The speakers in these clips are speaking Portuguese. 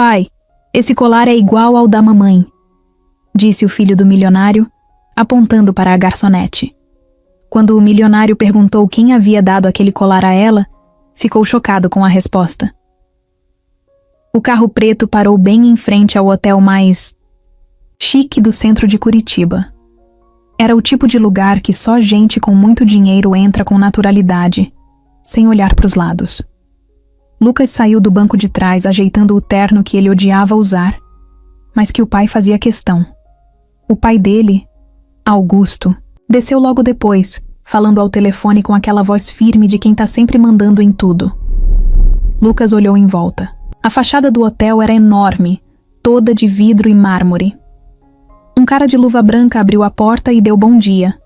Pai, esse colar é igual ao da mamãe, disse o filho do milionário, apontando para a garçonete. Quando o milionário perguntou quem havia dado aquele colar a ela, ficou chocado com a resposta. O carro preto parou bem em frente ao hotel mais chique do centro de Curitiba. Era o tipo de lugar que só gente com muito dinheiro entra com naturalidade, sem olhar para os lados. Lucas saiu do banco de trás ajeitando o terno que ele odiava usar, mas que o pai fazia questão. O pai dele, Augusto, desceu logo depois, falando ao telefone com aquela voz firme de quem tá sempre mandando em tudo. Lucas olhou em volta. A fachada do hotel era enorme, toda de vidro e mármore. Um cara de luva branca abriu a porta e deu bom dia.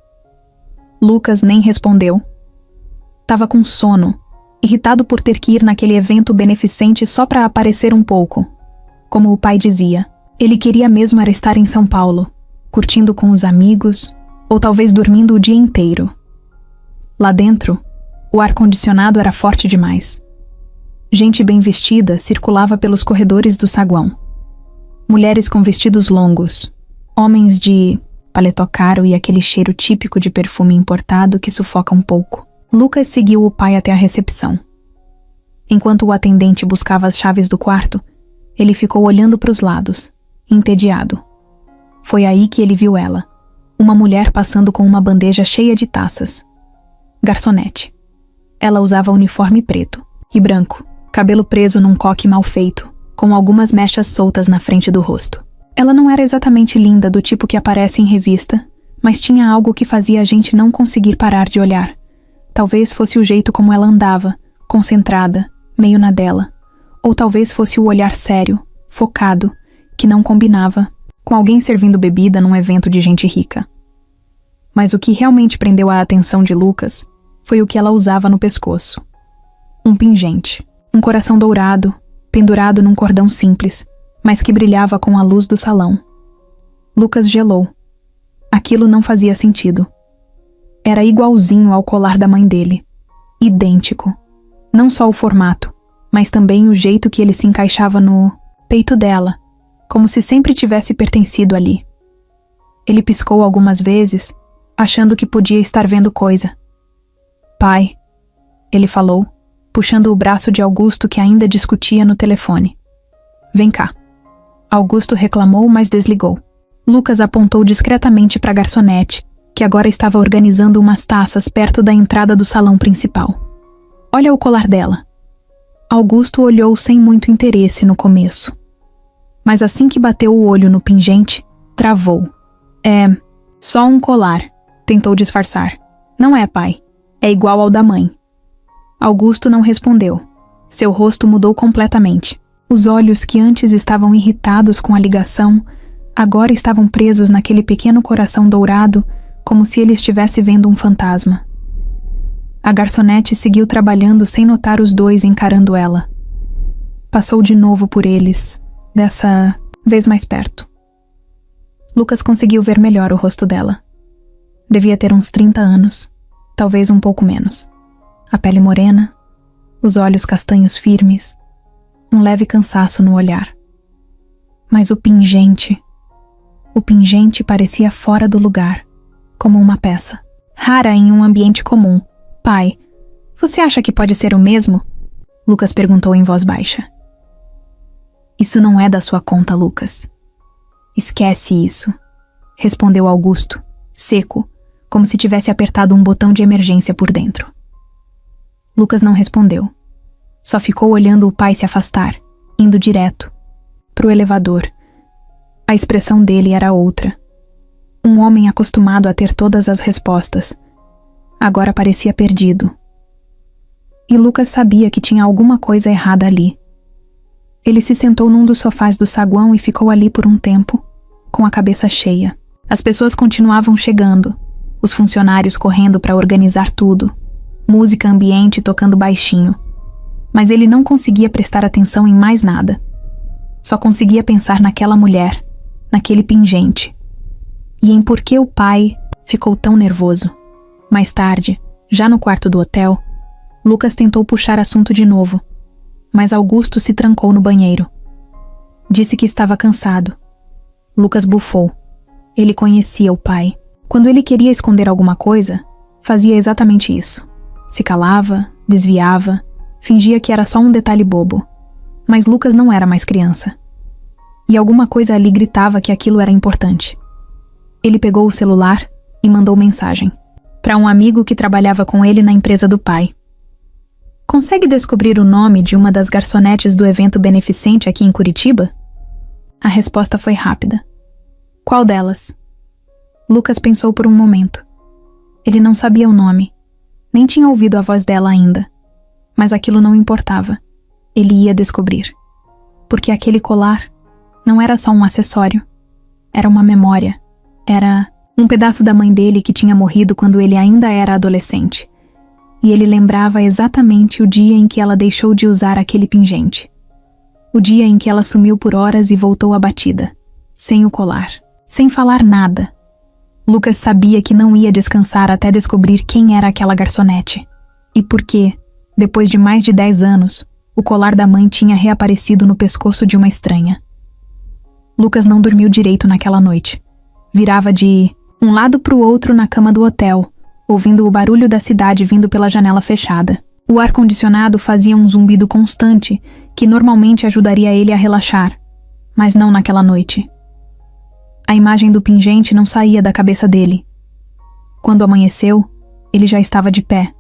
Lucas nem respondeu. Tava com sono, irritado por ter que ir naquele evento beneficente só para aparecer um pouco. Como o pai dizia, ele queria mesmo era estar em São Paulo, curtindo com os amigos, ou talvez dormindo o dia inteiro. Lá dentro, o ar-condicionado era forte demais. Gente bem vestida circulava pelos corredores do saguão. Mulheres com vestidos longos, homens de paletó caro e aquele cheiro típico de perfume importado que sufoca um pouco. Lucas seguiu o pai até a recepção. Enquanto o atendente buscava as chaves do quarto, ele ficou olhando para os lados, entediado. Foi aí que ele viu ela, uma mulher passando com uma bandeja cheia de taças. Garçonete. Ela usava uniforme preto e branco, cabelo preso num coque mal feito, com algumas mechas soltas na frente do rosto. Ela não era exatamente linda do tipo que aparece em revista, mas tinha algo que fazia a gente não conseguir parar de olhar. Talvez fosse o jeito como ela andava, concentrada, meio na dela. Ou talvez fosse o olhar sério, focado, que não combinava com alguém servindo bebida num evento de gente rica. Mas o que realmente prendeu a atenção de Lucas foi o que ela usava no pescoço. Um pingente, um coração dourado, pendurado num cordão simples, mas que brilhava com a luz do salão. Lucas gelou. Aquilo não fazia sentido. Era igualzinho ao colar da mãe dele. Idêntico. Não só o formato, mas também o jeito que ele se encaixava no peito dela, como se sempre tivesse pertencido ali. Ele piscou algumas vezes, achando que podia estar vendo coisa. Pai, ele falou, puxando o braço de Augusto que ainda discutia no telefone. Vem cá. Augusto reclamou, mas desligou. Lucas apontou discretamente para a garçonete, que agora estava organizando umas taças perto da entrada do salão principal. Olha o colar dela. Augusto olhou sem muito interesse no começo. Mas assim que bateu o olho no pingente, travou. É só um colar, tentou disfarçar. Não é, pai. É igual ao da mãe. Augusto não respondeu. Seu rosto mudou completamente. Os olhos que antes estavam irritados com a ligação, agora estavam presos naquele pequeno coração dourado, como se ele estivesse vendo um fantasma. A garçonete seguiu trabalhando sem notar os dois encarando ela. Passou de novo por eles, dessa vez mais perto. Lucas conseguiu ver melhor o rosto dela. Devia ter uns 30 anos, talvez um pouco menos. A pele morena, os olhos castanhos firmes, um leve cansaço no olhar. Mas o pingente parecia fora do lugar, como uma peça, rara em um ambiente comum. Pai, você acha que pode ser o mesmo? Lucas perguntou em voz baixa. Isso não é da sua conta, Lucas. Esquece isso, respondeu Augusto, seco, como se tivesse apertado um botão de emergência por dentro. Lucas não respondeu. Só ficou olhando o pai se afastar, indo direto pro elevador. A expressão dele era outra. Um homem acostumado a ter todas as respostas. Agora parecia perdido. E Lucas sabia que tinha alguma coisa errada ali. Ele se sentou num dos sofás do saguão e ficou ali por um tempo, com a cabeça cheia. As pessoas continuavam chegando, os funcionários correndo para organizar tudo, música ambiente tocando baixinho. Mas ele não conseguia prestar atenção em mais nada. Só conseguia pensar naquela mulher, naquele pingente. E em por que o pai ficou tão nervoso. Mais tarde, já no quarto do hotel, Lucas tentou puxar assunto de novo, mas Augusto se trancou no banheiro. Disse que estava cansado. Lucas bufou. Ele conhecia o pai. Quando ele queria esconder alguma coisa, fazia exatamente isso. Se calava, desviava, fingia que era só um detalhe bobo. Mas Lucas não era mais criança. E alguma coisa ali gritava que aquilo era importante. Ele pegou o celular e mandou mensagem para um amigo que trabalhava com ele na empresa do pai. Consegue descobrir o nome de uma das garçonetes do evento beneficente aqui em Curitiba? A resposta foi rápida. Qual delas? Lucas pensou por um momento. Ele não sabia o nome, nem tinha ouvido a voz dela ainda. Mas aquilo não importava. Ele ia descobrir. Porque aquele colar não era só um acessório. Era uma memória. Era um pedaço da mãe dele que tinha morrido quando ele ainda era adolescente. E ele lembrava exatamente o dia em que ela deixou de usar aquele pingente. O dia em que ela sumiu por horas e voltou abatida, sem o colar, sem falar nada. Lucas sabia que não ia descansar até descobrir quem era aquela garçonete. E por que, depois de mais de 10 anos, o colar da mãe tinha reaparecido no pescoço de uma estranha. Lucas não dormiu direito naquela noite. Virava de um lado para o outro na cama do hotel, ouvindo o barulho da cidade vindo pela janela fechada. O ar-condicionado fazia um zumbido constante, que normalmente ajudaria ele a relaxar, mas não naquela noite. A imagem do pingente não saía da cabeça dele. Quando amanheceu, ele já estava de pé,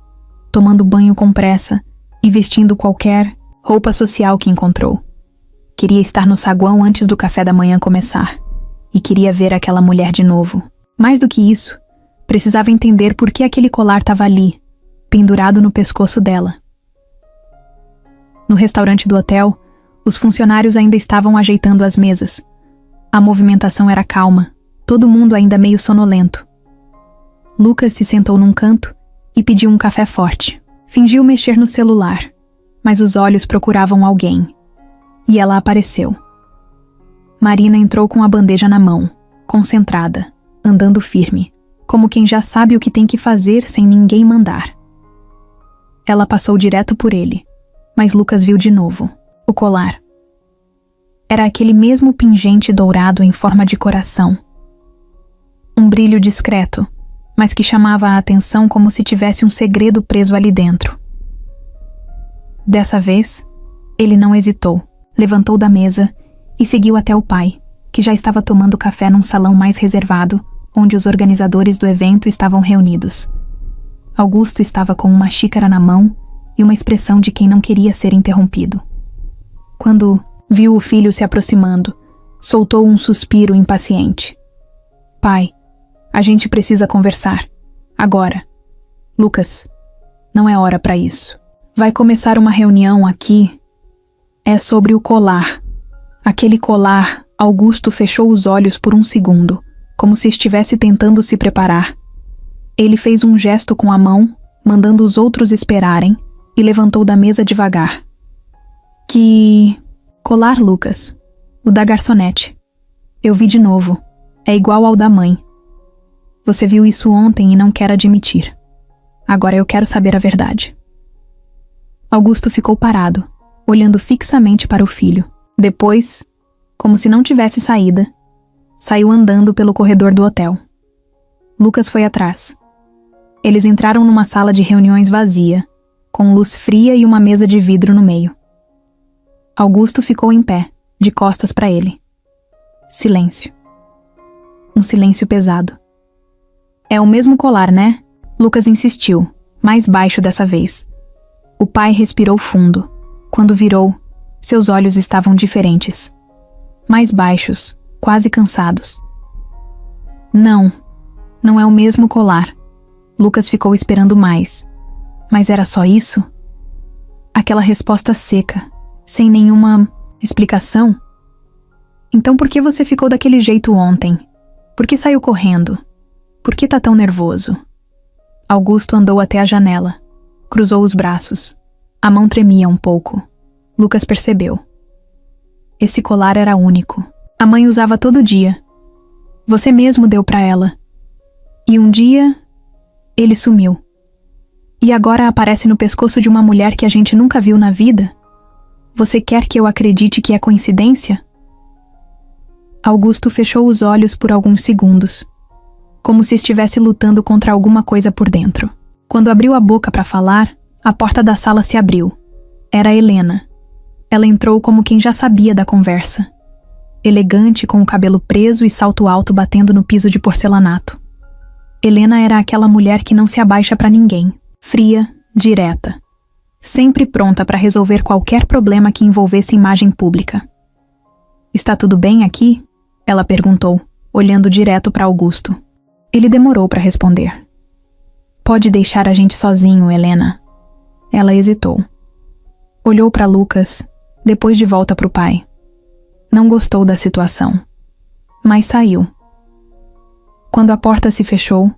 tomando banho com pressa e vestindo qualquer roupa social que encontrou. Queria estar no saguão antes do café da manhã começar, e queria ver aquela mulher de novo. Mais do que isso, precisava entender por que aquele colar estava ali, pendurado no pescoço dela. No restaurante do hotel, os funcionários ainda estavam ajeitando as mesas. A movimentação era calma, todo mundo ainda meio sonolento. Lucas se sentou num canto e pediu um café forte. Fingiu mexer no celular, mas os olhos procuravam alguém. E ela apareceu. Marina entrou com a bandeja na mão, concentrada, andando firme, como quem já sabe o que tem que fazer sem ninguém mandar. Ela passou direto por ele, mas Lucas viu de novo o colar. Era aquele mesmo pingente dourado em forma de coração. Um brilho discreto, mas que chamava a atenção como se tivesse um segredo preso ali dentro. Dessa vez, ele não hesitou, levantou da mesa e seguiu até o pai, que já estava tomando café num salão mais reservado, onde os organizadores do evento estavam reunidos. Augusto estava com uma xícara na mão e uma expressão de quem não queria ser interrompido. Quando viu o filho se aproximando, soltou um suspiro impaciente. Pai, a gente precisa conversar. Agora. Lucas, não é hora para isso. Vai começar uma reunião aqui. É sobre o colar. Aquele colar, Augusto fechou os olhos por um segundo, como se estivesse tentando se preparar. Ele fez um gesto com a mão, mandando os outros esperarem, e levantou da mesa devagar. Que colar, Lucas? O da garçonete. Eu vi de novo. É igual ao da mãe. Você viu isso ontem e não quer admitir. Agora eu quero saber a verdade. Augusto ficou parado, olhando fixamente para o filho. Depois, como se não tivesse saída, saiu andando pelo corredor do hotel. Lucas foi atrás. Eles entraram numa sala de reuniões vazia, com luz fria e uma mesa de vidro no meio. Augusto ficou em pé, de costas para ele. Silêncio. Um silêncio pesado. É o mesmo colar, né? Lucas insistiu, mais baixo dessa vez. O pai respirou fundo. Quando virou, seus olhos estavam diferentes. Mais baixos, quase cansados. Não, não é o mesmo colar. Lucas ficou esperando mais. Mas era só isso? Aquela resposta seca, sem nenhuma explicação? Então por que você ficou daquele jeito ontem? Por que saiu correndo? Por que tá tão nervoso? Augusto andou até a janela. Cruzou os braços. A mão tremia um pouco. Lucas percebeu. Esse colar era único. A mãe usava todo dia. Você mesmo deu para ela. E um dia, ele sumiu. E agora aparece no pescoço de uma mulher que a gente nunca viu na vida? Você quer que eu acredite que é coincidência? Augusto fechou os olhos por alguns segundos, como se estivesse lutando contra alguma coisa por dentro. Quando abriu a boca para falar, a porta da sala se abriu. Era Helena. Ela entrou como quem já sabia da conversa. Elegante, com o cabelo preso e salto alto batendo no piso de porcelanato. Helena era aquela mulher que não se abaixa para ninguém. Fria, direta. Sempre pronta para resolver qualquer problema que envolvesse imagem pública. "Está tudo bem aqui?" ela perguntou, olhando direto para Augusto. Ele demorou para responder. "Pode deixar a gente sozinho, Helena." Ela hesitou. Olhou para Lucas, depois de volta para o pai. Não gostou da situação, mas saiu. Quando a porta se fechou,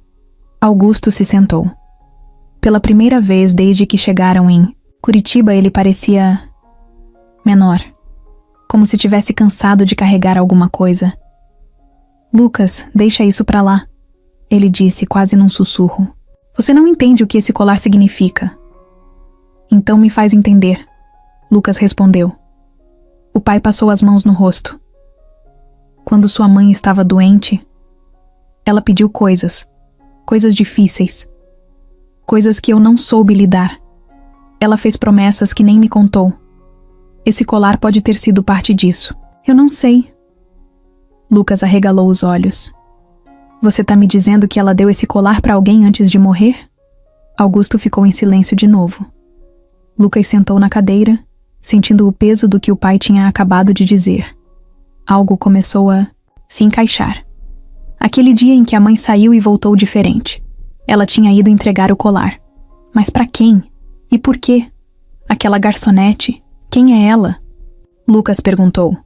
Augusto se sentou. Pela primeira vez desde que chegaram em Curitiba, ele parecia menor, como se tivesse cansado de carregar alguma coisa. "Lucas, deixa isso pra lá", ele disse quase num sussurro. "Você não entende o que esse colar significa." "Então me faz entender", Lucas respondeu. O pai passou as mãos no rosto. Quando sua mãe estava doente, ela pediu coisas difíceis, coisas que eu não soube lidar. Ela fez promessas que nem me contou. Esse colar pode ter sido parte disso. Eu não sei. Lucas arregalou os olhos. "Você tá me dizendo que ela deu esse colar pra alguém antes de morrer?" Augusto ficou em silêncio de novo. Lucas sentou na cadeira, sentindo o peso do que o pai tinha acabado de dizer. Algo começou a se encaixar. Aquele dia em que a mãe saiu e voltou diferente. Ela tinha ido entregar o colar. Mas pra quem? E por quê? Aquela garçonete? Quem é ela? Lucas perguntou.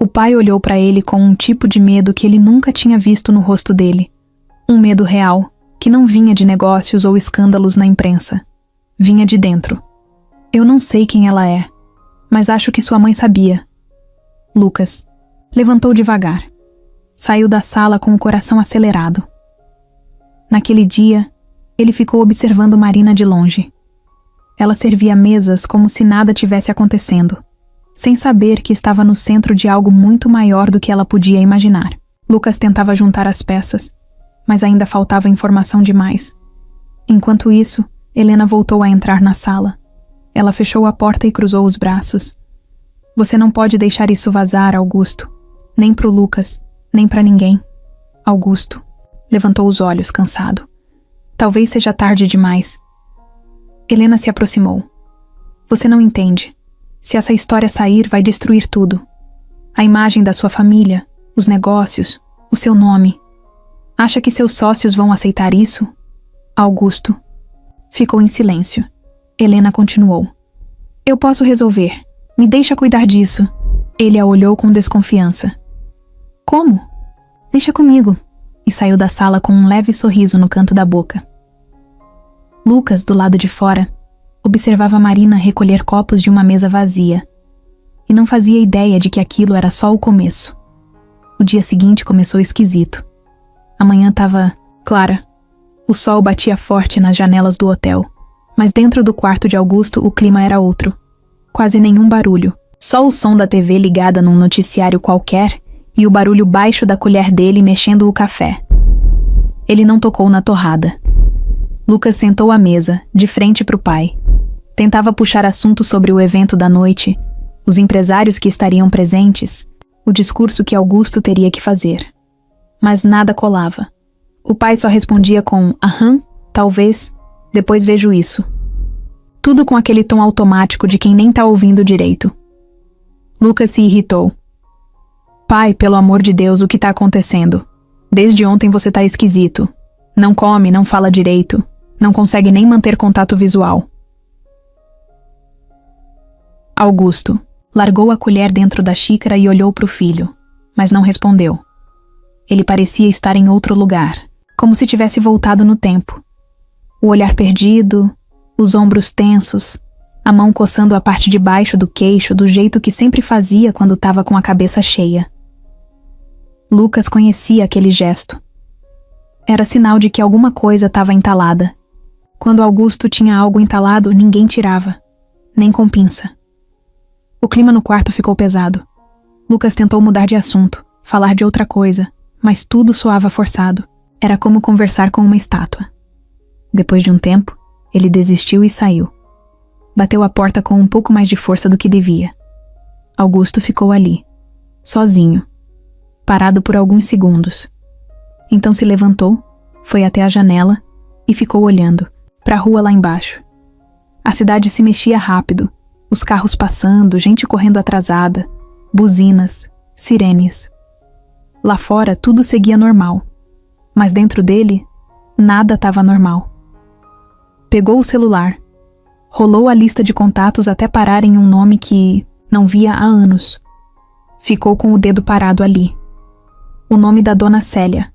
O pai olhou pra ele com um tipo de medo que ele nunca tinha visto no rosto dele. Um medo real, que não vinha de negócios ou escândalos na imprensa. Vinha de dentro. "Eu não sei quem ela é, mas acho que sua mãe sabia." Lucas levantou devagar. Saiu da sala com o coração acelerado. Naquele dia, ele ficou observando Marina de longe. Ela servia mesas como se nada tivesse acontecendo, sem saber que estava no centro de algo muito maior do que ela podia imaginar. Lucas tentava juntar as peças, mas ainda faltava informação demais. Enquanto isso, Helena voltou a entrar na sala. Ela fechou a porta e cruzou os braços. "Você não pode deixar isso vazar, Augusto. Nem pro Lucas, nem pra ninguém." Augusto levantou os olhos, cansado. "Talvez seja tarde demais." Helena se aproximou. "Você não entende. Se essa história sair, vai destruir tudo. A imagem da sua família, os negócios, o seu nome. Acha que seus sócios vão aceitar isso?" Augusto ficou em silêncio. Helena continuou. "Eu posso resolver. Me deixa cuidar disso." Ele a olhou com desconfiança. "Como?" "Deixa comigo." E saiu da sala com um leve sorriso no canto da boca. Lucas, do lado de fora, observava Marina recolher copos de uma mesa vazia e não fazia ideia de que aquilo era só o começo. O dia seguinte começou esquisito. A manhã estava clara. O sol batia forte nas janelas do hotel, mas dentro do quarto de Augusto o clima era outro. Quase nenhum barulho, só o som da TV ligada num noticiário qualquer e o barulho baixo da colher dele mexendo o café. Ele não tocou na torrada. Lucas sentou à mesa, de frente para o pai. Tentava puxar assunto sobre o evento da noite, os empresários que estariam presentes, o discurso que Augusto teria que fazer. Mas nada colava. O pai só respondia com "aham, talvez, depois vejo isso." Tudo com aquele tom automático de quem nem tá ouvindo direito. Lucas se irritou. "Pai, pelo amor de Deus, o que tá acontecendo? Desde ontem você tá esquisito. Não come, não fala direito. Não consegue nem manter contato visual." Augusto largou a colher dentro da xícara e olhou para o filho, mas não respondeu. Ele parecia estar em outro lugar, como se tivesse voltado no tempo. O olhar perdido, os ombros tensos, a mão coçando a parte de baixo do queixo do jeito que sempre fazia quando estava com a cabeça cheia. Lucas conhecia aquele gesto. Era sinal de que alguma coisa estava entalada. Quando Augusto tinha algo entalado, ninguém tirava, nem com pinça. O clima no quarto ficou pesado. Lucas tentou mudar de assunto, falar de outra coisa, mas tudo soava forçado. Era como conversar com uma estátua. Depois de um tempo, ele desistiu e saiu. Bateu a porta com um pouco mais de força do que devia. Augusto ficou ali, sozinho, parado por alguns segundos. Então se levantou, foi até a janela e ficou olhando para a rua lá embaixo. A cidade se mexia rápido, os carros passando, gente correndo atrasada, buzinas, sirenes. Lá fora tudo seguia normal, mas dentro dele, nada estava normal. Pegou o celular, rolou a lista de contatos até parar em um nome que não via há anos. Ficou com o dedo parado ali. O nome da dona Célia,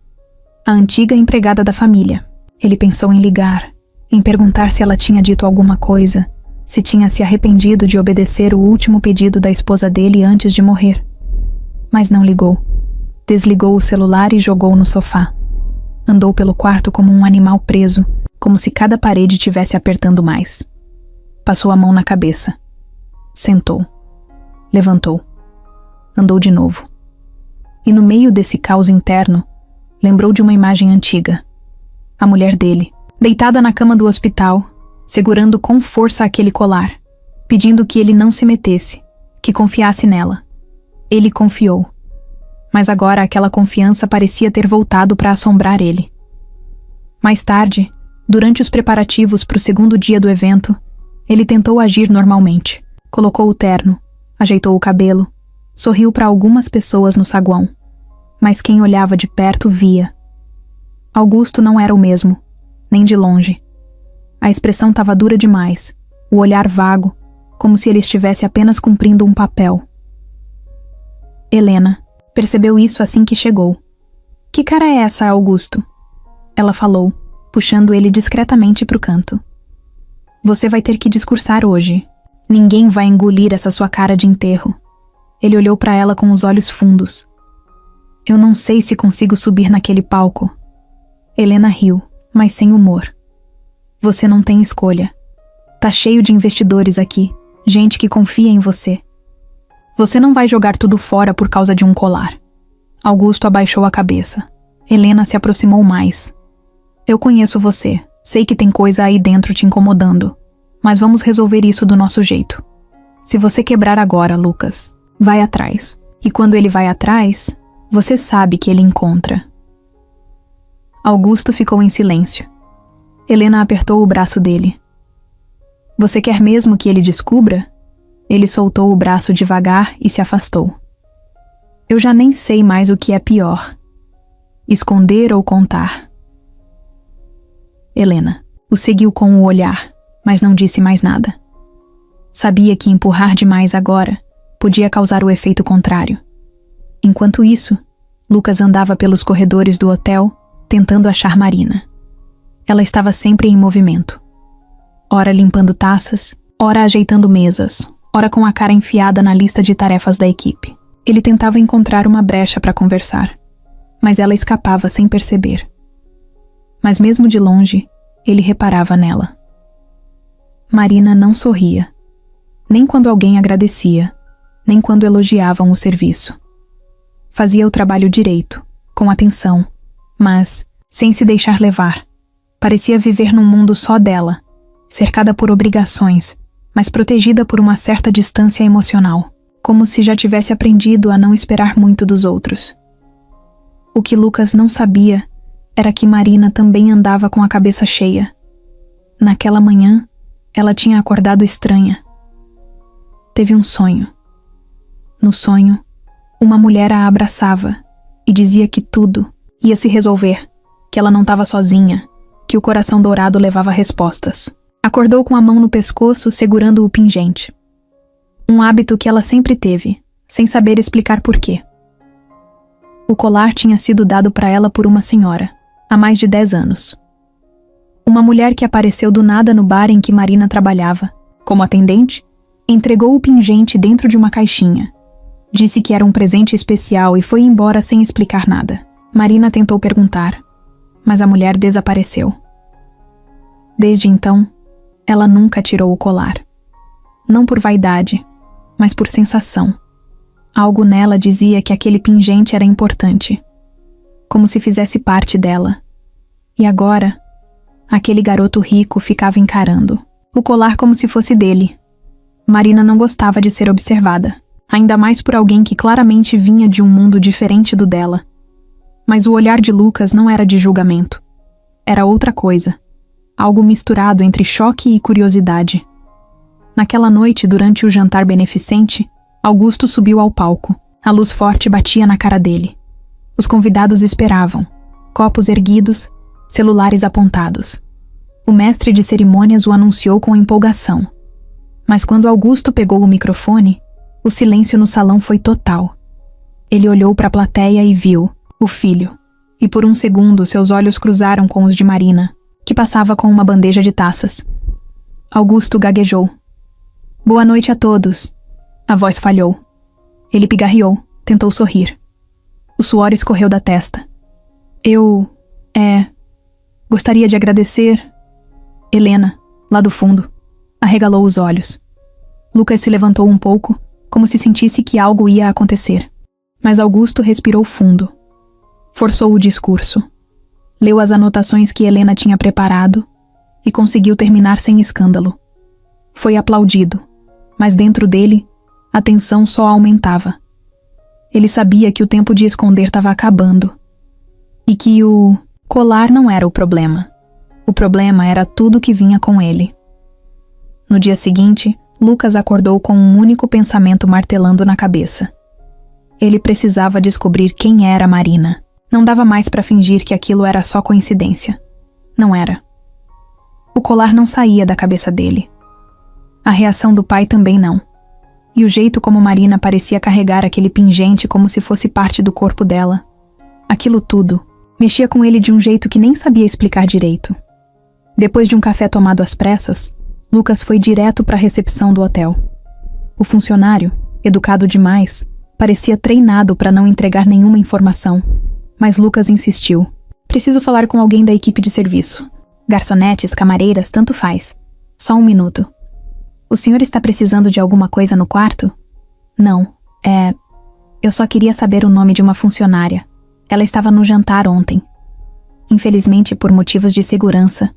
a antiga empregada da família. Ele pensou em ligar, em perguntar se ela tinha dito alguma coisa, se tinha se arrependido de obedecer o último pedido da esposa dele antes de morrer. Mas não ligou. Desligou o celular e jogou no sofá. Andou pelo quarto como um animal preso, como se cada parede tivesse apertando mais. Passou a mão na cabeça. Sentou. Levantou. Andou de novo. E no meio desse caos interno, lembrou de uma imagem antiga. A mulher dele, deitada na cama do hospital, segurando com força aquele colar, pedindo que ele não se metesse, que confiasse nela. Ele confiou. Mas agora aquela confiança parecia ter voltado para assombrar ele. Mais tarde, durante os preparativos para o segundo dia do evento, ele tentou agir normalmente. Colocou o terno, ajeitou o cabelo, sorriu para algumas pessoas no saguão. Mas quem olhava de perto via. Augusto não era o mesmo, nem de longe. A expressão estava dura demais, o olhar vago, como se ele estivesse apenas cumprindo um papel. Helena percebeu isso assim que chegou. Que cara é essa, Augusto? Ela falou, puxando ele discretamente para o canto. Você vai ter que discursar hoje. Ninguém vai engolir essa sua cara de enterro. Ele olhou para ela com os olhos fundos. Eu não sei se consigo subir naquele palco. Helena riu, mas sem humor. Você não tem escolha. Tá cheio de investidores aqui, gente que confia em você. Você não vai jogar tudo fora por causa de um colar. Augusto abaixou a cabeça. Helena se aproximou mais. Eu conheço você, sei que tem coisa aí dentro te incomodando, mas vamos resolver isso do nosso jeito. Se você quebrar agora, Lucas, vai atrás. E quando ele vai atrás, você sabe que ele encontra. Augusto ficou em silêncio. Helena apertou o braço dele. Você quer mesmo que ele descubra? Ele soltou o braço devagar e se afastou. Eu já nem sei mais o que é pior. Esconder ou contar. Helena o seguiu com o olhar, mas não disse mais nada. Sabia que empurrar demais agora podia causar o efeito contrário. Enquanto isso, Lucas andava pelos corredores do hotel, tentando achar Marina. Ela estava sempre em movimento. Ora limpando taças, ora ajeitando mesas, ora com a cara enfiada na lista de tarefas da equipe. Ele tentava encontrar uma brecha para conversar, mas ela escapava sem perceber. Mas mesmo de longe, ele reparava nela. Marina não sorria, nem quando alguém agradecia, nem quando elogiavam o serviço. Fazia o trabalho direito, com atenção, mas sem se deixar levar. Parecia viver num mundo só dela, cercada por obrigações, mas protegida por uma certa distância emocional, como se já tivesse aprendido a não esperar muito dos outros. O que Lucas não sabia era que Marina também andava com a cabeça cheia. Naquela manhã, ela tinha acordado estranha. Teve um sonho. No sonho, uma mulher a abraçava e dizia que tudo ia se resolver, que ela não estava sozinha, que o coração dourado levava respostas. Acordou com a mão no pescoço, segurando o pingente. Um hábito que ela sempre teve, sem saber explicar por quê. O colar tinha sido dado para ela por uma senhora, há mais de 10 anos. Uma mulher que apareceu do nada no bar em que Marina trabalhava, como atendente, entregou o pingente dentro de uma caixinha. Disse que era um presente especial e foi embora sem explicar nada. Marina tentou perguntar, mas a mulher desapareceu. Desde então, ela nunca tirou o colar. Não por vaidade, mas por sensação. Algo nela dizia que aquele pingente era importante, como se fizesse parte dela. E agora, aquele garoto rico ficava encarando o colar como se fosse dele. Marina não gostava de ser observada, ainda mais por alguém que claramente vinha de um mundo diferente do dela. Mas o olhar de Lucas não era de julgamento. Era outra coisa, algo misturado entre choque e curiosidade. Naquela noite, durante o jantar beneficente, Augusto subiu ao palco. A luz forte batia na cara dele. Os convidados esperavam, copos erguidos, celulares apontados. O mestre de cerimônias o anunciou com empolgação. Mas quando Augusto pegou o microfone, o silêncio no salão foi total. Ele olhou para a plateia e viu o filho. E por um segundo seus olhos cruzaram com os de Marina, que passava com uma bandeja de taças. Augusto gaguejou. "Boa noite a todos." A voz falhou. Ele pigarreou, tentou sorrir. O suor escorreu da testa. Eu gostaria de agradecer." Helena, lá do fundo, arregalou os olhos. Lucas se levantou um pouco, como se sentisse que algo ia acontecer. Mas Augusto respirou fundo. Forçou o discurso. Leu as anotações que Helena tinha preparado e conseguiu terminar sem escândalo. Foi aplaudido, mas dentro dele, a tensão só aumentava. Ele sabia que o tempo de esconder estava acabando e que o colar não era o problema. O problema era tudo que vinha com ele. No dia seguinte, Lucas acordou com um único pensamento martelando na cabeça. Ele precisava descobrir quem era Marina. Não dava mais para fingir que aquilo era só coincidência. Não era. O colar não saía da cabeça dele. A reação do pai também não. E o jeito como Marina parecia carregar aquele pingente como se fosse parte do corpo dela. Aquilo tudo mexia com ele de um jeito que nem sabia explicar direito. Depois de um café tomado às pressas, Lucas foi direto para a recepção do hotel. O funcionário, educado demais, parecia treinado para não entregar nenhuma informação. Mas Lucas insistiu. "Preciso falar com alguém da equipe de serviço. Garçonetes, camareiras, tanto faz. Só um minuto." "O senhor está precisando de alguma coisa no quarto?" "Não, eu só queria saber o nome de uma funcionária. Ela estava no jantar ontem. Infelizmente, por motivos de segurança,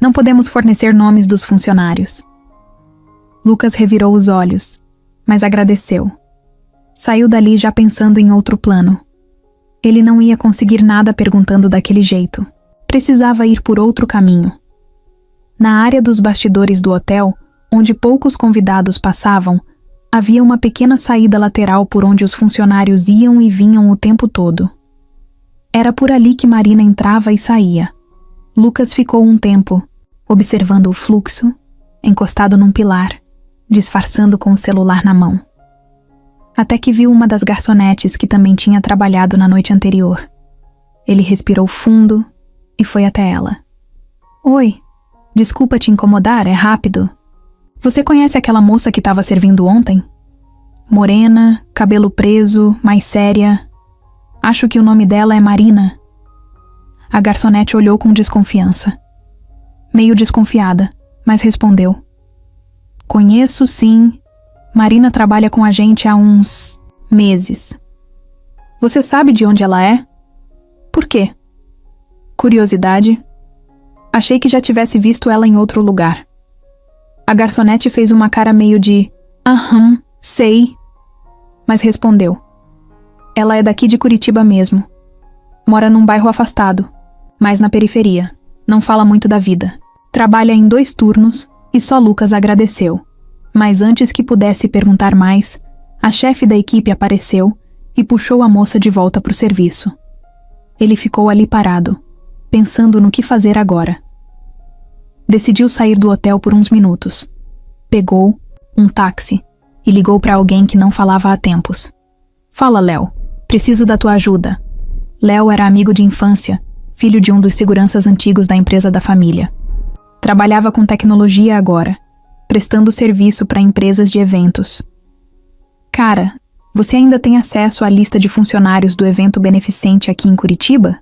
não podemos fornecer nomes dos funcionários." Lucas revirou os olhos, mas agradeceu. Saiu dali já pensando em outro plano. Ele não ia conseguir nada perguntando daquele jeito. Precisava ir por outro caminho. Na área dos bastidores do hotel, onde poucos convidados passavam, havia uma pequena saída lateral por onde os funcionários iam e vinham o tempo todo. Era por ali que Marina entrava e saía. Lucas ficou um tempo, observando o fluxo, encostado num pilar, disfarçando com o celular na mão. Até que viu uma das garçonetes que também tinha trabalhado na noite anterior. Ele respirou fundo e foi até ela. "Oi, desculpa te incomodar, é rápido. Você conhece aquela moça que estava servindo ontem? Morena, cabelo preso, mais séria. Acho que o nome dela é Marina." A garçonete olhou com desconfiança. Meio desconfiada, mas respondeu. "Conheço, sim. Marina trabalha com a gente há uns meses." "Você sabe de onde ela é?" "Por quê?" "Curiosidade. Achei que já tivesse visto ela em outro lugar." A garçonete fez uma cara meio de "aham, sei", mas respondeu. "Ela é daqui de Curitiba mesmo. Mora num bairro afastado, mas na periferia. Não fala muito da vida. Trabalha em 2 turnos e só Lucas agradeceu. Mas antes que pudesse perguntar mais, a chefe da equipe apareceu e puxou a moça de volta para o serviço. Ele ficou ali parado, pensando no que fazer agora. Decidiu sair do hotel por uns minutos. Pegou um táxi e ligou para alguém que não falava há tempos. "Fala, Léo. Preciso da tua ajuda." Léo era amigo de infância, filho de um dos seguranças antigos da empresa da família. Trabalhava com tecnologia agora, prestando serviço para empresas de eventos. "Cara, você ainda tem acesso à lista de funcionários do evento beneficente aqui em Curitiba?"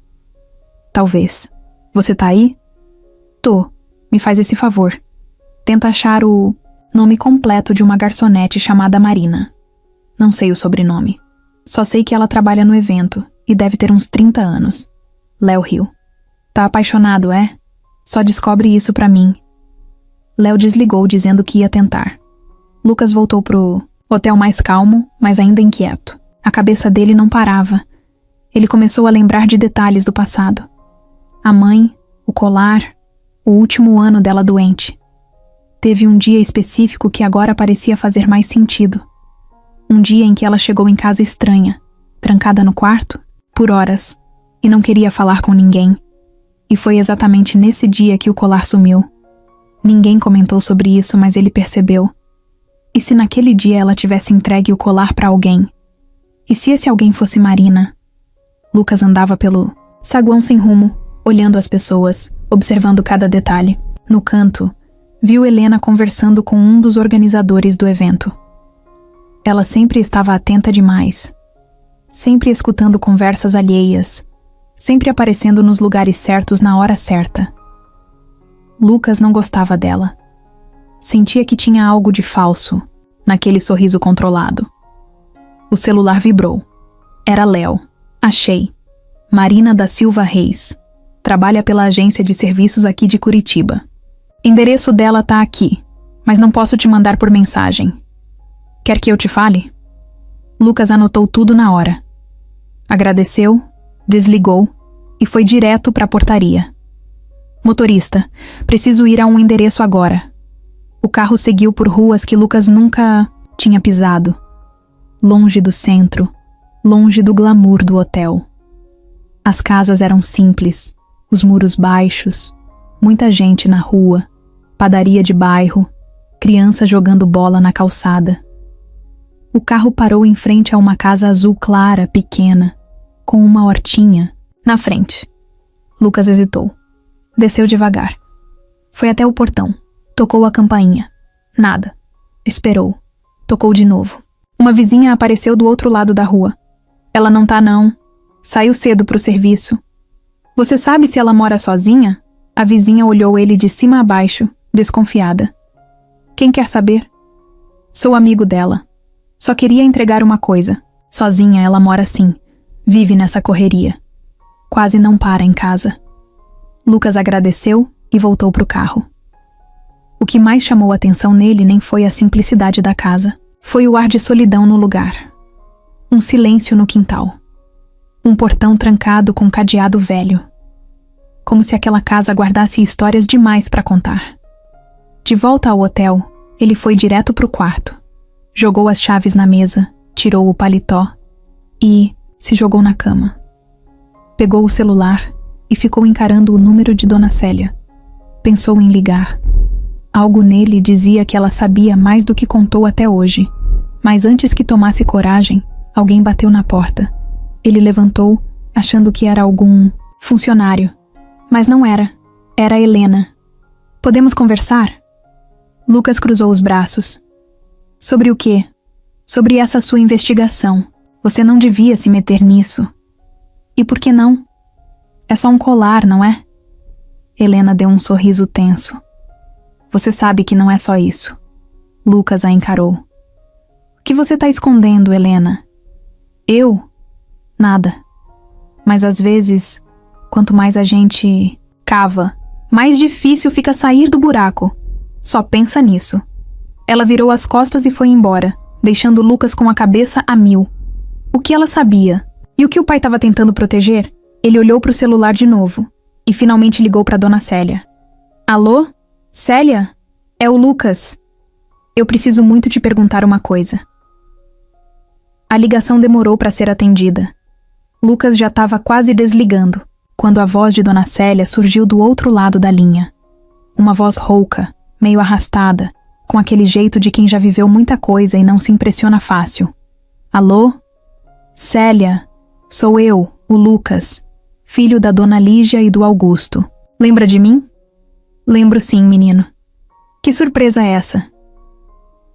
"Talvez. Você tá aí?" "Tô. Me faz esse favor. Tenta achar o nome completo de uma garçonete chamada Marina." Não sei o sobrenome. Só sei que ela trabalha no evento e deve ter uns 30 anos. Léo riu. Tá apaixonado, é? Só descobre isso pra mim. Léo desligou dizendo que ia tentar. Lucas voltou pro hotel mais calmo, mas ainda inquieto. A cabeça dele não parava. Ele começou a lembrar de detalhes do passado. A mãe, o colar, o último ano dela doente. Teve um dia específico que agora parecia fazer mais sentido. Um dia em que ela chegou em casa estranha, trancada no quarto, por horas, e não queria falar com ninguém. E foi exatamente nesse dia que o colar sumiu. Ninguém comentou sobre isso, mas ele percebeu. E se naquele dia ela tivesse entregue o colar pra alguém? E se esse alguém fosse Marina? Lucas andava pelo saguão sem rumo, olhando as pessoas, observando cada detalhe. No canto, viu Helena conversando com um dos organizadores do evento. Ela sempre estava atenta demais, sempre escutando conversas alheias, sempre aparecendo nos lugares certos na hora certa. Lucas não gostava dela. Sentia que tinha algo de falso naquele sorriso controlado. O celular vibrou. Era Léo. Achei. Marina da Silva Reis. Trabalha pela agência de serviços aqui de Curitiba. Endereço dela tá aqui, mas não posso te mandar por mensagem. Quer que eu te fale? Lucas anotou tudo na hora. Agradeceu, desligou e foi direto para a portaria. Motorista, preciso ir a um endereço agora. O carro seguiu por ruas que Lucas nunca tinha pisado. Longe do centro, longe do glamour do hotel. As casas eram simples, os muros baixos, muita gente na rua, padaria de bairro, criança jogando bola na calçada. O carro parou em frente a uma casa azul clara, pequena, com uma hortinha na frente. Lucas hesitou. Desceu devagar. Foi até o portão. Tocou a campainha. Nada. Esperou. Tocou de novo. Uma vizinha apareceu do outro lado da rua. Ela não tá não. Saiu cedo pro serviço. Você sabe se ela mora sozinha? A vizinha olhou ele de cima a baixo, desconfiada. Quem quer saber? Sou amigo dela. Só queria entregar uma coisa. Sozinha ela mora assim. Vive nessa correria. Quase não para em casa. Lucas agradeceu e voltou pro carro. O que mais chamou a atenção nele nem foi a simplicidade da casa. Foi o ar de solidão no lugar. Um silêncio no quintal. Um portão trancado com cadeado velho. Como se aquela casa guardasse histórias demais para contar. De volta ao hotel, ele foi direto pro quarto. Jogou as chaves na mesa, tirou o paletó e se jogou na cama. Pegou o celular e ficou encarando o número de Dona Célia. Pensou em ligar. Algo nele dizia que ela sabia mais do que contou até hoje. Mas antes que tomasse coragem, alguém bateu na porta. Ele levantou, achando que era algum funcionário. Mas não era. Era Helena. Podemos conversar? Lucas cruzou os braços. Sobre o quê? Sobre essa sua investigação. Você não devia se meter nisso. E por que não? É só um colar, não é? Helena deu um sorriso tenso. Você sabe que não é só isso. Lucas a encarou. O que você tá escondendo, Helena? Eu? Nada. Mas às vezes, quanto mais a gente cava, mais difícil fica sair do buraco. Só pensa nisso. Ela virou as costas e foi embora, deixando Lucas com a cabeça a mil. O que ela sabia? E o que o pai estava tentando proteger? Ele olhou para o celular de novo e finalmente ligou para Dona Célia. Alô? Célia? É o Lucas. Eu preciso muito te perguntar uma coisa. A ligação demorou para ser atendida. Lucas já estava quase desligando, quando a voz de Dona Célia surgiu do outro lado da linha. Uma voz rouca, meio arrastada, com aquele jeito de quem já viveu muita coisa e não se impressiona fácil. Alô? Célia, sou eu, o Lucas, filho da Dona Lígia e do Augusto. Lembra de mim? Lembro sim, menino. Que surpresa é essa?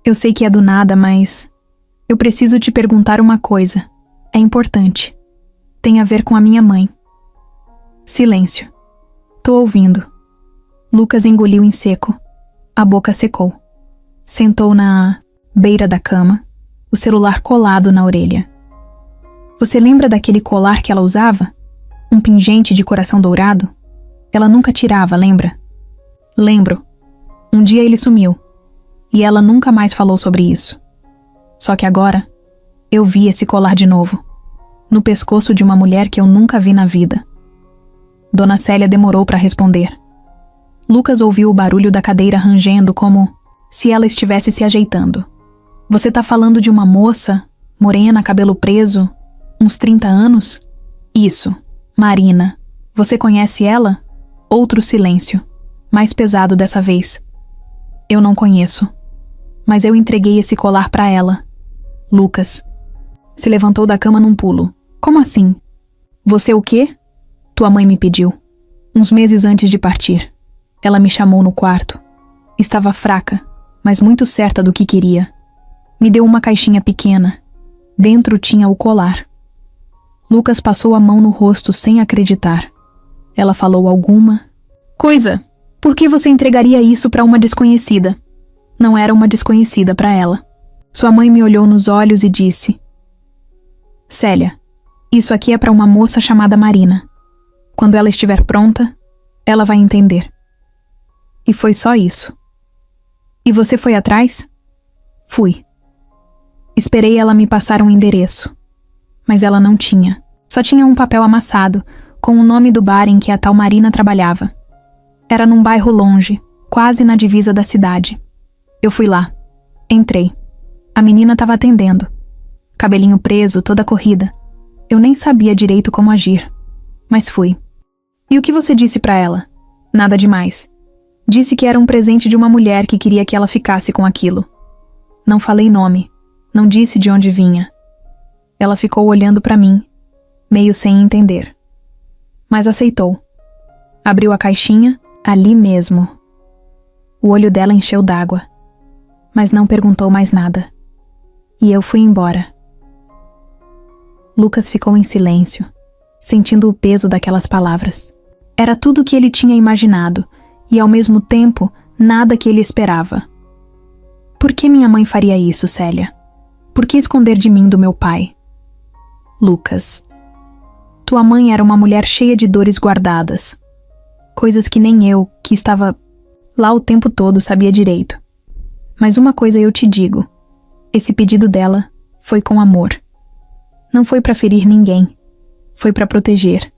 Eu sei que é do nada, mas eu preciso te perguntar uma coisa. É importante. Tem a ver com a minha mãe. Silêncio. Tô ouvindo. Lucas engoliu em seco. A boca secou. Sentou na beira da cama, o celular colado na orelha. Você lembra daquele colar que ela usava? Um pingente de coração dourado? Ela nunca tirava, lembra? Lembro. Um dia ele sumiu. E ela nunca mais falou sobre isso. Só que agora, eu vi esse colar de novo. No pescoço de uma mulher que eu nunca vi na vida. Dona Célia demorou para responder. Lucas ouviu o barulho da cadeira rangendo como se ela estivesse se ajeitando. Você tá falando de uma moça, morena, cabelo preso, uns 30 anos? Isso, Marina. Você conhece ela? Outro silêncio, mais pesado dessa vez. Eu não conheço. Mas eu entreguei esse colar para ela. Lucas se levantou da cama num pulo. Como assim? Você o quê? Tua mãe me pediu. Uns meses antes de partir. Ela me chamou no quarto. Estava fraca, mas muito certa do que queria. Me deu uma caixinha pequena. Dentro tinha o colar. Lucas passou a mão no rosto sem acreditar. Ela falou alguma coisa. Por que você entregaria isso para uma desconhecida? Não era uma desconhecida para ela. Sua mãe me olhou nos olhos e disse: Célia, isso aqui é para uma moça chamada Marina. Quando ela estiver pronta, ela vai entender. E foi só isso. E você foi atrás? Fui. Esperei ela me passar um endereço. Mas ela não tinha. Só tinha um papel amassado, com o nome do bar em que a tal Marina trabalhava. Era num bairro longe, quase na divisa da cidade. Eu fui lá. Entrei. A menina estava atendendo. Cabelinho preso, toda corrida. Eu nem sabia direito como agir. Mas fui. E o que você disse para ela? Nada demais. Disse que era um presente de uma mulher que queria que ela ficasse com aquilo. Não falei nome. Não disse de onde vinha. Ela ficou olhando para mim, meio sem entender. Mas aceitou. Abriu a caixinha, ali mesmo. O olho dela encheu d'água. Mas não perguntou mais nada. E eu fui embora. Lucas ficou em silêncio, sentindo o peso daquelas palavras. Era tudo o que ele tinha imaginado, e ao mesmo tempo, nada que ele esperava. Por que minha mãe faria isso, Célia? Por que esconder de mim do meu pai? Lucas. Tua mãe era uma mulher cheia de dores guardadas. Coisas que nem eu, que estava lá o tempo todo, sabia direito. Mas uma coisa eu te digo. Esse pedido dela foi com amor. Não foi para ferir ninguém. Foi para proteger.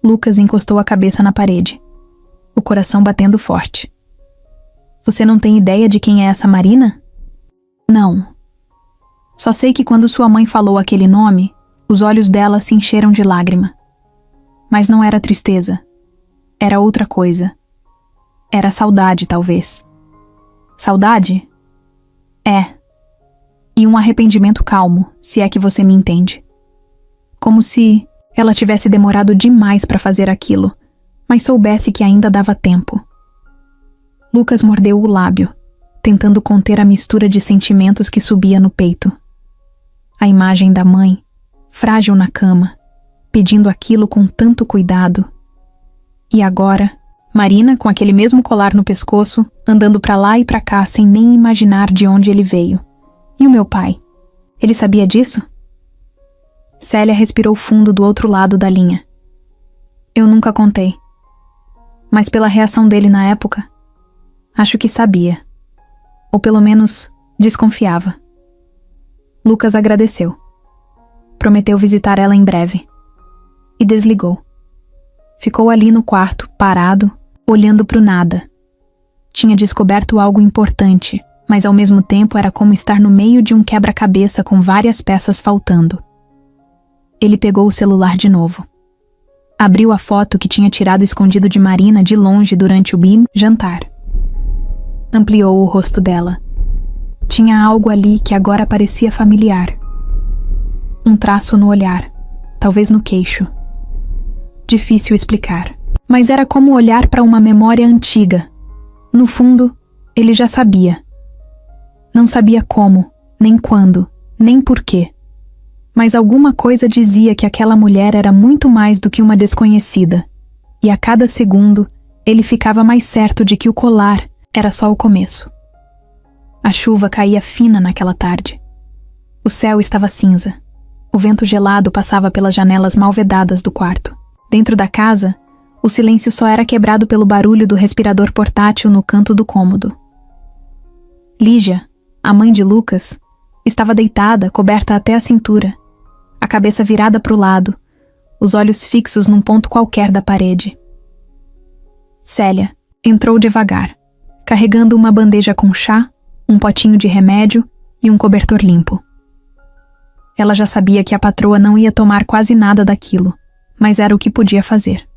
Lucas encostou a cabeça na parede. O coração batendo forte. Você não tem ideia de quem é essa Marina? Não. Só sei que quando sua mãe falou aquele nome, os olhos dela se encheram de lágrima. Mas não era tristeza. Era outra coisa. Era saudade, talvez. Saudade? É. E um arrependimento calmo, se é que você me entende. Como se ela tivesse demorado demais para fazer aquilo, mas soubesse que ainda dava tempo. Lucas mordeu o lábio, tentando conter a mistura de sentimentos que subia no peito. A imagem da mãe, frágil na cama, pedindo aquilo com tanto cuidado. E agora, Marina, com aquele mesmo colar no pescoço, andando pra lá e pra cá sem nem imaginar de onde ele veio. E o meu pai? Ele sabia disso? Célia respirou fundo do outro lado da linha. Eu nunca contei. Mas pela reação dele na época, acho que sabia. Ou pelo menos, desconfiava. Lucas agradeceu. Prometeu visitar ela em breve. E desligou. Ficou ali no quarto, parado, olhando pro nada. Tinha descoberto algo importante, mas ao mesmo tempo era como estar no meio de um quebra-cabeça com várias peças faltando. Ele pegou o celular de novo. Abriu a foto que tinha tirado escondido de Marina de longe durante o jantar. Ampliou o rosto dela. Tinha algo ali que agora parecia familiar. Um traço no olhar, talvez no queixo. Difícil explicar. Mas era como olhar para uma memória antiga. No fundo, ele já sabia. Não sabia como, nem quando, nem porquê. Mas alguma coisa dizia que aquela mulher era muito mais do que uma desconhecida. E a cada segundo, ele ficava mais certo de que o colar era só o começo. A chuva caía fina naquela tarde. O céu estava cinza. O vento gelado passava pelas janelas mal vedadas do quarto. Dentro da casa, o silêncio só era quebrado pelo barulho do respirador portátil no canto do cômodo. Lígia, a mãe de Lucas, estava deitada, coberta até a cintura, a cabeça virada para o lado, os olhos fixos num ponto qualquer da parede. Célia entrou devagar, carregando uma bandeja com chá, um potinho de remédio e um cobertor limpo. Ela já sabia que a patroa não ia tomar quase nada daquilo, mas era o que podia fazer.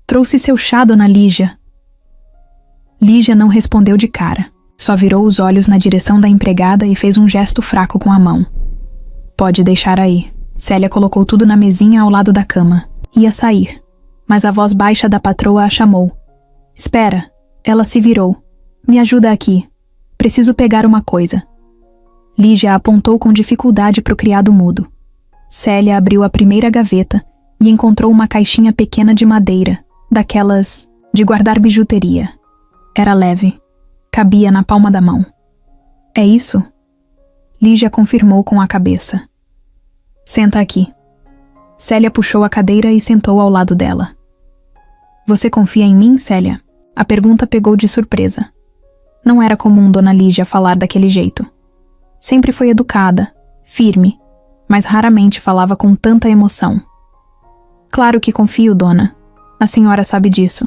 Trouxe seu chá, dona Lígia. Lígia não respondeu de cara, só virou os olhos na direção da empregada e fez um gesto fraco com a mão. Pode deixar aí. Célia colocou tudo na mesinha ao lado da cama. Ia sair, mas a voz baixa da patroa a chamou. Espera. Ela se virou. Me ajuda aqui. Preciso pegar uma coisa. Lígia apontou com dificuldade para o criado mudo. Célia abriu a primeira gaveta e encontrou uma caixinha pequena de madeira, daquelas de guardar bijuteria. Era leve. Cabia na palma da mão. É isso? Lígia confirmou com a cabeça. Senta aqui. Célia puxou a cadeira e sentou ao lado dela. Você confia em mim, Célia? A pergunta pegou de surpresa. Não era comum Dona Lígia falar daquele jeito. Sempre foi educada, firme, mas raramente falava com tanta emoção. Claro que confio, dona. A senhora sabe disso.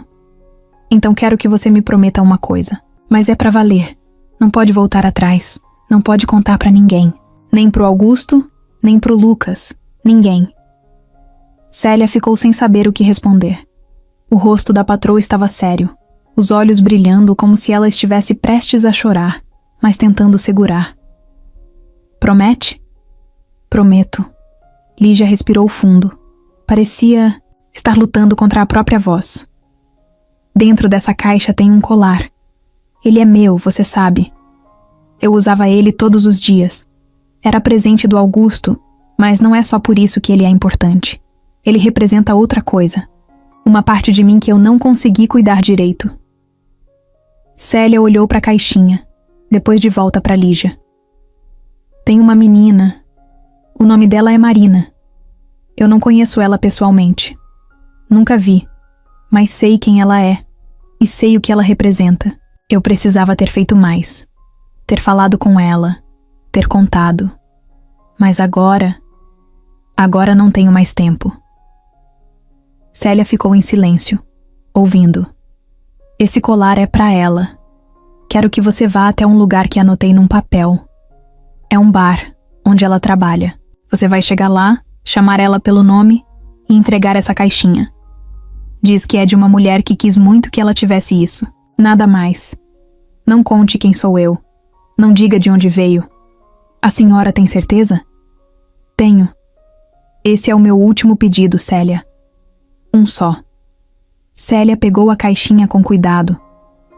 Então quero que você me prometa uma coisa. Mas é pra valer. Não pode voltar atrás. Não pode contar pra ninguém. Nem pro Augusto, nem pro Lucas. Ninguém. Célia ficou sem saber o que responder. O rosto da patroa estava sério, os olhos brilhando como se ela estivesse prestes a chorar, mas tentando segurar. Promete? Prometo. Lígia respirou fundo. Parecia estar lutando contra a própria voz. Dentro dessa caixa tem um colar. Ele é meu, você sabe. Eu usava ele todos os dias. Era presente do Augusto, mas não é só por isso que ele é importante. Ele representa outra coisa. Uma parte de mim que eu não consegui cuidar direito. Célia olhou para a caixinha, depois de volta para Lígia. Tem uma menina. O nome dela é Marina. Eu não conheço ela pessoalmente. Nunca vi, mas sei quem ela é e sei o que ela representa. Eu precisava ter feito mais. Ter falado com ela, ter contado. Mas agora não tenho mais tempo. Célia ficou em silêncio, ouvindo. Esse colar é pra ela. Quero que você vá até um lugar que anotei num papel. É um bar, onde ela trabalha. Você vai chegar lá, chamar ela pelo nome e entregar essa caixinha. Diz que é de uma mulher que quis muito que ela tivesse isso. Nada mais. Não conte quem sou eu. Não diga de onde veio. A senhora tem certeza? Tenho. Esse é o meu último pedido, Célia. Um só. Célia pegou a caixinha com cuidado.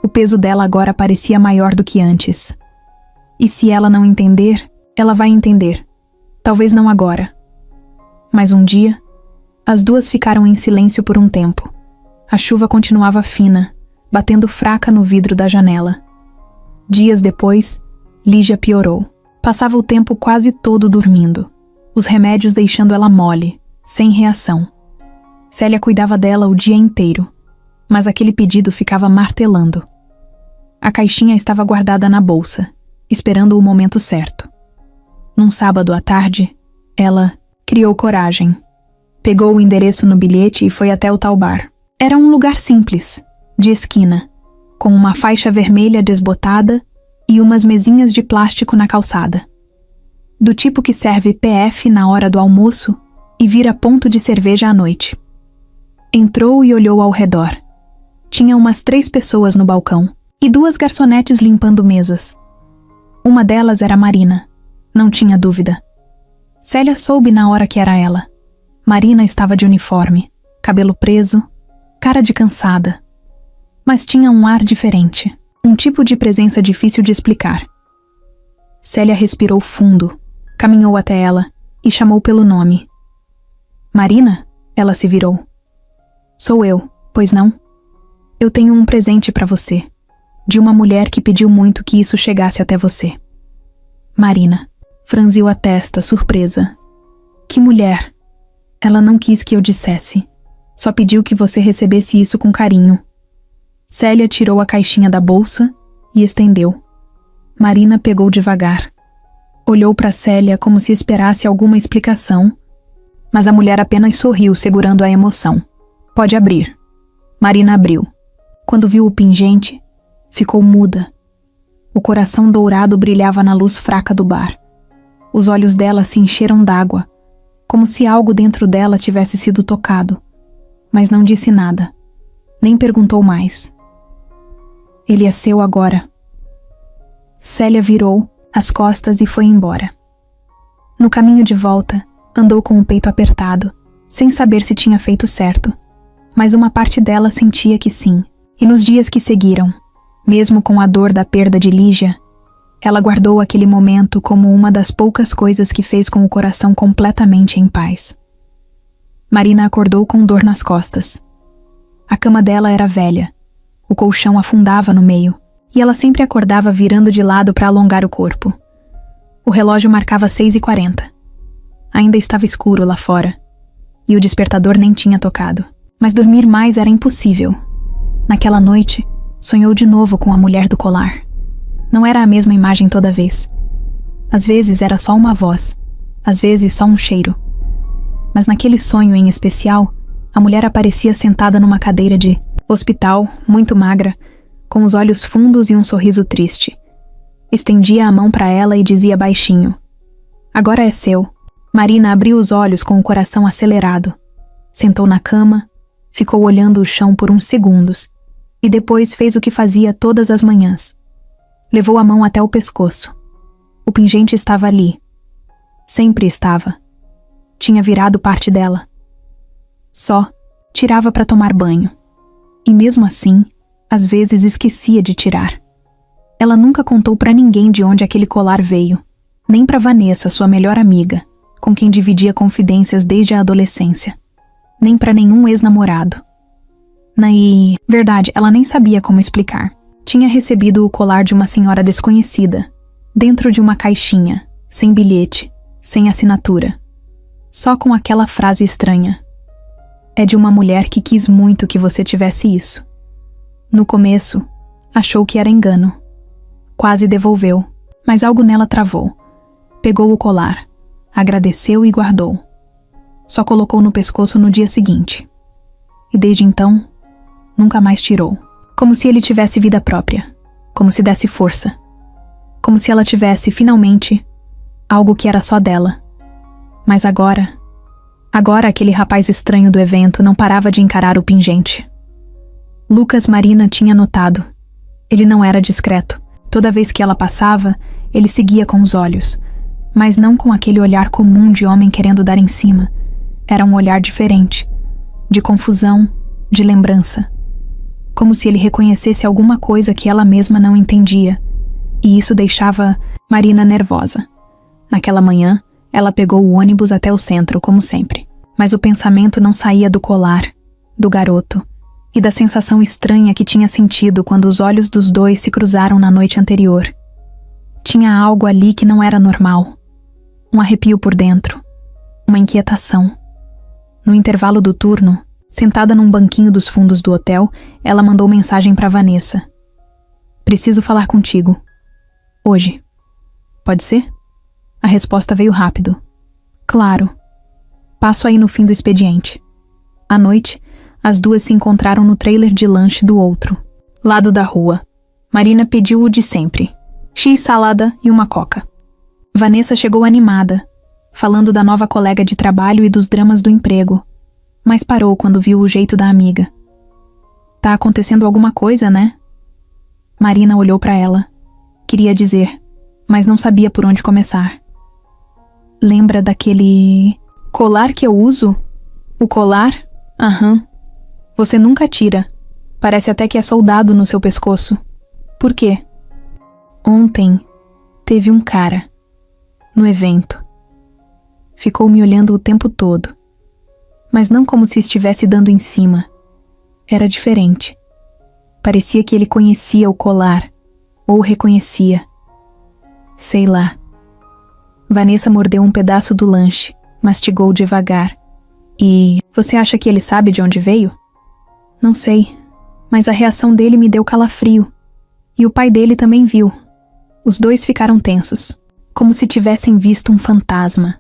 O peso dela agora parecia maior do que antes. E se ela não entender, ela vai entender. Talvez não agora. Mas um dia, as duas ficaram em silêncio por um tempo. A chuva continuava fina, batendo fraca no vidro da janela. Dias depois, Lígia piorou. Passava o tempo quase todo dormindo, os remédios deixando ela mole, sem reação. Célia cuidava dela o dia inteiro, mas aquele pedido ficava martelando. A caixinha estava guardada na bolsa, esperando o momento certo. Num sábado à tarde, ela criou coragem. Pegou o endereço no bilhete e foi até o tal bar. Era um lugar simples, de esquina, com uma faixa vermelha desbotada e umas mesinhas de plástico na calçada. Do tipo que serve PF na hora do almoço e vira ponto de cerveja à noite. Entrou e olhou ao redor. Tinha umas 3 pessoas no balcão e 2 garçonetes limpando mesas. Uma delas era Marina, não tinha dúvida. Célia soube na hora que era ela. Marina estava de uniforme, cabelo preso, cara de cansada. Mas tinha um ar diferente, um tipo de presença difícil de explicar. Célia respirou fundo, caminhou até ela e chamou pelo nome. Marina? Ela se virou. Sou eu, pois não? Eu tenho um presente para você, de uma mulher que pediu muito que isso chegasse até você. Marina, Franziu a testa, surpresa. Que mulher! Ela não quis que eu dissesse. Só pediu que você recebesse isso com carinho. Célia tirou a caixinha da bolsa e estendeu. Marina pegou devagar. Olhou para Célia como se esperasse alguma explicação, mas a mulher apenas sorriu, segurando a emoção. Pode abrir. Marina abriu. Quando viu o pingente, ficou muda. O coração dourado brilhava na luz fraca do bar. Os olhos dela se encheram d'água, como se algo dentro dela tivesse sido tocado, mas não disse nada, nem perguntou mais. Ele é seu agora. Célia virou as costas e foi embora. No caminho de volta, andou com o peito apertado, sem saber se tinha feito certo, mas uma parte dela sentia que sim, e nos dias que seguiram, mesmo com a dor da perda de Lígia, ela guardou aquele momento como uma das poucas coisas que fez com o coração completamente em paz. Marina acordou com dor nas costas. A cama dela era velha, o colchão afundava no meio, e ela sempre acordava virando de lado para alongar o corpo. O relógio marcava 6h40. Ainda estava escuro lá fora, e o despertador nem tinha tocado. Mas dormir mais era impossível. Naquela noite, sonhou de novo com a mulher do colar. Não era a mesma imagem toda vez. Às vezes era só uma voz, às vezes só um cheiro. Mas naquele sonho em especial, a mulher aparecia sentada numa cadeira de hospital, muito magra, com os olhos fundos e um sorriso triste. Estendia a mão para ela e dizia baixinho: "Agora é seu." Marina abriu os olhos com o coração acelerado. Sentou na cama, ficou olhando o chão por uns segundos e depois fez o que fazia todas as manhãs. Levou a mão até o pescoço. O pingente estava ali. Sempre estava. Tinha virado parte dela. Só tirava para tomar banho. E mesmo assim, às vezes esquecia de tirar. Ela nunca contou para ninguém de onde aquele colar veio, nem para Vanessa, sua melhor amiga, com quem dividia confidências desde a adolescência, nem para nenhum ex-namorado. Verdade, ela nem sabia como explicar. Tinha recebido o colar de uma senhora desconhecida, dentro de uma caixinha, sem bilhete, sem assinatura. Só com aquela frase estranha: "É de uma mulher que quis muito que você tivesse isso." No começo, achou que era engano. Quase devolveu, mas algo nela travou. Pegou o colar, agradeceu e guardou. Só colocou no pescoço no dia seguinte. E desde então, nunca mais tirou. Como se ele tivesse vida própria, como se desse força. Como se ela tivesse, finalmente, algo que era só dela. Mas agora aquele rapaz estranho do evento não parava de encarar o pingente. Lucas Marina tinha notado. Ele não era discreto. Toda vez que ela passava, ele seguia com os olhos, mas não com aquele olhar comum de homem querendo dar em cima. Era um olhar diferente, de confusão, de lembrança. Como se ele reconhecesse alguma coisa que ela mesma não entendia, e isso deixava Marina nervosa. Naquela manhã, ela pegou o ônibus até o centro, como sempre, mas o pensamento não saía do colar, do garoto, e da sensação estranha que tinha sentido quando os olhos dos dois se cruzaram na noite anterior. Tinha algo ali que não era normal. Um arrepio por dentro, uma inquietação. No intervalo do turno, sentada num banquinho dos fundos do hotel, ela mandou mensagem para Vanessa: "Preciso falar contigo. Hoje. Pode ser?" A resposta veio rápido: "Claro. Passo aí no fim do expediente." À noite, as duas se encontraram no trailer de lanche do outro lado da rua. Marina pediu o de sempre: X salada e uma coca. Vanessa chegou animada, falando da nova colega de trabalho e dos dramas do emprego, mas parou quando viu o jeito da amiga. "Tá acontecendo alguma coisa, né?" Marina olhou para ela. Queria dizer, mas não sabia por onde começar. "Lembra daquele colar que eu uso?" "O colar? Aham. Você nunca tira. Parece até que é soldado no seu pescoço. Por quê?" "Ontem teve um cara no evento. Ficou me olhando o tempo todo, mas não como se estivesse dando em cima. Era diferente. Parecia que ele conhecia o colar, ou reconhecia. Sei lá. Vanessa mordeu um pedaço do lanche, mastigou devagar. E você acha que ele sabe de onde veio? Não sei, mas a reação dele me deu calafrio. E o pai dele também viu. Os dois ficaram tensos, como se tivessem visto um fantasma.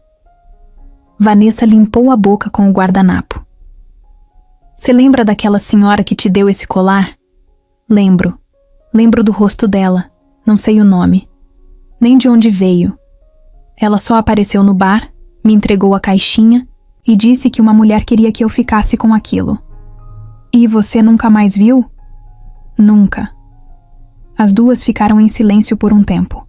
Vanessa limpou a boca com o guardanapo. Você lembra daquela senhora que te deu esse colar? Lembro. Lembro do rosto dela. Não sei o nome. Nem de onde veio. Ela só apareceu no bar, me entregou a caixinha e disse que uma mulher queria que eu ficasse com aquilo. E você nunca mais viu? Nunca. As duas ficaram em silêncio por um tempo.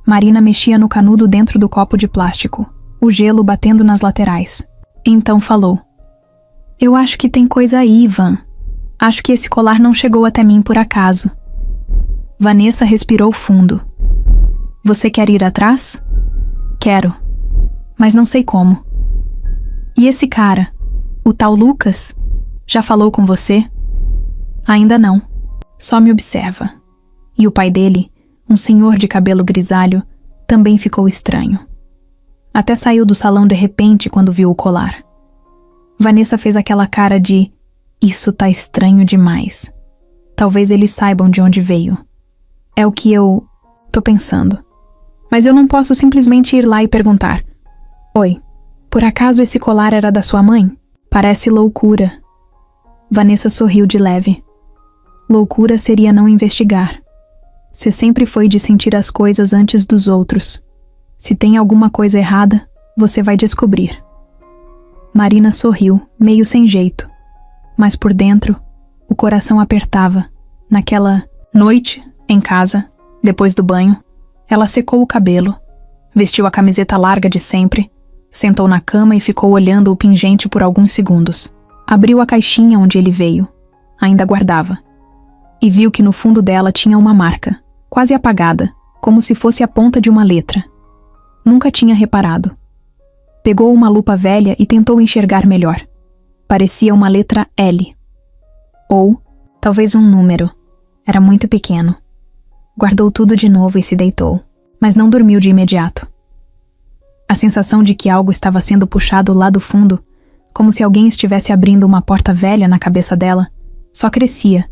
Marina mexia no canudo dentro do copo de plástico, o gelo batendo nas laterais. Então falou. Eu acho que tem coisa aí, Van. Acho que esse colar não chegou até mim por acaso. Vanessa respirou fundo. Você quer ir atrás? Quero. Mas não sei como. E esse cara, o tal Lucas, já falou com você? Ainda não. Só me observa. E o pai dele, um senhor de cabelo grisalho, também ficou estranho. Até saiu do salão de repente quando viu o colar. Vanessa fez aquela cara de isso tá estranho demais. Talvez eles saibam de onde veio. É o que eu tô pensando. Mas eu não posso simplesmente ir lá e perguntar. Oi, por acaso esse colar era da sua mãe? Parece loucura. Vanessa sorriu de leve. Loucura seria não investigar. Você sempre foi de sentir as coisas antes dos outros. Se tem alguma coisa errada, você vai descobrir. Marina sorriu, meio sem jeito. Mas por dentro, o coração apertava. Naquela noite, em casa, depois do banho, ela secou o cabelo, vestiu a camiseta larga de sempre, sentou na cama e ficou olhando o pingente por alguns segundos. Abriu a caixinha onde ele veio, ainda guardava, e viu que no fundo dela tinha uma marca, quase apagada, como se fosse a ponta de uma letra. Nunca tinha reparado. Pegou uma lupa velha e tentou enxergar melhor. Parecia uma letra L. Ou, talvez um número. Era muito pequeno. Guardou tudo de novo e se deitou, mas não dormiu de imediato. A sensação de que algo estava sendo puxado lá do fundo, como se alguém estivesse abrindo uma porta velha na cabeça dela, só crescia,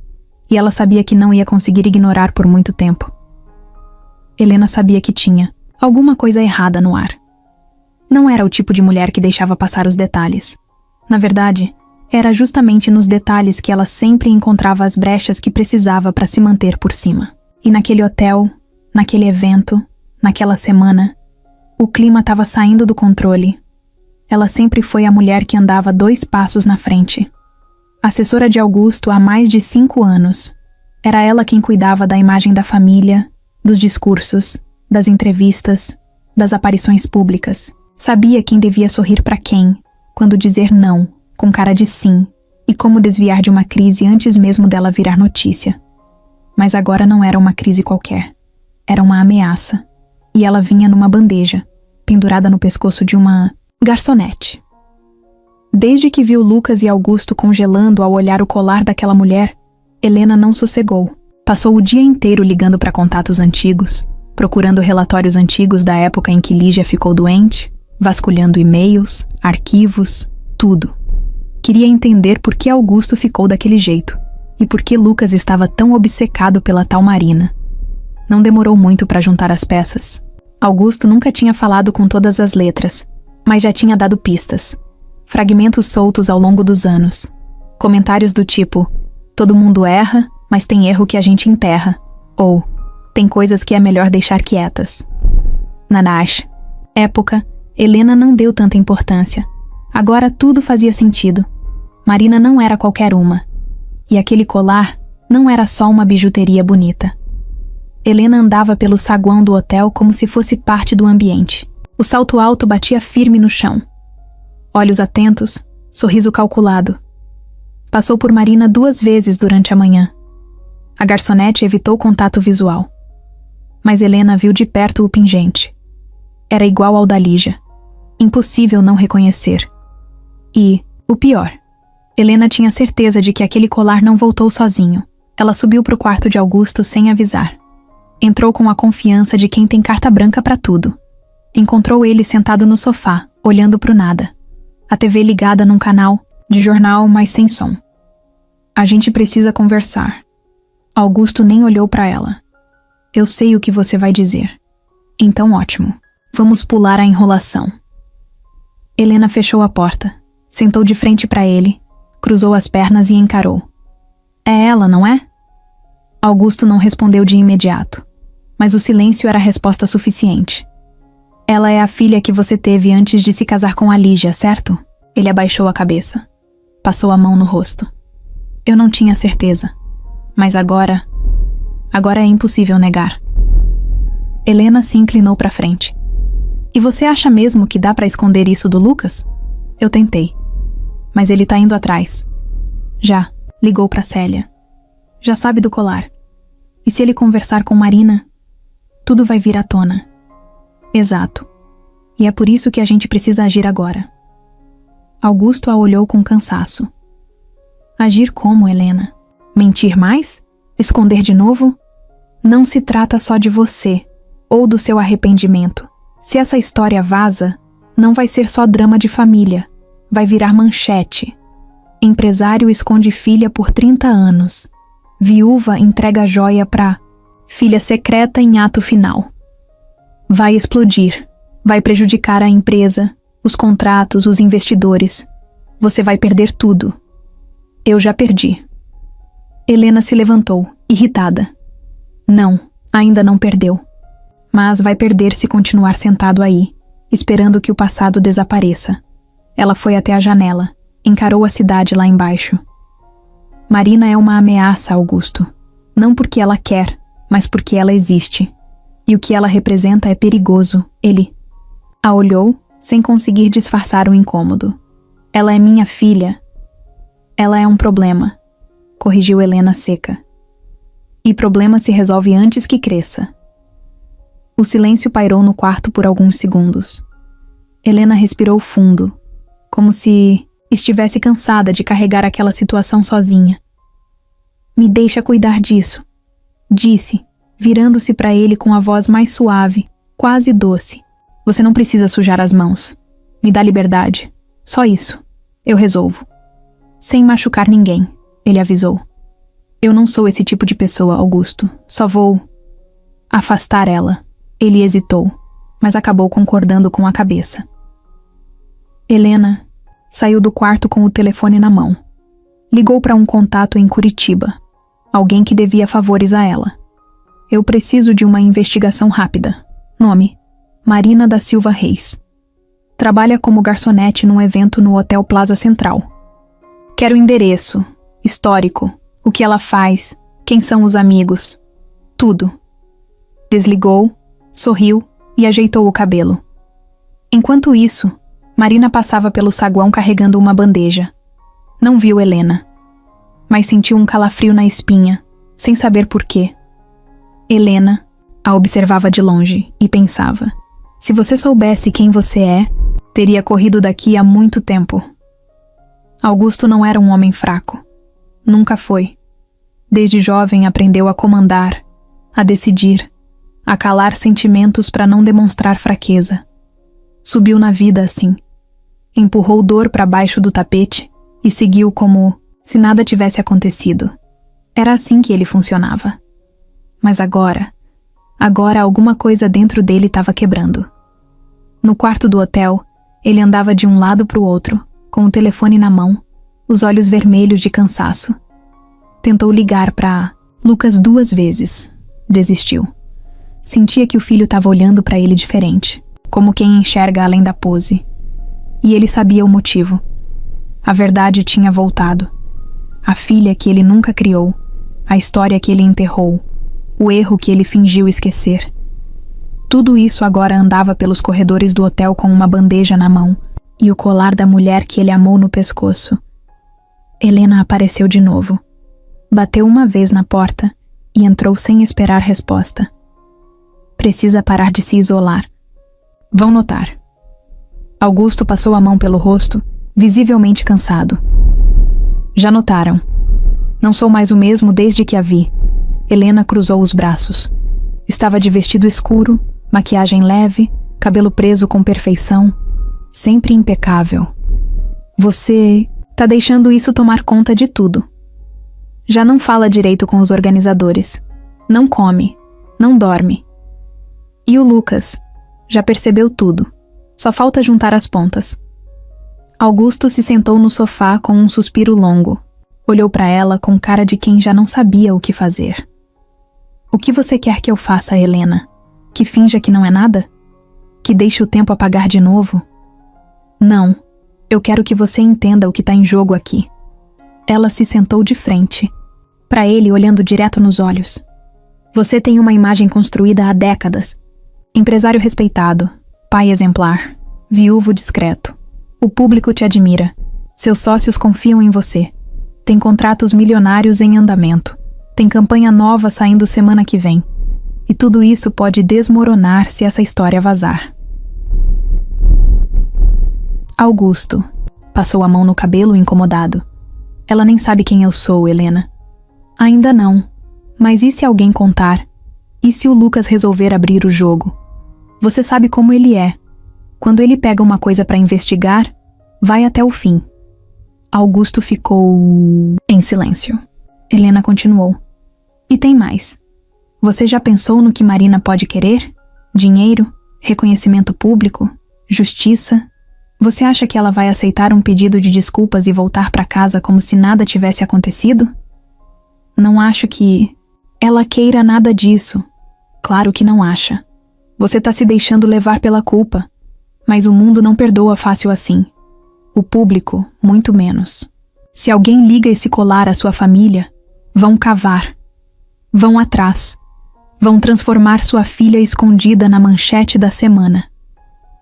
e ela sabia que não ia conseguir ignorar por muito tempo. Helena sabia que tinha alguma coisa errada no ar. Não era o tipo de mulher que deixava passar os detalhes. Na verdade, era justamente nos detalhes que ela sempre encontrava as brechas que precisava para se manter por cima. E naquele hotel, naquele evento, naquela semana, o clima estava saindo do controle. Ela sempre foi a mulher que andava 2 passos na frente. Assessora de Augusto há mais de 5 anos. Era ela quem cuidava da imagem da família, dos discursos, das entrevistas, das aparições públicas. Sabia quem devia sorrir para quem, quando dizer não, com cara de sim, e como desviar de uma crise antes mesmo dela virar notícia. Mas agora não era uma crise qualquer. Era uma ameaça. E ela vinha numa bandeja, pendurada no pescoço de uma garçonete. Desde que viu Lucas e Augusto congelando ao olhar o colar daquela mulher, Helena não sossegou. Passou o dia inteiro ligando para contatos antigos, procurando relatórios antigos da época em que Lígia ficou doente, vasculhando e-mails, arquivos, tudo. Queria entender por que Augusto ficou daquele jeito e por que Lucas estava tão obcecado pela tal Marina. Não demorou muito para juntar as peças. Augusto nunca tinha falado com todas as letras, mas já tinha dado pistas. Fragmentos soltos ao longo dos anos. Comentários do tipo, todo mundo erra, mas tem erro que a gente enterra. Ou, tem coisas que é melhor deixar quietas. Nanash. Época, Helena não deu tanta importância. Agora tudo fazia sentido. Marina não era qualquer uma. E aquele colar não era só uma bijuteria bonita. Helena andava pelo saguão do hotel como se fosse parte do ambiente. O salto alto batia firme no chão. Olhos atentos, sorriso calculado. Passou por Marina 2 vezes durante a manhã. A garçonete evitou contato visual. Mas Helena viu de perto o pingente. Era igual ao da Lígia. Impossível não reconhecer. E, o pior, Helena tinha certeza de que aquele colar não voltou sozinho. Ela subiu para o quarto de Augusto sem avisar. Entrou com a confiança de quem tem carta branca para tudo. encontrou ele sentado no sofá, olhando pro nada. A TV ligada num canal de jornal, mas sem som. A gente precisa conversar. Augusto nem olhou para ela. Eu sei o que você vai dizer. Então ótimo. Vamos pular a enrolação. Helena fechou a porta, sentou de frente para ele, cruzou as pernas e encarou. É ela, não é? Augusto não respondeu de imediato, mas o silêncio era resposta suficiente. Ela é a filha que você teve antes de se casar com a Lígia, certo? Ele abaixou a cabeça. Passou a mão no rosto. Eu não tinha certeza, mas agora é impossível negar. Helena se inclinou para frente. E você acha mesmo que dá para esconder isso do Lucas? Eu tentei, mas ele tá indo atrás. Já, ligou para Célia. Já sabe do colar. E se ele conversar com Marina, tudo vai vir à tona. Exato. E é por isso que a gente precisa agir agora. Augusto a olhou com cansaço. Agir como, Helena? Mentir mais? Esconder de novo? Não se trata só de você, ou do seu arrependimento. Se essa história vaza, não vai ser só drama de família. Vai virar manchete. Empresário esconde filha por 30 anos. Viúva entrega joia pra filha secreta em ato final. Vai explodir. Vai prejudicar a empresa, os contratos, os investidores. Você vai perder tudo. Eu já perdi. Helena se levantou, irritada. Não, ainda não perdeu. Mas vai perder se continuar sentado aí, esperando que o passado desapareça. Ela foi até a janela, encarou a cidade lá embaixo. Marina é uma ameaça, Augusto. Não porque ela quer, mas porque ela existe. E o que ela representa é perigoso. Ele a olhou, sem conseguir disfarçar o incômodo. Ela é minha filha. Ela é um problema, corrigiu Helena seca. E problema se resolve antes que cresça. O silêncio pairou no quarto por alguns segundos. Helena respirou fundo, como se estivesse cansada de carregar aquela situação sozinha. Me deixa cuidar disso, disse, virando-se para ele com a voz mais suave, quase doce. Você não precisa sujar as mãos. Me dá liberdade. Só isso. Eu resolvo. Sem machucar ninguém, ele avisou. Eu não sou esse tipo de pessoa, Augusto. Só vou afastar ela. Ele hesitou, mas acabou concordando com a cabeça. Helena saiu do quarto com o telefone na mão. Ligou para um contato em Curitiba. Alguém que devia favores a ela. Eu preciso de uma investigação rápida. Nome: Marina da Silva Reis. Trabalha como garçonete num evento no Hotel Plaza Central. Quero endereço, histórico, o que ela faz, quem são os amigos. Tudo. Desligou, sorriu e ajeitou o cabelo. Enquanto isso, Marina passava pelo saguão carregando uma bandeja. Não viu Helena, mas sentiu um calafrio na espinha, sem saber por quê. Helena a observava de longe e pensava: se você soubesse quem você é, teria corrido daqui há muito tempo. Augusto não era um homem fraco. Nunca foi. Desde jovem aprendeu a comandar, a decidir, a calar sentimentos para não demonstrar fraqueza. Subiu na vida assim. Empurrou dor para baixo do tapete e seguiu como se nada tivesse acontecido. Era assim que ele funcionava. Mas agora alguma coisa dentro dele estava quebrando. No quarto do hotel, ele andava de um lado para o outro, com o telefone na mão, os olhos vermelhos de cansaço. Tentou ligar para Lucas 2 vezes. Desistiu. Sentia que o filho estava olhando para ele diferente, como quem enxerga além da pose. E ele sabia o motivo. A verdade tinha voltado. A filha que ele nunca criou, a história que ele enterrou, o erro que ele fingiu esquecer. Tudo isso agora andava pelos corredores do hotel com uma bandeja na mão e o colar da mulher que ele amou no pescoço. Helena apareceu de novo. Bateu uma vez na porta e entrou sem esperar resposta. Precisa parar de se isolar. Vão notar. Augusto passou a mão pelo rosto, visivelmente cansado. Já notaram. Não sou mais o mesmo desde que a vi. Helena cruzou os braços. Estava de vestido escuro, maquiagem leve, cabelo preso com perfeição, sempre impecável. Você tá deixando isso tomar conta de tudo. Já não fala direito com os organizadores. Não come, não dorme. E o Lucas já percebeu tudo. Só falta juntar as pontas. Augusto se sentou no sofá com um suspiro longo. Olhou para ela com cara de quem já não sabia o que fazer. O que você quer que eu faça, Helena? Que finja que não é nada? Que deixe o tempo apagar de novo? Não, eu quero que você entenda o que está em jogo aqui. Ela se sentou de frente, para ele olhando direto nos olhos. Você tem uma imagem construída há décadas. Empresário respeitado, pai exemplar, viúvo discreto. O público te admira. Seus sócios confiam em você. Tem contratos milionários em andamento. Tem campanha nova saindo semana que vem. E tudo isso pode desmoronar se essa história vazar. Augusto passou a mão no cabelo incomodado. Ela nem sabe quem eu sou, Helena. Ainda não. Mas e se alguém contar? E se o Lucas resolver abrir o jogo? Você sabe como ele é. Quando ele pega uma coisa para investigar, vai até o fim. Augusto ficou em silêncio. Helena continuou. E tem mais. Você já pensou no que Marina pode querer? Dinheiro? Reconhecimento público? Justiça? Você acha que ela vai aceitar um pedido de desculpas e voltar para casa como se nada tivesse acontecido? Não acho que ela queira nada disso. Claro que não acha. Você tá se deixando levar pela culpa. Mas o mundo não perdoa fácil assim. O público, muito menos. Se alguém liga esse colar à sua família, vão cavar. Vão atrás. Vão transformar sua filha escondida na manchete da semana.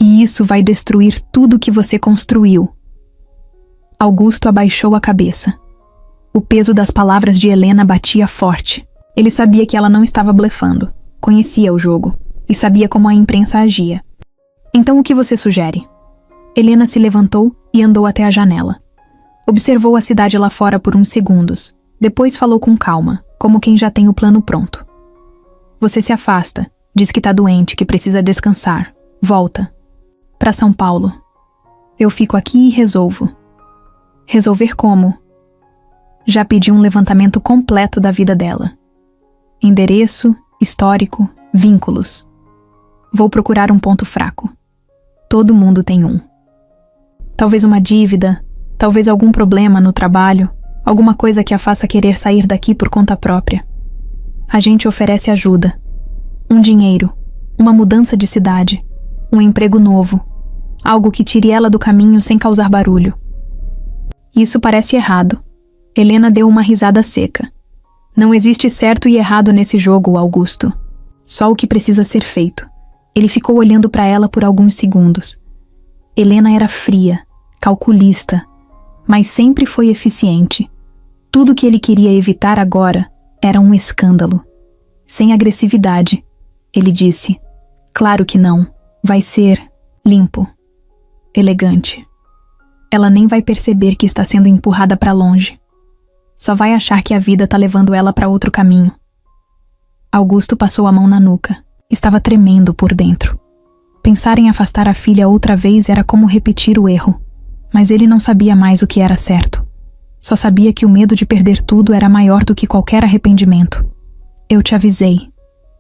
E isso vai destruir tudo que você construiu. Augusto abaixou a cabeça. O peso das palavras de Helena batia forte. Ele sabia que ela não estava blefando. Conhecia o jogo. E sabia como a imprensa agia. Então o que você sugere? Helena se levantou e andou até a janela. Observou a cidade lá fora por uns segundos. Depois falou com calma, como quem já tem o plano pronto. Você se afasta. Diz que tá doente, que precisa descansar. Volta. Para São Paulo. Eu fico aqui e resolvo. Resolver como? Já pedi um levantamento completo da vida dela. Endereço, histórico, vínculos. Vou procurar um ponto fraco. Todo mundo tem um. Talvez uma dívida, talvez algum problema no trabalho, alguma coisa que a faça querer sair daqui por conta própria. A gente oferece ajuda. Um dinheiro, uma mudança de cidade, um emprego novo, algo que tire ela do caminho sem causar barulho. Isso parece errado. Helena deu uma risada seca. Não existe certo e errado nesse jogo, Augusto. Só o que precisa ser feito. Ele ficou olhando para ela por alguns segundos. Helena era fria, calculista, mas sempre foi eficiente. Tudo que ele queria evitar agora era um escândalo. Sem agressividade, ele disse. Claro que não. Vai ser limpo, elegante. Ela nem vai perceber que está sendo empurrada para longe. Só vai achar que a vida tá levando ela para outro caminho. Augusto passou a mão na nuca. Estava tremendo por dentro. Pensar em afastar a filha outra vez era como repetir o erro. Mas ele não sabia mais o que era certo. Só sabia que o medo de perder tudo era maior do que qualquer arrependimento. Eu te avisei,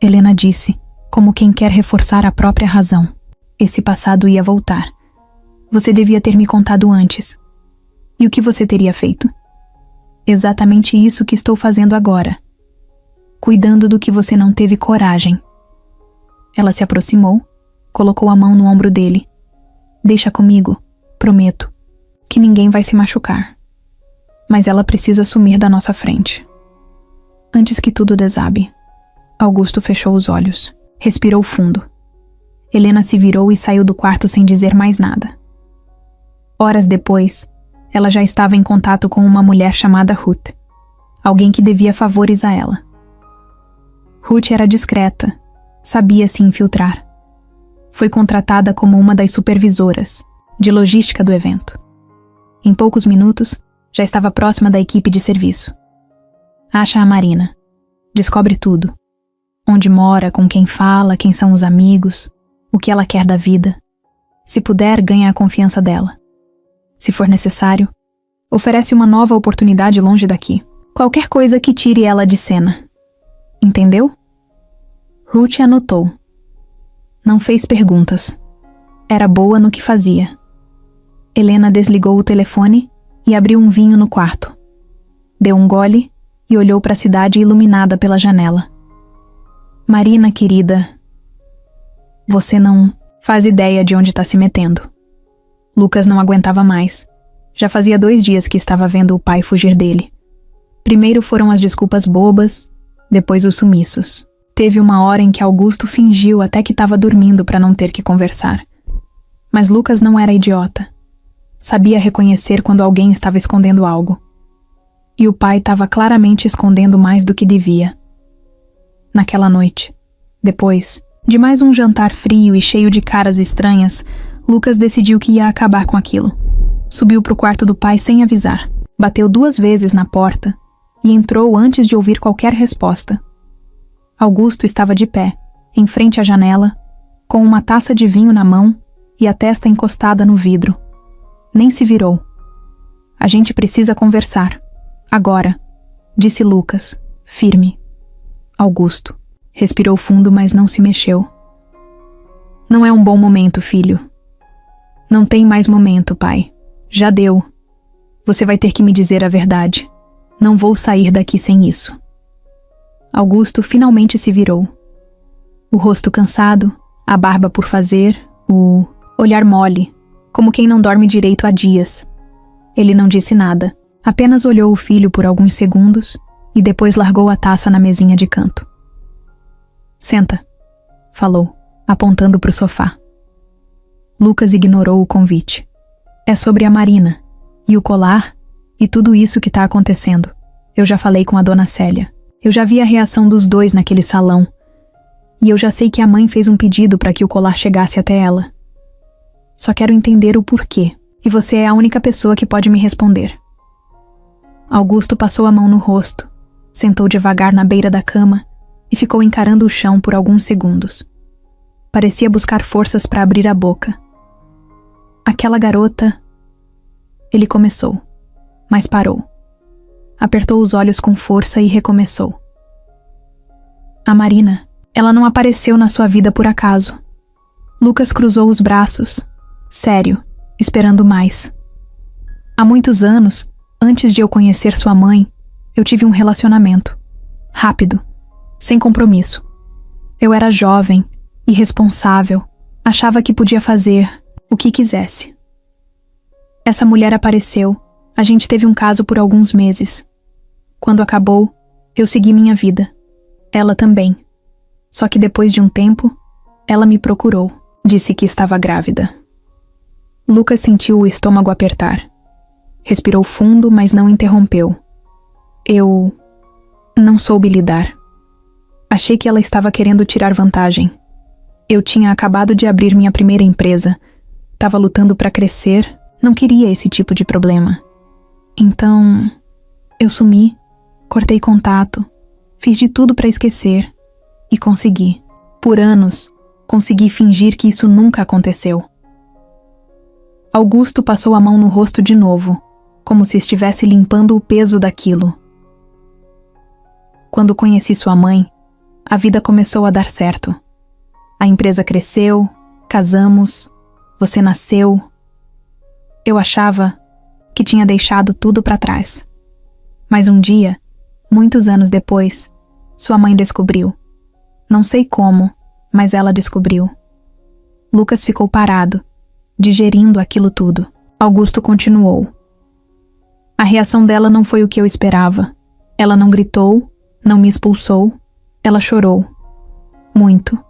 Helena disse, como quem quer reforçar a própria razão. Esse passado ia voltar. Você devia ter me contado antes. E o que você teria feito? Exatamente isso que estou fazendo agora. Cuidando do que você não teve coragem. Ela se aproximou, colocou a mão no ombro dele. Deixa comigo, prometo, que ninguém vai se machucar. Mas ela precisa sumir da nossa frente. Antes que tudo desabe. Augusto fechou os olhos, respirou fundo. Helena se virou e saiu do quarto sem dizer mais nada. Horas depois, ela já estava em contato com uma mulher chamada Ruth, alguém que devia favores a ela. Ruth era discreta, sabia se infiltrar. Foi contratada como uma das supervisoras de logística do evento. Em poucos minutos, já estava próxima da equipe de serviço. Acha a Marina. Descobre tudo. Onde mora, com quem fala, quem são os amigos, o que ela quer da vida. Se puder, ganha a confiança dela. Se for necessário, oferece uma nova oportunidade longe daqui. Qualquer coisa que tire ela de cena. Entendeu? Ruth anotou. Não fez perguntas. Era boa no que fazia. Helena desligou o telefone e abriu um vinho no quarto. Deu um gole e olhou para a cidade iluminada pela janela. Marina, querida, você não faz ideia de onde está se metendo. Lucas não aguentava mais. Já fazia 2 dias que estava vendo o pai fugir dele. Primeiro foram as desculpas bobas, depois os sumiços. Teve uma hora em que Augusto fingiu até que estava dormindo para não ter que conversar. Mas Lucas não era idiota. Sabia reconhecer quando alguém estava escondendo algo. E o pai estava claramente escondendo mais do que devia. Naquela noite, depois de mais um jantar frio e cheio de caras estranhas, Lucas decidiu que ia acabar com aquilo. Subiu para o quarto do pai sem avisar. Bateu 2 vezes na porta e entrou antes de ouvir qualquer resposta. Augusto estava de pé, em frente à janela, com uma taça de vinho na mão e a testa encostada no vidro. Nem se virou. A gente precisa conversar. Agora, disse Lucas, firme. Augusto respirou fundo, mas não se mexeu. Não é um bom momento, filho. Não tem mais momento, pai. Já deu. Você vai ter que me dizer a verdade. Não vou sair daqui sem isso. Augusto finalmente se virou. O rosto cansado, a barba por fazer, o olhar mole, como quem não dorme direito há dias. Ele não disse nada, apenas olhou o filho por alguns segundos e depois largou a taça na mesinha de canto. Senta, falou, apontando para o sofá. Lucas ignorou o convite. É sobre a Marina, e o colar, e tudo isso que está acontecendo. Eu já falei com a dona Célia. Eu já vi a reação dos dois naquele salão. E eu já sei que a mãe fez um pedido para que o colar chegasse até ela. Só quero entender o porquê, e você é a única pessoa que pode me responder. Augusto passou a mão no rosto, sentou devagar na beira da cama e ficou encarando o chão por alguns segundos. Parecia buscar forças para abrir a boca. Aquela garota... Ele começou, mas parou. Apertou os olhos com força e recomeçou. A Marina, ela não apareceu na sua vida por acaso. Lucas cruzou os braços, sério, esperando mais. Há muitos anos, antes de eu conhecer sua mãe, eu tive um relacionamento. Rápido, sem compromisso. Eu era jovem, irresponsável, achava que podia fazer o que quisesse. Essa mulher apareceu, a gente teve um caso por alguns meses. Quando acabou, eu segui minha vida. Ela também. Só que depois de um tempo, ela me procurou. Disse que estava grávida. Lucas sentiu o estômago apertar. Respirou fundo, mas não interrompeu. Eu não soube lidar. Achei que ela estava querendo tirar vantagem. Eu tinha acabado de abrir minha primeira empresa. Estava lutando para crescer, não queria esse tipo de problema. Então, eu sumi, cortei contato, fiz de tudo para esquecer. E consegui. Por anos, consegui fingir que isso nunca aconteceu. Augusto passou a mão no rosto de novo, como se estivesse limpando o peso daquilo. Quando conheci sua mãe, a vida começou a dar certo. A empresa cresceu, casamos, você nasceu. Eu achava que tinha deixado tudo para trás. Mas um dia, muitos anos depois, sua mãe descobriu. Não sei como, mas ela descobriu. Lucas ficou parado, digerindo aquilo tudo. Augusto continuou. A reação dela não foi o que eu esperava. Ela não gritou, não me expulsou. Ela chorou. Muito.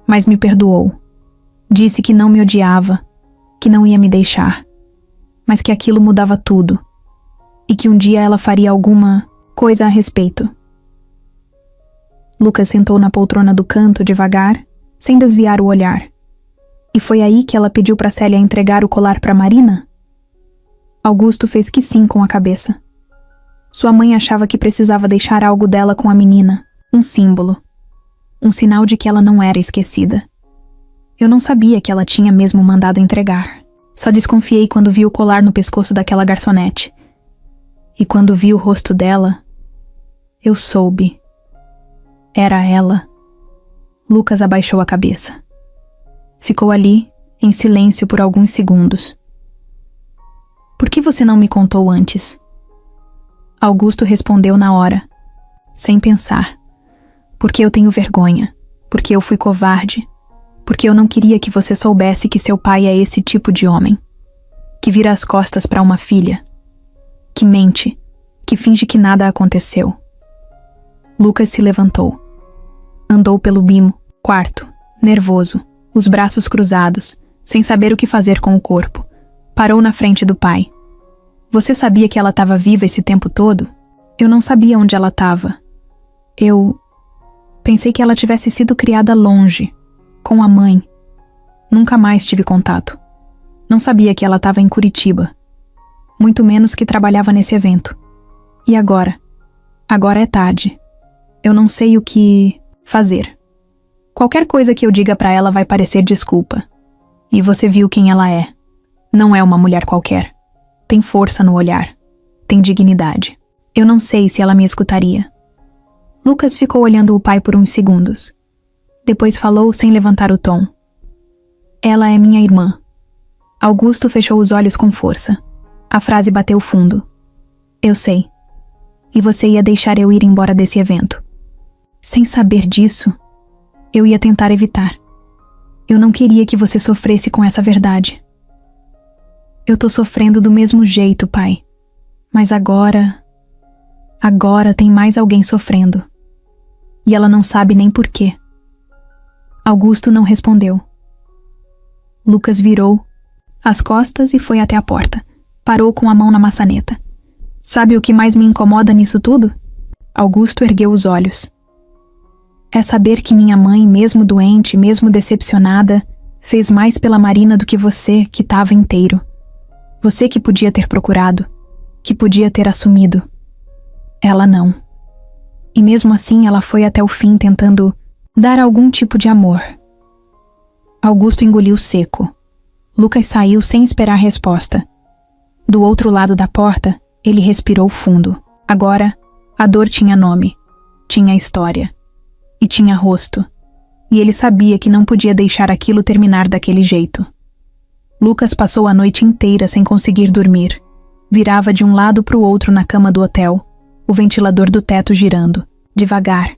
Mas me perdoou. Disse que não me odiava, que não ia me deixar. Mas que aquilo mudava tudo. E que um dia ela faria alguma coisa a respeito. Lucas sentou na poltrona do canto devagar, sem desviar o olhar. E foi aí que ela pediu para Célia entregar o colar para Marina? Augusto fez que sim com a cabeça. Sua mãe achava que precisava deixar algo dela com a menina, um símbolo. Um sinal de que ela não era esquecida. Eu não sabia que ela tinha mesmo mandado entregar. Só desconfiei quando vi o colar no pescoço daquela garçonete. E quando vi o rosto dela, eu soube. Era ela. Lucas abaixou a cabeça. Ficou ali, em silêncio por alguns segundos. Por que você não me contou antes? Augusto respondeu na hora, sem pensar. Porque eu tenho vergonha. Porque eu fui covarde. Porque eu não queria que você soubesse que seu pai é esse tipo de homem. Que vira as costas para uma filha. Que mente. Que finge que nada aconteceu. Lucas se levantou. Andou pelo quarto, nervoso, os braços cruzados, sem saber o que fazer com o corpo. Parou na frente do pai. Você sabia que ela estava viva esse tempo todo? Eu não sabia onde ela estava. Eu pensei que ela tivesse sido criada longe, com a mãe. Nunca mais tive contato. Não sabia que ela estava em Curitiba. Muito menos que trabalhava nesse evento. E agora? Agora é tarde. Eu não sei o que fazer. Qualquer coisa que eu diga pra ela vai parecer desculpa. E você viu quem ela é. Não é uma mulher qualquer. Tem força no olhar. Tem dignidade. Eu não sei se ela me escutaria. Lucas ficou olhando o pai por uns segundos. Depois falou sem levantar o tom. Ela é minha irmã. Augusto fechou os olhos com força. A frase bateu fundo. Eu sei. E você ia deixar eu ir embora desse evento. Sem saber disso, eu ia tentar evitar. Eu não queria que você sofresse com essa verdade. Eu tô sofrendo do mesmo jeito, pai. Mas agora tem mais alguém sofrendo. E ela não sabe nem por quê. Augusto não respondeu. Lucas virou as costas e foi até a porta. Parou com a mão na maçaneta. Sabe o que mais me incomoda nisso tudo? Augusto ergueu os olhos. É saber que minha mãe, mesmo doente, mesmo decepcionada, fez mais pela Marina do que você, que estava inteiro. Você que podia ter procurado, que podia ter assumido. Ela não. E mesmo assim ela foi até o fim tentando dar algum tipo de amor. Augusto engoliu seco. Lucas saiu sem esperar resposta. Do outro lado da porta, ele respirou fundo. Agora, a dor tinha nome, tinha história. E tinha rosto. E ele sabia que não podia deixar aquilo terminar daquele jeito. Lucas passou a noite inteira sem conseguir dormir. Virava de um lado para o outro na cama do hotel, o ventilador do teto girando, devagar,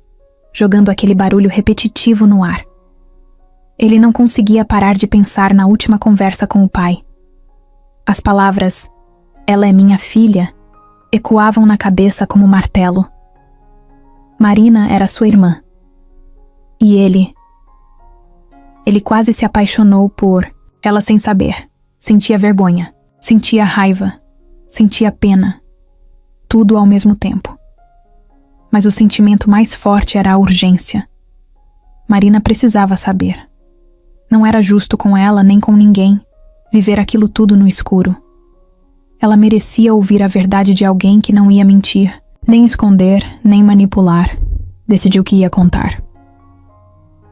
jogando aquele barulho repetitivo no ar. Ele não conseguia parar de pensar na última conversa com o pai. As palavras, "Ela é minha filha", ecoavam na cabeça como martelo. Marina era sua irmã. E ele quase se apaixonou por ela sem saber. Sentia vergonha, sentia raiva, sentia pena. Tudo ao mesmo tempo. Mas o sentimento mais forte era a urgência. Marina precisava saber. Não era justo com ela nem com ninguém viver aquilo tudo no escuro. Ela merecia ouvir a verdade de alguém que não ia mentir, nem esconder, nem manipular. Decidiu que ia contar.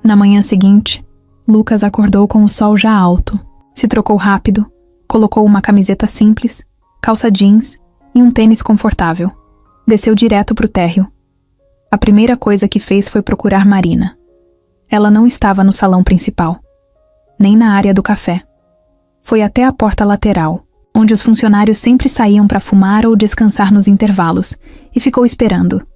Na manhã seguinte, Lucas acordou com o sol já alto, se trocou rápido, colocou uma camiseta simples, calça jeans e um tênis confortável. Desceu direto pro térreo. A primeira coisa que fez foi procurar Marina. Ela não estava no salão principal, nem na área do café. Foi até a porta lateral, onde os funcionários sempre saíam para fumar ou descansar nos intervalos, e ficou esperando.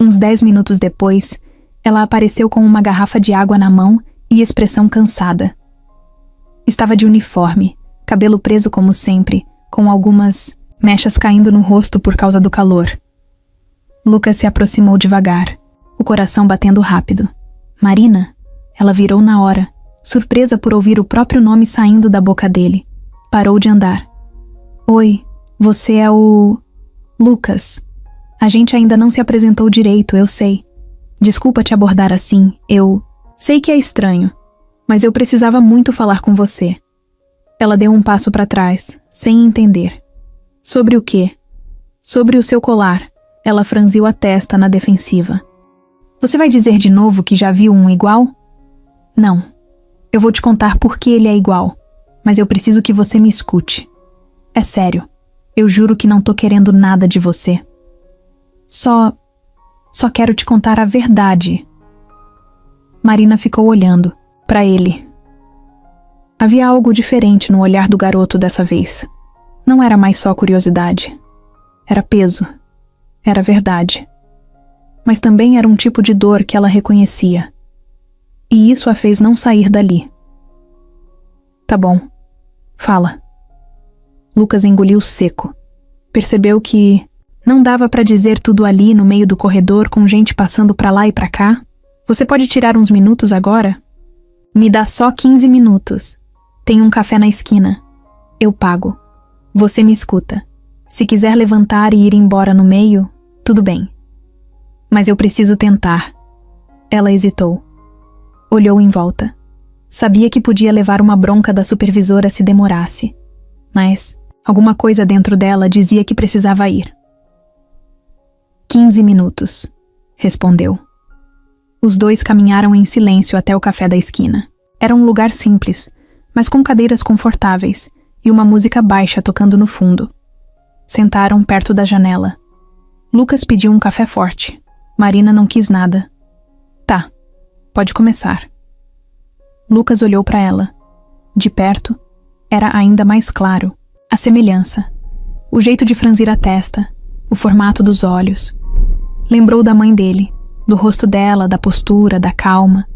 Uns 10 minutos depois, ela apareceu com uma garrafa de água na mão e expressão cansada. Estava de uniforme, cabelo preso como sempre, com algumas mechas caindo no rosto por causa do calor. Lucas se aproximou devagar, o coração batendo rápido. Marina? Ela virou na hora, surpresa por ouvir o próprio nome saindo da boca dele. Parou de andar. Oi, você é o... Lucas. A gente ainda não se apresentou direito, eu sei. Desculpa te abordar assim, eu... Sei que é estranho, mas eu precisava muito falar com você. Ela deu um passo para trás, sem entender. Sobre o quê? Sobre o seu colar. Ela franziu a testa na defensiva. Você vai dizer de novo que já viu um igual? Não. Eu vou te contar por que ele é igual, mas eu preciso que você me escute. É sério, eu juro que não tô querendo nada de você. Só quero te contar a verdade. Marina ficou olhando para ele. Havia algo diferente no olhar do garoto dessa vez. Não era mais só curiosidade. Era peso. Era verdade. Mas também era um tipo de dor que ela reconhecia. E isso a fez não sair dali. Tá bom. Fala. Lucas engoliu seco. Percebeu que não dava pra dizer tudo ali no meio do corredor com gente passando pra lá e pra cá. Você pode tirar uns minutos agora? Me dá só 15 minutos. Tem um café na esquina. Eu pago. Você me escuta. Se quiser levantar e ir embora no meio, tudo bem. Mas eu preciso tentar. Ela hesitou. Olhou em volta. Sabia que podia levar uma bronca da supervisora se demorasse. Mas alguma coisa dentro dela dizia que precisava ir. 15 minutos, respondeu. Os dois caminharam em silêncio até o café da esquina. Era um lugar simples, mas com cadeiras confortáveis e uma música baixa tocando no fundo. Sentaram perto da janela. Lucas pediu um café forte. Marina não quis nada. Tá, pode começar. Lucas olhou para ela. De perto, era ainda mais claro. A semelhança. O jeito de franzir a testa. O formato dos olhos. Lembrou da mãe dele. Do rosto dela, da postura, da calma.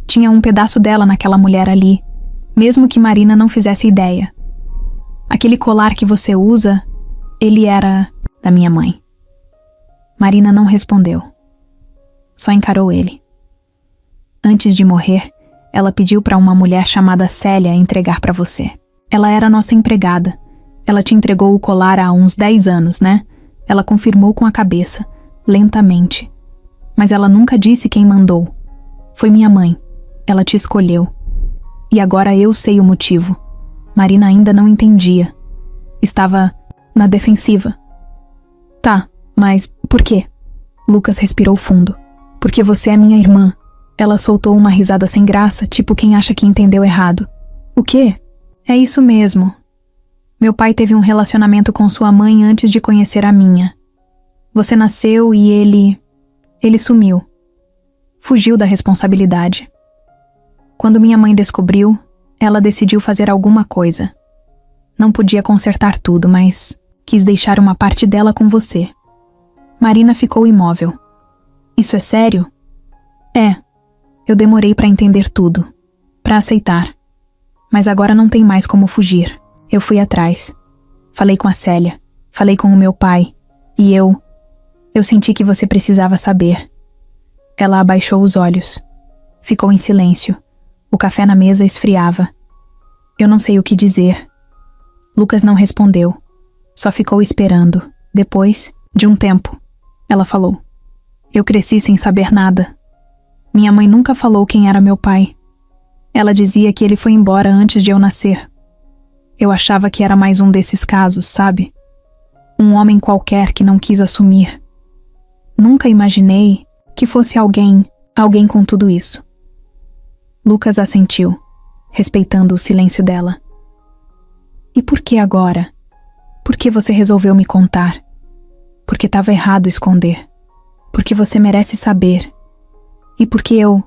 Tinha um pedaço dela naquela mulher ali, mesmo que Marina não fizesse ideia. Aquele colar que você usa, ele era da minha mãe. Marina não respondeu. Só encarou ele. Antes de morrer, ela pediu para uma mulher chamada Célia entregar para você. Ela era nossa empregada. Ela te entregou o colar há uns 10 anos, né? Ela confirmou com a cabeça, lentamente. Mas ela nunca disse quem mandou. Foi minha mãe. Ela te escolheu. E agora eu sei o motivo. Marina ainda não entendia. Estava na defensiva. Tá, mas por quê? Lucas respirou fundo. Porque você é minha irmã. Ela soltou uma risada sem graça, tipo quem acha que entendeu errado. O quê? É isso mesmo. Meu pai teve um relacionamento com sua mãe antes de conhecer a minha. Você nasceu e ele sumiu. Fugiu da responsabilidade. Quando minha mãe descobriu, ela decidiu fazer alguma coisa. Não podia consertar tudo, mas quis deixar uma parte dela com você. Marina ficou imóvel. Isso é sério? É. Eu demorei para entender tudo, para aceitar. Mas agora não tem mais como fugir. Eu fui atrás. Falei com a Célia, falei com o meu pai, e eu senti que você precisava saber. Ela abaixou os olhos. Ficou em silêncio. O café na mesa esfriava. Eu não sei o que dizer. Lucas não respondeu. Só ficou esperando. Depois, de um tempo, ela falou. Eu cresci sem saber nada. Minha mãe nunca falou quem era meu pai. Ela dizia que ele foi embora antes de eu nascer. Eu achava que era mais um desses casos, sabe? Um homem qualquer que não quis assumir. Nunca imaginei que fosse alguém com tudo isso. Lucas assentiu, respeitando o silêncio dela. E por que agora? Por que você resolveu me contar? Porque estava errado esconder. Porque você merece saber. E porque eu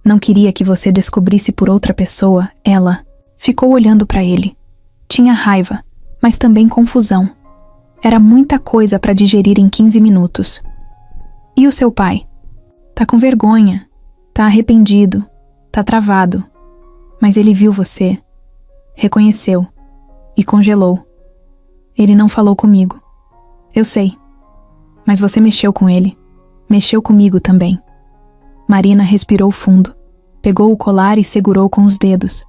não queria que você descobrisse por outra pessoa. Ela ficou olhando para ele. Tinha raiva, mas também confusão. Era muita coisa para digerir em 15 minutos. E o seu pai? Tá com vergonha, tá arrependido, tá travado. Mas ele viu você, reconheceu e congelou. Ele não falou comigo. Eu sei. Mas você mexeu com ele. Mexeu comigo também. Marina respirou fundo. Pegou o colar e segurou com os dedos.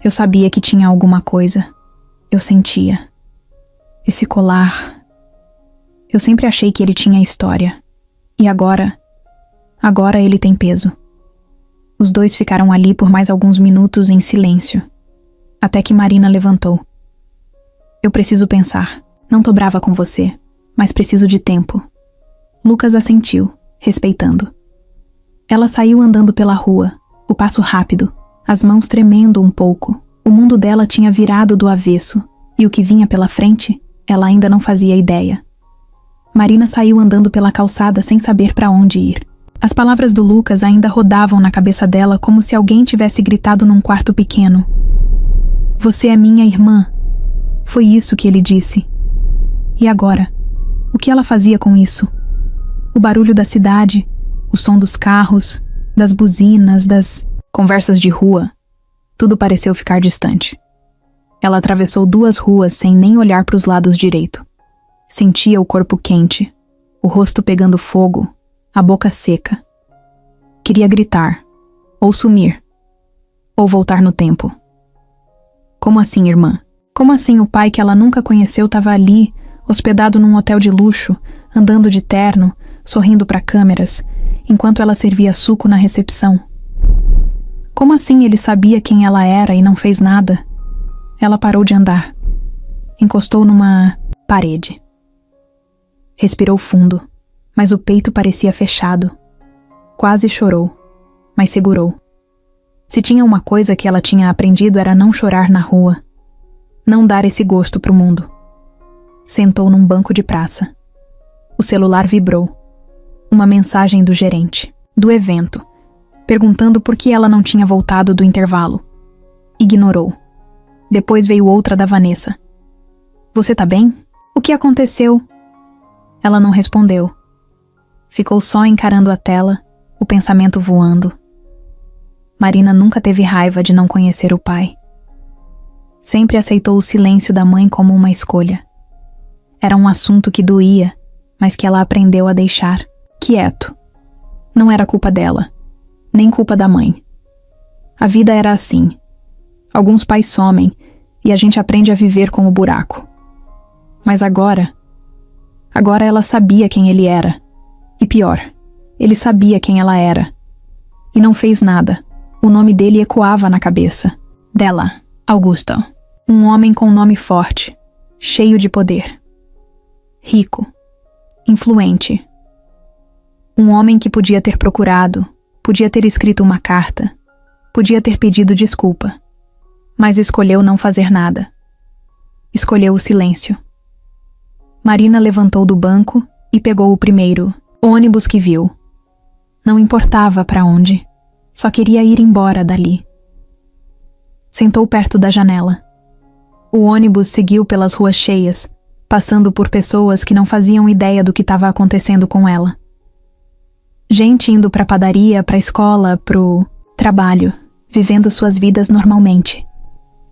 Eu sabia que tinha alguma coisa. Eu sentia. Esse colar... Eu sempre achei que ele tinha história. E agora ele tem peso. Os dois ficaram ali por mais alguns minutos em silêncio. Até que Marina levantou. Eu preciso pensar. Não tô brava com você, mas preciso de tempo. Lucas assentiu, respeitando. Ela saiu andando pela rua, o passo rápido, as mãos tremendo um pouco. O mundo dela tinha virado do avesso, e o que vinha pela frente, ela ainda não fazia ideia. Marina saiu andando pela calçada sem saber para onde ir. As palavras do Lucas ainda rodavam na cabeça dela como se alguém tivesse gritado num quarto pequeno. Você é minha irmã. Foi isso que ele disse. E agora? O que ela fazia com isso? O barulho da cidade, o som dos carros, das buzinas, das conversas de rua, tudo pareceu ficar distante. Ela atravessou 2 ruas sem nem olhar para os lados direito. Sentia o corpo quente, o rosto pegando fogo, a boca seca. Queria gritar, ou sumir, ou voltar no tempo. Como assim, irmã? Como assim o pai que ela nunca conheceu estava ali, hospedado num hotel de luxo, andando de terno, sorrindo para câmeras, enquanto ela servia suco na recepção? Como assim ele sabia quem ela era e não fez nada? Ela parou de andar. Encostou numa parede. Respirou fundo, mas o peito parecia fechado. Quase chorou, mas segurou. Se tinha uma coisa que ela tinha aprendido era não chorar na rua. Não dar esse gosto pro mundo. Sentou num banco de praça. O celular vibrou. Uma mensagem do gerente, do evento, perguntando por que ela não tinha voltado do intervalo. Ignorou. Depois veio outra da Vanessa. Você tá bem? O que aconteceu? Ela não respondeu. Ficou só encarando a tela, o pensamento voando. Marina nunca teve raiva de não conhecer o pai. Sempre aceitou o silêncio da mãe como uma escolha. Era um assunto que doía, mas que ela aprendeu a deixar quieto. Não era culpa dela, nem culpa da mãe. A vida era assim. Alguns pais somem e a gente aprende a viver com o buraco. Mas agora ela sabia quem ele era. E pior, ele sabia quem ela era. E não fez nada. O nome dele ecoava na cabeça. Dela, Augusto. Um homem com um nome forte, cheio de poder. Rico. Influente. Um homem que podia ter procurado, podia ter escrito uma carta, podia ter pedido desculpa. Mas escolheu não fazer nada. Escolheu o silêncio. Marina levantou do banco e pegou o primeiro ônibus que viu. Não importava para onde, só queria ir embora dali. Sentou perto da janela. O ônibus seguiu pelas ruas cheias, passando por pessoas que não faziam ideia do que estava acontecendo com ela. Gente indo para a padaria, para a escola, pro trabalho, vivendo suas vidas normalmente.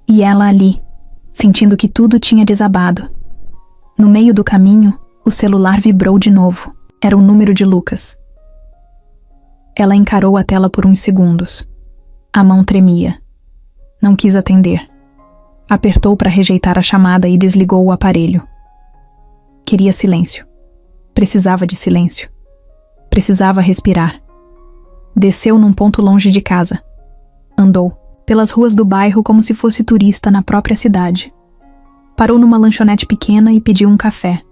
E ela ali, sentindo que tudo tinha desabado. No meio do caminho, o celular vibrou de novo. Era o número de Lucas. Ela encarou a tela por uns segundos. A mão tremia. Não quis atender. Apertou para rejeitar a chamada e desligou o aparelho. Queria silêncio. Precisava de silêncio. Precisava respirar. Desceu num ponto longe de casa. Andou pelas ruas do bairro como se fosse turista na própria cidade. Parou numa lanchonete pequena e pediu um café.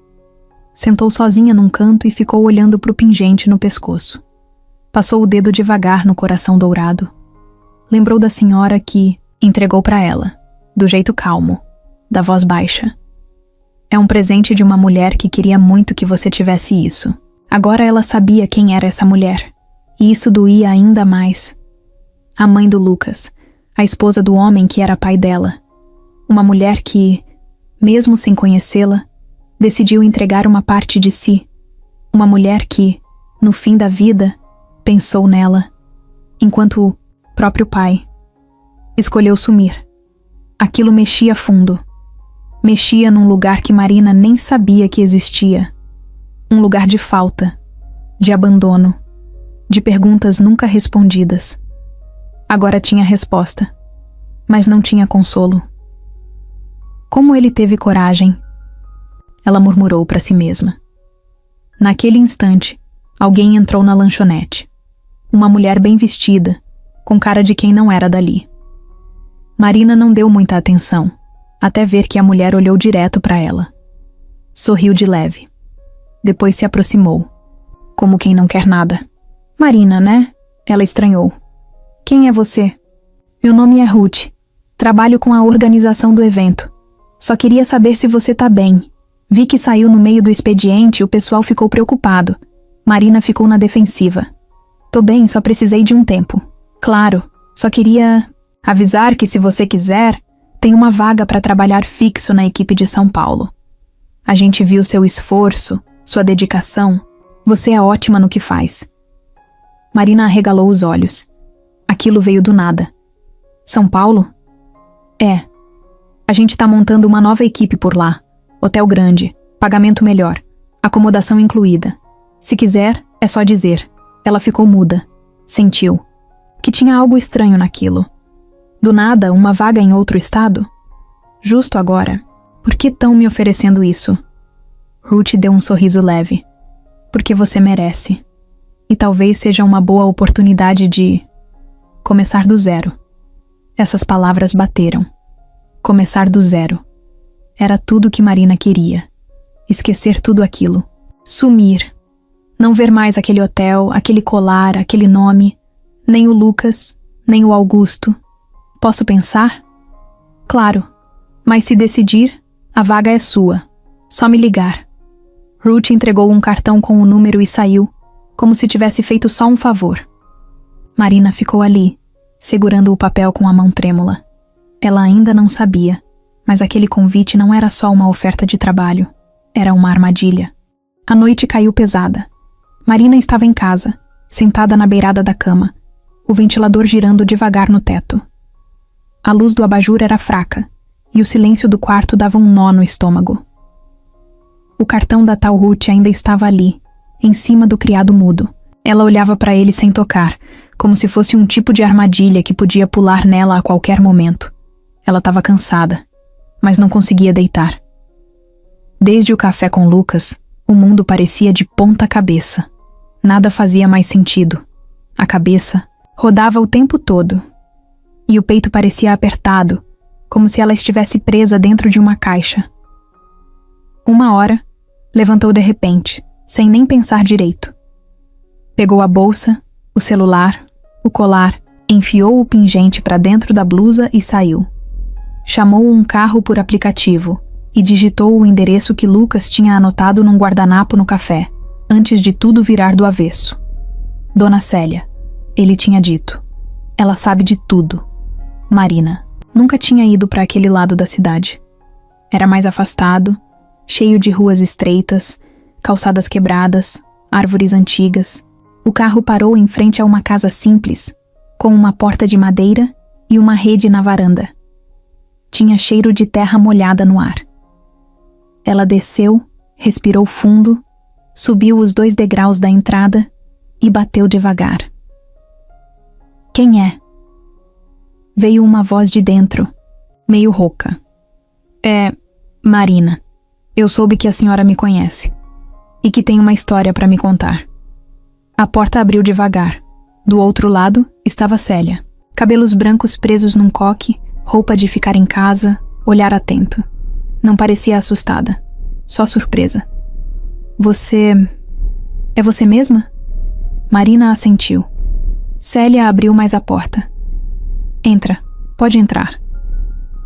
Sentou sozinha num canto e ficou olhando pro pingente no pescoço. Passou o dedo devagar no coração dourado. Lembrou da senhora que entregou para ela, do jeito calmo, da voz baixa. É um presente de uma mulher que queria muito que você tivesse isso. Agora ela sabia quem era essa mulher, e isso doía ainda mais. A mãe do Lucas, a esposa do homem que era pai dela. Uma mulher que, mesmo sem conhecê-la, decidiu entregar uma parte de si. Uma mulher que, no fim da vida, pensou nela, enquanto o próprio pai escolheu sumir. Aquilo mexia fundo. Mexia num lugar que Marina nem sabia que existia. Um lugar de falta, de abandono, de perguntas nunca respondidas. Agora tinha resposta, mas não tinha consolo. Como ele teve coragem? Ela murmurou para si mesma. Naquele instante, alguém entrou na lanchonete. Uma mulher bem vestida, com cara de quem não era dali. Marina não deu muita atenção, até ver que a mulher olhou direto para ela. Sorriu de leve. Depois se aproximou, como quem não quer nada. Marina, né? Ela estranhou. Quem é você? Meu nome é Ruth. Trabalho com a organização do evento. Só queria saber se você tá bem. Vi que saiu no meio do expediente e o pessoal ficou preocupado. Marina ficou na defensiva. Tô bem, só precisei de um tempo. Claro, só queria avisar que se você quiser, tem uma vaga para trabalhar fixo na equipe de São Paulo. A gente viu seu esforço, sua dedicação. Você é ótima no que faz. Marina arregalou os olhos. Aquilo veio do nada. São Paulo? É. A gente tá montando uma nova equipe por lá. Hotel grande, pagamento melhor, acomodação incluída. Se quiser, é só dizer. Ela ficou muda. Sentiu que tinha algo estranho naquilo. Do nada, uma vaga em outro estado? Justo agora. Por que tão me oferecendo isso? Ruth deu um sorriso leve. Porque você merece. E talvez seja uma boa oportunidade de começar do zero. Essas palavras bateram. Começar do zero. Era tudo que Marina queria. Esquecer tudo aquilo. Sumir. Não ver mais aquele hotel, aquele colar, aquele nome. Nem o Lucas, nem o Augusto. Posso pensar? Claro. Mas se decidir, a vaga é sua. Só me ligar. Ruth entregou um cartão com o número e saiu, como se tivesse feito só um favor. Marina ficou ali, segurando o papel com a mão trêmula. Ela ainda não sabia, mas aquele convite não era só uma oferta de trabalho. Era uma armadilha. A noite caiu pesada. Marina estava em casa, sentada na beirada da cama, o ventilador girando devagar no teto. A luz do abajur era fraca, e o silêncio do quarto dava um nó no estômago. O cartão da tal Ruth ainda estava ali, em cima do criado mudo. Ela olhava para ele sem tocar, como se fosse um tipo de armadilha que podia pular nela a qualquer momento. Ela estava cansada, mas não conseguia deitar. Desde o café com Lucas, o mundo parecia de ponta cabeça. Nada fazia mais sentido. A cabeça rodava o tempo todo, e o peito parecia apertado, como se ela estivesse presa dentro de uma caixa. Uma hora, levantou de repente, sem nem pensar direito. Pegou a bolsa, o celular, o colar, enfiou o pingente para dentro da blusa e saiu. Chamou um carro por aplicativo e digitou o endereço que Lucas tinha anotado num guardanapo no café, antes de tudo virar do avesso. Dona Célia, ele tinha dito. Ela sabe de tudo. Marina nunca tinha ido para aquele lado da cidade. Era mais afastado, cheio de ruas estreitas, calçadas quebradas, árvores antigas. O carro parou em frente a uma casa simples, com uma porta de madeira e uma rede na varanda. Tinha cheiro de terra molhada no ar. Ela desceu, respirou fundo, subiu os 2 degraus da entrada e bateu devagar. Quem é? Veio uma voz de dentro, meio rouca. É Marina. Eu soube que a senhora me conhece e que tem uma história para me contar. A porta abriu devagar. Do outro lado estava Célia. Cabelos brancos presos num coque, roupa de ficar em casa, olhar atento. Não parecia assustada, só surpresa. Você... é você mesma? Marina assentiu. Célia abriu mais a porta. Entra, pode entrar.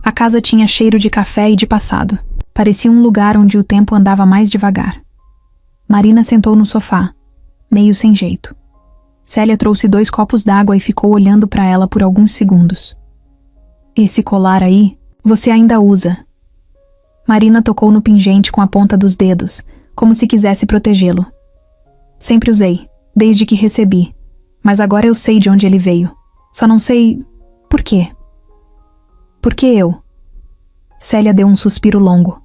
A casa tinha cheiro de café e de passado. Parecia um lugar onde o tempo andava mais devagar. Marina sentou no sofá, meio sem jeito. Célia trouxe 2 copos d'água e ficou olhando para ela por alguns segundos. Esse colar aí, você ainda usa. Marina tocou no pingente com a ponta dos dedos, como se quisesse protegê-lo. Sempre usei, desde que recebi, mas agora eu sei de onde ele veio. Só não sei... por quê? Por que eu? Célia deu um suspiro longo.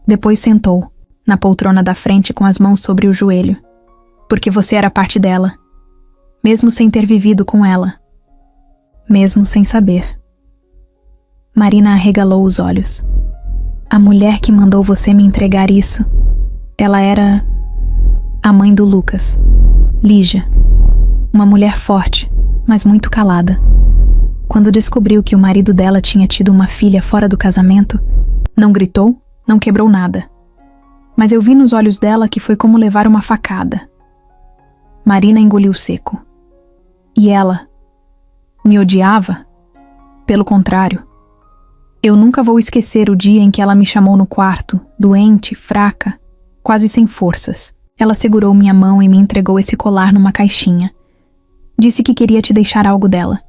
Depois sentou, na poltrona da frente com as mãos sobre o joelho. Porque você era parte dela. Mesmo sem ter vivido com ela. Mesmo sem saber. Marina arregalou os olhos. A mulher que mandou você me entregar isso, ela era a mãe do Lucas, Lígia. Uma mulher forte, mas muito calada. Quando descobriu que o marido dela tinha tido uma filha fora do casamento, não gritou, não quebrou nada. Mas eu vi nos olhos dela que foi como levar uma facada. Marina engoliu seco. E ela? Me odiava? Pelo contrário. Eu nunca vou esquecer o dia em que ela me chamou no quarto, doente, fraca, quase sem forças. Ela segurou minha mão e me entregou esse colar numa caixinha. Disse que queria te deixar algo dela.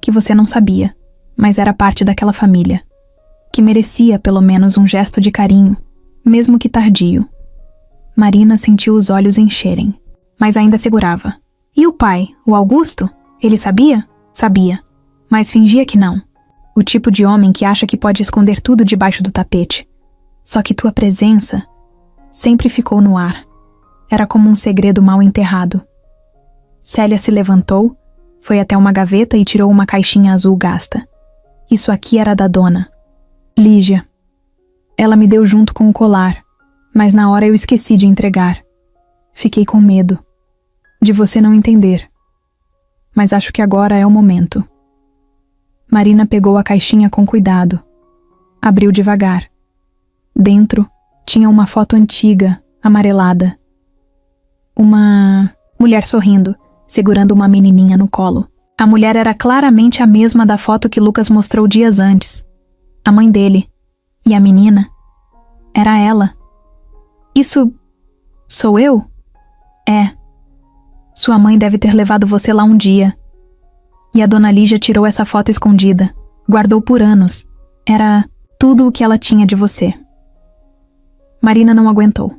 Que você não sabia, mas era parte daquela família. Que merecia, pelo menos, um gesto de carinho, mesmo que tardio. Marina sentiu os olhos encherem, mas ainda segurava. E o pai, o Augusto? Ele sabia? Sabia, mas fingia que não. O tipo de homem que acha que pode esconder tudo debaixo do tapete. Só que tua presença sempre ficou no ar. Era como um segredo mal enterrado. Célia se levantou, foi até uma gaveta e tirou uma caixinha azul gasta. Isso aqui era da dona Lígia. Ela me deu junto com o colar, mas na hora eu esqueci de entregar. Fiquei com medo de você não entender. Mas acho que agora é o momento. Marina pegou a caixinha com cuidado. Abriu devagar. Dentro tinha uma foto antiga, amarelada. Uma mulher sorrindo, segurando uma menininha no colo. A mulher era claramente a mesma da foto que Lucas mostrou dias antes. A mãe dele. E a menina? Era ela. Isso... sou eu? É. Sua mãe deve ter levado você lá um dia. E a dona Lígia tirou essa foto escondida. Guardou por anos. Era tudo o que ela tinha de você. Marina não aguentou.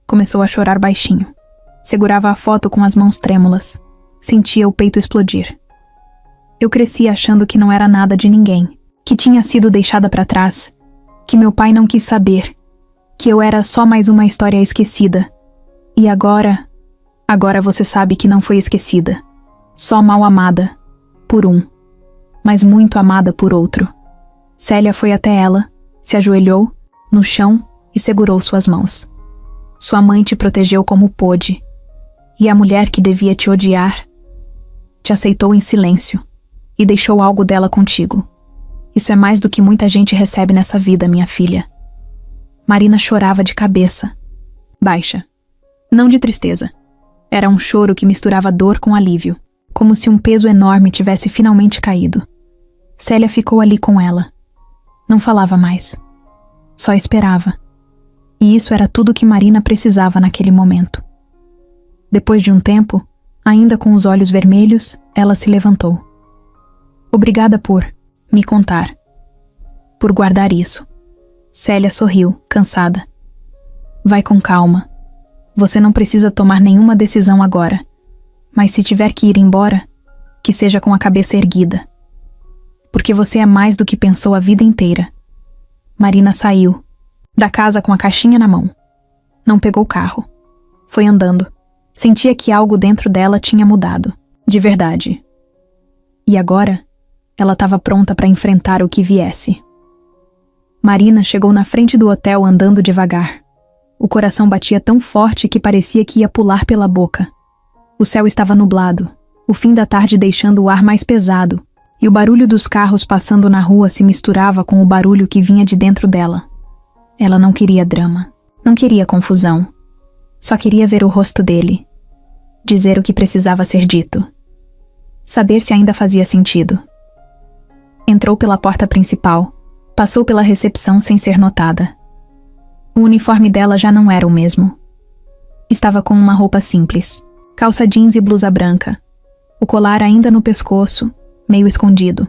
Começou a chorar baixinho. Segurava a foto com as mãos trêmulas. Sentia o peito explodir. Eu cresci achando que não era nada de ninguém. Que tinha sido deixada para trás. Que meu pai não quis saber. Que eu era só mais uma história esquecida. E agora... Agora você sabe que não foi esquecida. Só mal amada. Por um. Mas muito amada por outro. Célia foi até ela, se ajoelhou, no chão, e segurou suas mãos. Sua mãe te protegeu como pôde. E a mulher que devia te odiar te aceitou em silêncio e deixou algo dela contigo. Isso é mais do que muita gente recebe nessa vida, minha filha. Marina chorava de cabeça baixa. Não de tristeza. Era um choro que misturava dor com alívio, como se um peso enorme tivesse finalmente caído. Célia ficou ali com ela. Não falava mais. Só esperava. E isso era tudo que Marina precisava naquele momento. Depois de um tempo, ainda com os olhos vermelhos, ela se levantou. Obrigada por me contar. Por guardar isso. Célia sorriu, cansada. Vai com calma. Você não precisa tomar nenhuma decisão agora. Mas se tiver que ir embora, que seja com a cabeça erguida. Porque você é mais do que pensou a vida inteira. Marina saiu da casa com a caixinha na mão. Não pegou o carro. Foi andando. Sentia que algo dentro dela tinha mudado. De verdade. E agora, ela estava pronta para enfrentar o que viesse. Marina chegou na frente do hotel andando devagar. O coração batia tão forte que parecia que ia pular pela boca. O céu estava nublado, o fim da tarde deixando o ar mais pesado, e o barulho dos carros passando na rua se misturava com o barulho que vinha de dentro dela. Ela não queria drama, não queria confusão. Só queria ver o rosto dele. Dizer o que precisava ser dito. Saber se ainda fazia sentido. Entrou pela porta principal, passou pela recepção sem ser notada. O uniforme dela já não era o mesmo. Estava com uma roupa simples. Calça jeans e blusa branca. O colar ainda no pescoço, meio escondido.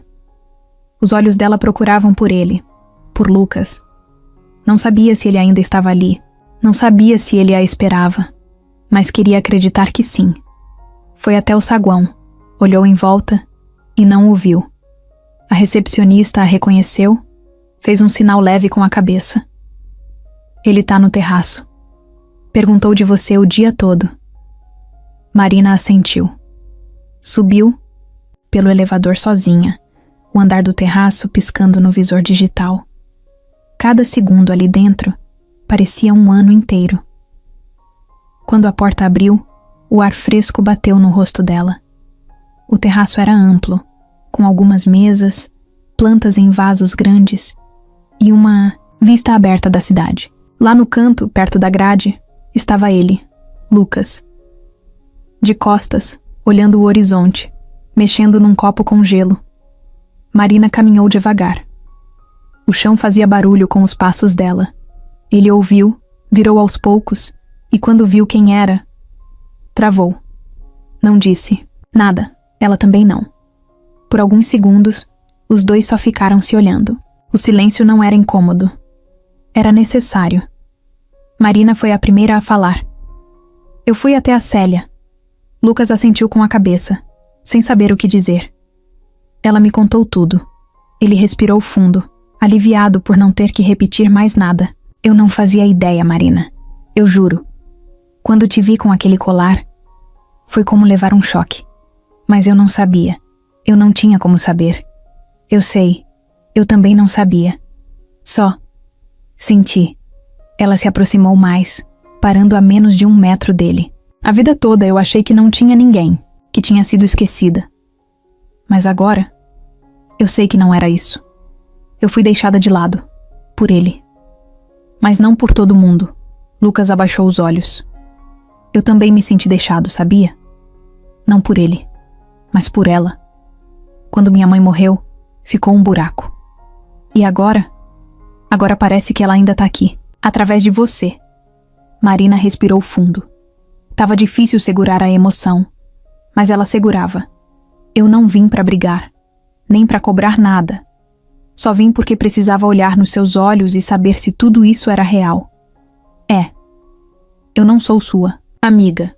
Os olhos dela procuravam por ele, por Lucas. Não sabia se ele ainda estava ali. Não sabia se ele a esperava. Mas queria acreditar que sim. Foi até o saguão, olhou em volta e não o viu. A recepcionista a reconheceu, fez um sinal leve com a cabeça. Ele tá no terraço. Perguntou de você o dia todo. Marina assentiu. Subiu pelo elevador sozinha, o andar do terraço piscando no visor digital. Cada segundo ali dentro parecia um ano inteiro. Quando a porta abriu, o ar fresco bateu no rosto dela. O terraço era amplo, com algumas mesas, plantas em vasos grandes e uma vista aberta da cidade. Lá no canto, perto da grade, estava ele, Lucas. De costas, olhando o horizonte, mexendo num copo com gelo. Marina caminhou devagar. O chão fazia barulho com os passos dela. Ele ouviu, virou aos poucos, e quando viu quem era, travou. Não disse nada, ela também não. Por alguns segundos, os dois só ficaram se olhando. O silêncio não era incômodo. Era necessário. Marina foi a primeira a falar. Eu fui até a Célia. Lucas assentiu com a cabeça, sem saber o que dizer. Ela me contou tudo. Ele respirou fundo, aliviado por não ter que repetir mais nada. Eu não fazia ideia, Marina. Eu juro. Quando te vi com aquele colar, foi como levar um choque. Mas eu não sabia. Eu não tinha como saber. Eu sei. Eu também não sabia. Só senti. Ela se aproximou mais, parando a menos de 1 metro dele. A vida toda eu achei que não tinha ninguém, que tinha sido esquecida. Mas agora, eu sei que não era isso. Eu fui deixada de lado, por ele. Mas não por todo mundo. Lucas abaixou os olhos. Eu também me senti deixado, sabia? Não por ele, mas por ela. Quando minha mãe morreu, ficou um buraco. E agora? Agora parece que ela ainda tá aqui, através de você. Marina respirou fundo. Tava difícil segurar a emoção, mas ela segurava. Eu não vim pra brigar, nem pra cobrar nada. Só vim porque precisava olhar nos seus olhos e saber se tudo isso era real. É. Eu não sou sua amiga,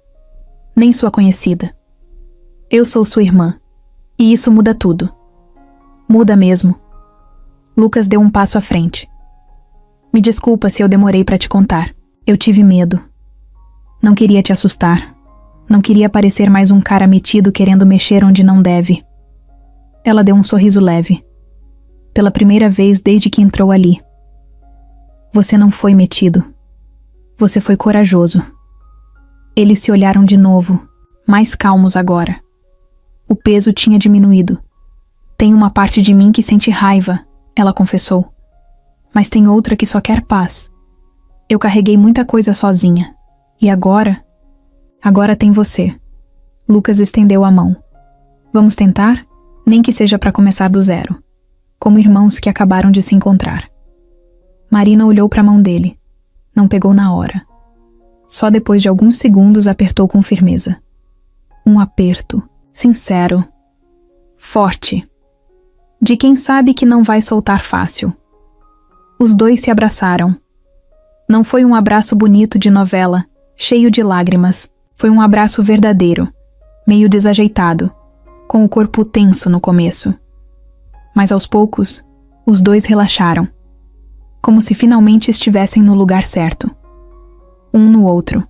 nem sua conhecida. Eu sou sua irmã, e isso muda tudo. Muda mesmo. Lucas deu um passo à frente. Me desculpa se eu demorei pra te contar. Eu tive medo. Não queria te assustar. Não queria parecer mais um cara metido querendo mexer onde não deve. Ela deu um sorriso leve. Pela primeira vez desde que entrou ali. Você não foi metido. Você foi corajoso. Eles se olharam de novo, mais calmos agora. O peso tinha diminuído. Tem uma parte de mim que sente raiva, ela confessou. Mas tem outra que só quer paz. Eu carreguei muita coisa sozinha. E agora? Agora tem você. Lucas estendeu a mão. Vamos tentar? Nem que seja para começar do zero. Como irmãos que acabaram de se encontrar. Marina olhou para a mão dele. Não pegou na hora. Só depois de alguns segundos apertou com firmeza. Um aperto, sincero, forte. De quem sabe que não vai soltar fácil. Os dois se abraçaram. Não foi um abraço bonito de novela, cheio de lágrimas. Foi um abraço verdadeiro, meio desajeitado, com o corpo tenso no começo. Mas aos poucos, os dois relaxaram. Como se finalmente estivessem no lugar certo. Um no outro.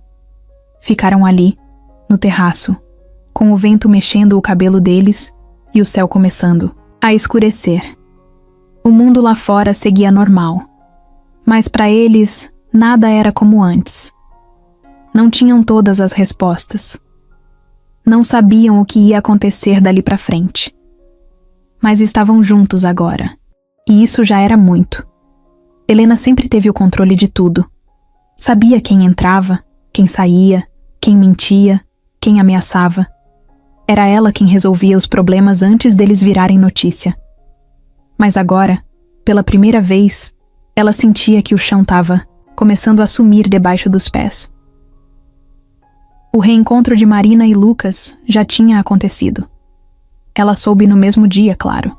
Ficaram ali, no terraço, com o vento mexendo o cabelo deles e o céu começando a escurecer. O mundo lá fora seguia normal, mas para eles nada era como antes. Não tinham todas as respostas. Não sabiam o que ia acontecer dali para frente. Mas estavam juntos agora, e isso já era muito. Helena sempre teve o controle de tudo. Sabia quem entrava, quem saía, quem mentia, quem ameaçava. Era ela quem resolvia os problemas antes deles virarem notícia. Mas agora, pela primeira vez, ela sentia que o chão estava começando a sumir debaixo dos pés. O reencontro de Marina e Lucas já tinha acontecido. Ela soube no mesmo dia, claro.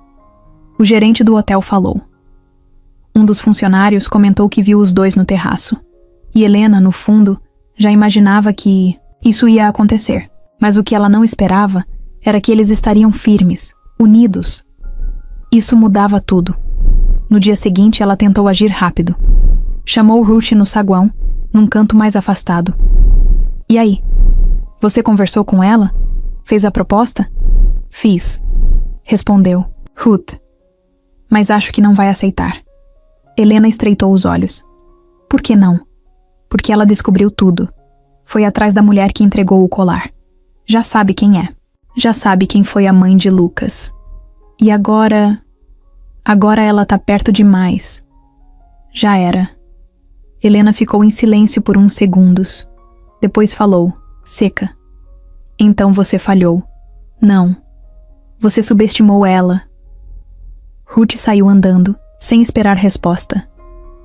O gerente do hotel falou. Um dos funcionários comentou que viu os dois no terraço. E Helena, no fundo, já imaginava que isso ia acontecer. Mas o que ela não esperava era que eles estariam firmes, unidos. Isso mudava tudo. No dia seguinte, ela tentou agir rápido. Chamou Ruth no saguão, num canto mais afastado. E aí? Você conversou com ela? Fez a proposta? Fiz, respondeu Ruth. Mas acho que não vai aceitar. Helena estreitou os olhos. Por que não? Porque ela descobriu tudo. Foi atrás da mulher que entregou o colar. Já sabe quem é. Já sabe quem foi a mãe de Lucas. E agora ela tá perto demais. Já era. Helena ficou em silêncio por uns segundos. Depois falou, seca. Então você falhou. Não. Você subestimou ela. Ruth saiu andando, sem esperar resposta.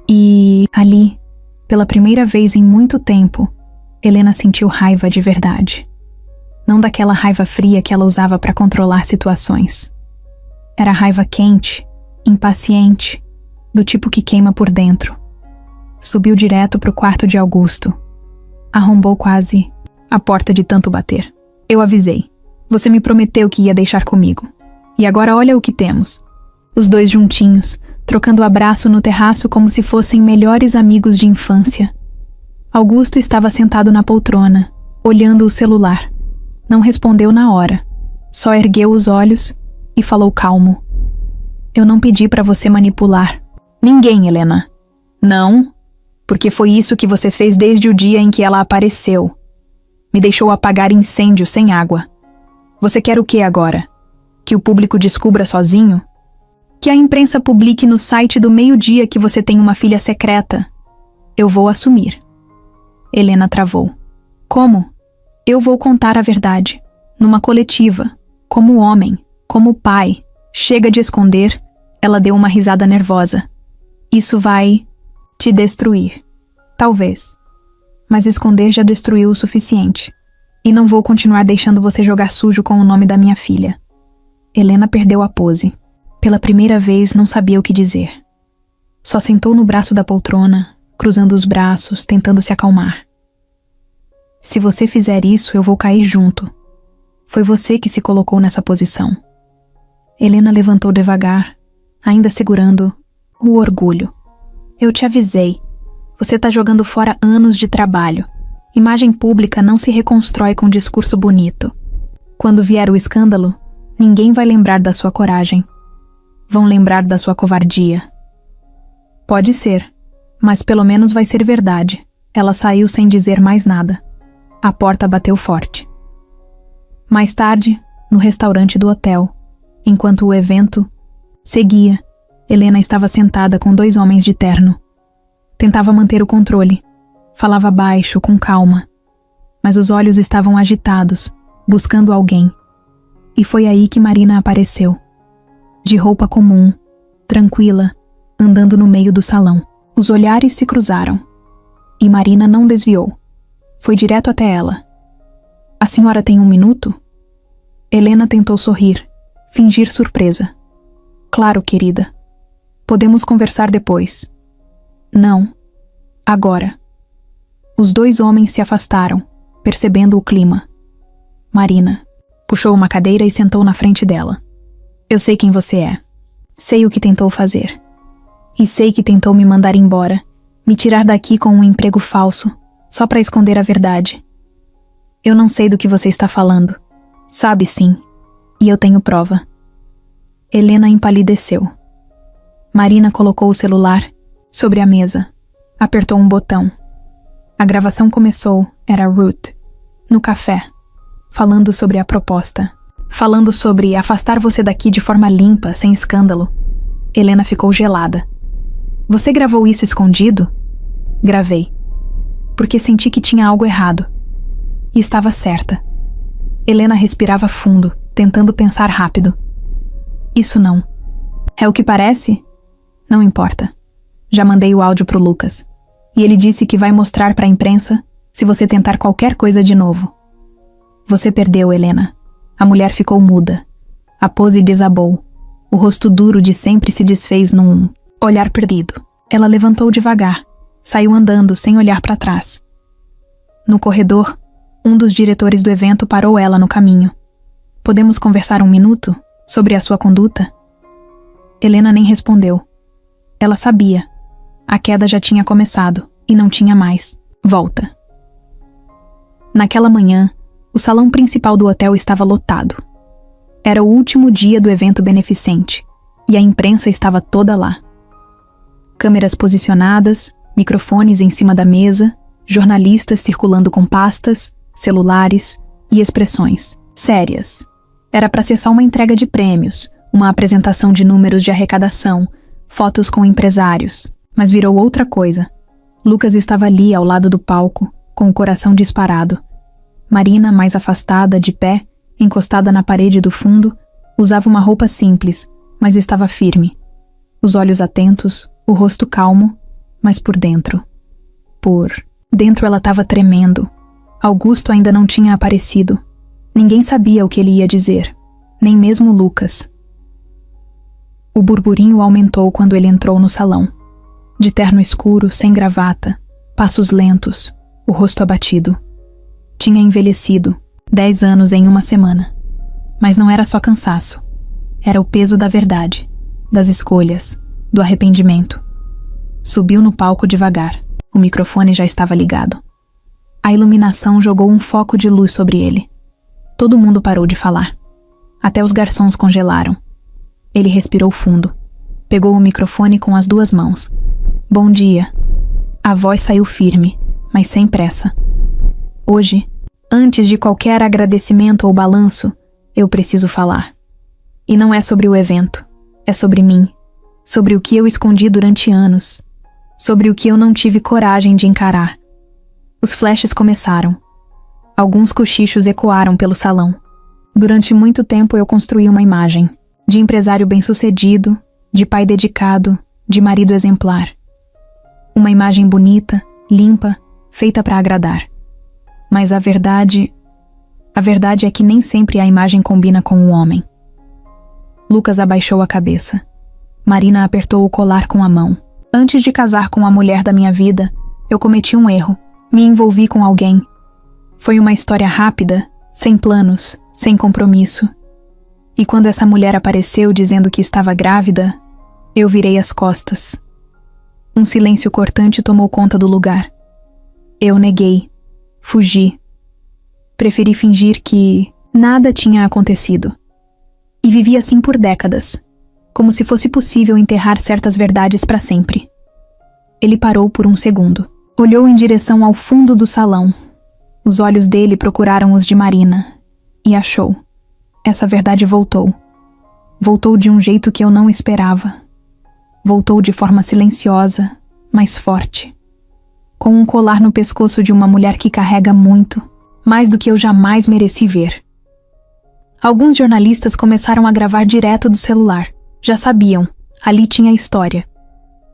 E ali, pela primeira vez em muito tempo, Helena sentiu raiva de verdade. Não daquela raiva fria que ela usava para controlar situações. Era raiva quente, impaciente, do tipo que queima por dentro. Subiu direto para o quarto de Augusto. Arrombou quase a porta de tanto bater. Eu avisei. Você me prometeu que ia deixar comigo. E agora olha o que temos. Os dois juntinhos, trocando abraço no terraço como se fossem melhores amigos de infância. Augusto estava sentado na poltrona, olhando o celular. Não respondeu na hora. Só ergueu os olhos e falou calmo. Eu não pedi para você manipular ninguém, Helena. Não, porque foi isso que você fez desde o dia em que ela apareceu. Me deixou apagar incêndio sem água. Você quer o que agora? Que o público descubra sozinho? Que a imprensa publique no site do meio-dia que você tem uma filha secreta? Eu vou assumir. Helena travou. Como? Eu vou contar a verdade. Numa coletiva. Como homem. Como pai. Chega de esconder. Ela deu uma risada nervosa. Isso vai te destruir. Talvez. Mas esconder já destruiu o suficiente. E não vou continuar deixando você jogar sujo com o nome da minha filha. Helena perdeu a pose. Pela primeira vez não sabia o que dizer. Só sentou no braço da poltrona, cruzando os braços, tentando se acalmar. Se você fizer isso, eu vou cair junto. Foi você que se colocou nessa posição. Helena levantou devagar, ainda segurando o orgulho. Eu te avisei. Você tá jogando fora anos de trabalho. Imagem pública não se reconstrói com discurso bonito. Quando vier o escândalo, ninguém vai lembrar da sua coragem. Vão lembrar da sua covardia. Pode ser, mas pelo menos vai ser verdade. Ela saiu sem dizer mais nada. A porta bateu forte. Mais tarde, no restaurante do hotel, enquanto o evento seguia, Helena estava sentada com dois homens de terno. Tentava manter o controle. Falava baixo, com calma. Mas os olhos estavam agitados, buscando alguém. E foi aí que Marina apareceu. De roupa comum, tranquila, andando no meio do salão. Os olhares se cruzaram. E Marina não desviou. Foi direto até ela. A senhora tem 1 minuto? Helena tentou sorrir, fingir surpresa. Claro, querida. Podemos conversar depois. Não. Agora. Os dois homens se afastaram, percebendo o clima. Marina puxou uma cadeira e sentou na frente dela. Eu sei quem você é. Sei o que tentou fazer. E sei que tentou me mandar embora, me tirar daqui com um emprego falso, só para esconder a verdade. Eu não sei do que você está falando. Sabe sim. E eu tenho prova. Helena empalideceu. Marina colocou o celular sobre a mesa. Apertou um botão. A gravação começou, era Ruth, no café, falando sobre a proposta. Falando sobre afastar você daqui de forma limpa, sem escândalo. Helena ficou gelada. Você gravou isso escondido? Gravei. Porque senti que tinha algo errado. E estava certa. Helena respirava fundo, tentando pensar rápido. Isso não. É o que parece? Não importa. Já mandei o áudio pro Lucas. E ele disse que vai mostrar pra imprensa se você tentar qualquer coisa de novo. Você perdeu, Helena. A mulher ficou muda. A pose desabou. O rosto duro de sempre se desfez num olhar perdido. Ela levantou devagar. Saiu andando sem olhar para trás. No corredor, um dos diretores do evento parou ela no caminho. Podemos conversar 1 minuto sobre a sua conduta? Helena nem respondeu. Ela sabia. A queda já tinha começado e não tinha mais volta. Naquela manhã, o salão principal do hotel estava lotado. Era o último dia do evento beneficente e a imprensa estava toda lá. Câmeras posicionadas, microfones em cima da mesa, jornalistas circulando com pastas, celulares e expressões sérias. Era para ser só uma entrega de prêmios, uma apresentação de números de arrecadação, fotos com empresários, mas virou outra coisa. Lucas estava ali ao lado do palco, com o coração disparado. Marina, mais afastada, de pé, encostada na parede do fundo, usava uma roupa simples, mas estava firme. Os olhos atentos, o rosto calmo, mas por dentro. Por dentro ela estava tremendo. Augusto ainda não tinha aparecido. Ninguém sabia o que ele ia dizer, nem mesmo Lucas. O burburinho aumentou quando ele entrou no salão. De terno escuro, sem gravata, passos lentos, o rosto abatido. Tinha envelhecido, 10 anos em uma semana. Mas não era só cansaço. Era o peso da verdade, das escolhas, do arrependimento. Subiu no palco devagar. O microfone já estava ligado. A iluminação jogou um foco de luz sobre ele. Todo mundo parou de falar. Até os garçons congelaram. Ele respirou fundo. Pegou o microfone com as 2 mãos. Bom dia. A voz saiu firme, mas sem pressa. Hoje, antes de qualquer agradecimento ou balanço, eu preciso falar. E não é sobre o evento. É sobre mim. Sobre o que eu escondi durante anos. Sobre o que eu não tive coragem de encarar. Os flashes começaram. Alguns cochichos ecoaram pelo salão. Durante muito tempo eu construí uma imagem. De empresário bem-sucedido, de pai dedicado, de marido exemplar. Uma imagem bonita, limpa, feita para agradar. Mas a verdade é que nem sempre a imagem combina com o homem. Lucas abaixou a cabeça. Marina apertou o colar com a mão. Antes de casar com a mulher da minha vida, eu cometi um erro. Me envolvi com alguém. Foi uma história rápida, sem planos, sem compromisso. E quando essa mulher apareceu dizendo que estava grávida, eu virei as costas. Um silêncio cortante tomou conta do lugar. Eu neguei. Fugi. Preferi fingir que nada tinha acontecido. E vivi assim por décadas, como se fosse possível enterrar certas verdades para sempre. Ele parou por um segundo. Olhou em direção ao fundo do salão. Os olhos dele procuraram os de Marina. E achou. Essa verdade voltou. Voltou de um jeito que eu não esperava. Voltou de forma silenciosa, mas forte. Com um colar no pescoço de uma mulher que carrega muito, mais do que eu jamais mereci ver. Alguns jornalistas começaram a gravar direto do celular. Já sabiam, ali tinha história.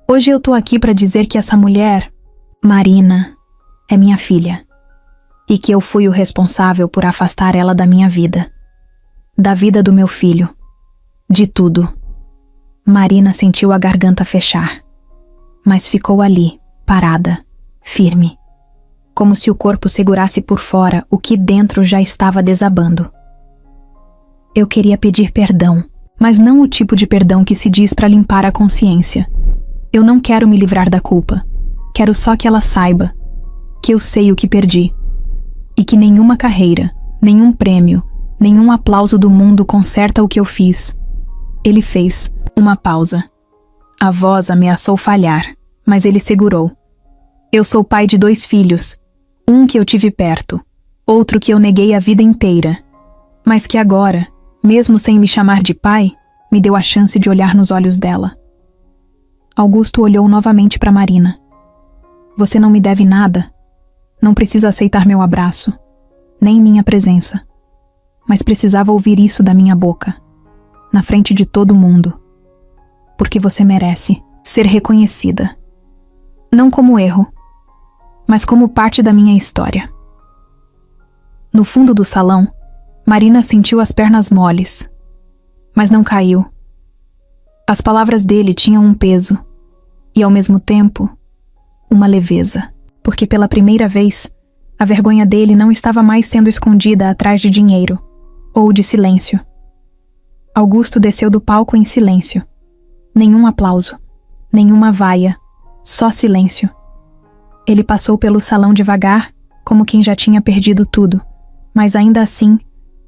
Hoje eu tô aqui para dizer que essa mulher, Marina, é minha filha. E que eu fui o responsável por afastar ela da minha vida. Da vida do meu filho. De tudo. Marina sentiu a garganta fechar. Mas ficou ali, parada, firme. Como se o corpo segurasse por fora o que dentro já estava desabando. Eu queria pedir perdão, mas não o tipo de perdão que se diz para limpar a consciência. Eu não quero me livrar da culpa. Quero só que ela saiba que eu sei o que perdi. E que nenhuma carreira, nenhum prêmio, nenhum aplauso do mundo conserta o que eu fiz. Ele fez uma pausa. A voz ameaçou falhar, mas ele segurou. Eu sou pai de 2 filhos. Um que eu tive perto, outro que eu neguei a vida inteira. Mas que agora, mesmo sem me chamar de pai, me deu a chance de olhar nos olhos dela. Augusto olhou novamente para Marina. Você não me deve nada. Não precisa aceitar meu abraço, nem minha presença. Mas precisava ouvir isso da minha boca, na frente de todo mundo. Porque você merece ser reconhecida. Não como erro, mas como parte da minha história. No fundo do salão, Marina sentiu as pernas moles, mas não caiu. As palavras dele tinham um peso, e ao mesmo tempo, uma leveza, porque pela primeira vez, a vergonha dele não estava mais sendo escondida atrás de dinheiro, ou de silêncio. Augusto desceu do palco em silêncio. Nenhum aplauso, nenhuma vaia, só silêncio. Ele passou pelo salão devagar, como quem já tinha perdido tudo, mas ainda assim,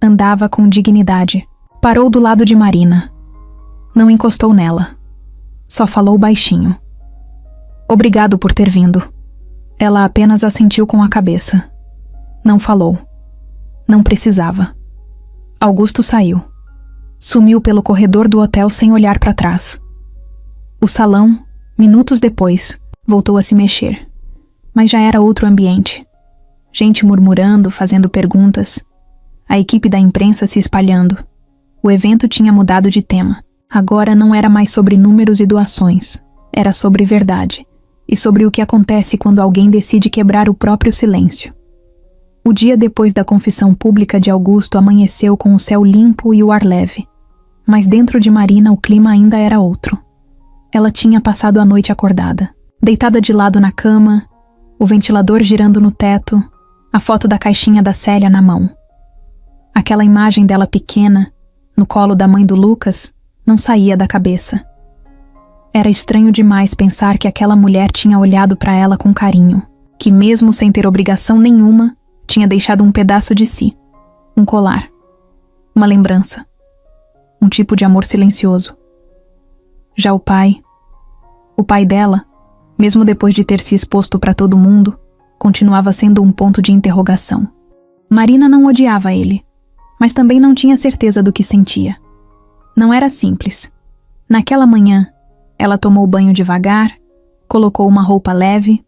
andava com dignidade. Parou do lado de Marina. Não encostou nela. Só falou baixinho. Obrigado por ter vindo. Ela apenas assentiu com a cabeça. Não falou. Não precisava. Augusto saiu. Sumiu pelo corredor do hotel sem olhar para trás. O salão, minutos depois, voltou a se mexer. Mas já era outro ambiente. Gente murmurando, fazendo perguntas. A equipe da imprensa se espalhando. O evento tinha mudado de tema. Agora não era mais sobre números e doações. Era sobre verdade. E sobre o que acontece quando alguém decide quebrar o próprio silêncio. O dia depois da confissão pública de Augusto amanheceu com o céu limpo e o ar leve. Mas dentro de Marina o clima ainda era outro. Ela tinha passado a noite acordada, deitada de lado na cama, o ventilador girando no teto, a foto da caixinha da Célia na mão. Aquela imagem dela pequena, no colo da mãe do Lucas, não saía da cabeça. Era estranho demais pensar que aquela mulher tinha olhado para ela com carinho, que mesmo sem ter obrigação nenhuma, tinha deixado um pedaço de si, um colar, uma lembrança, um tipo de amor silencioso. Já o pai dela, mesmo depois de ter se exposto para todo mundo, continuava sendo um ponto de interrogação. Marina não odiava ele, mas também não tinha certeza do que sentia. Não era simples. Naquela manhã, ela tomou banho devagar, colocou uma roupa leve,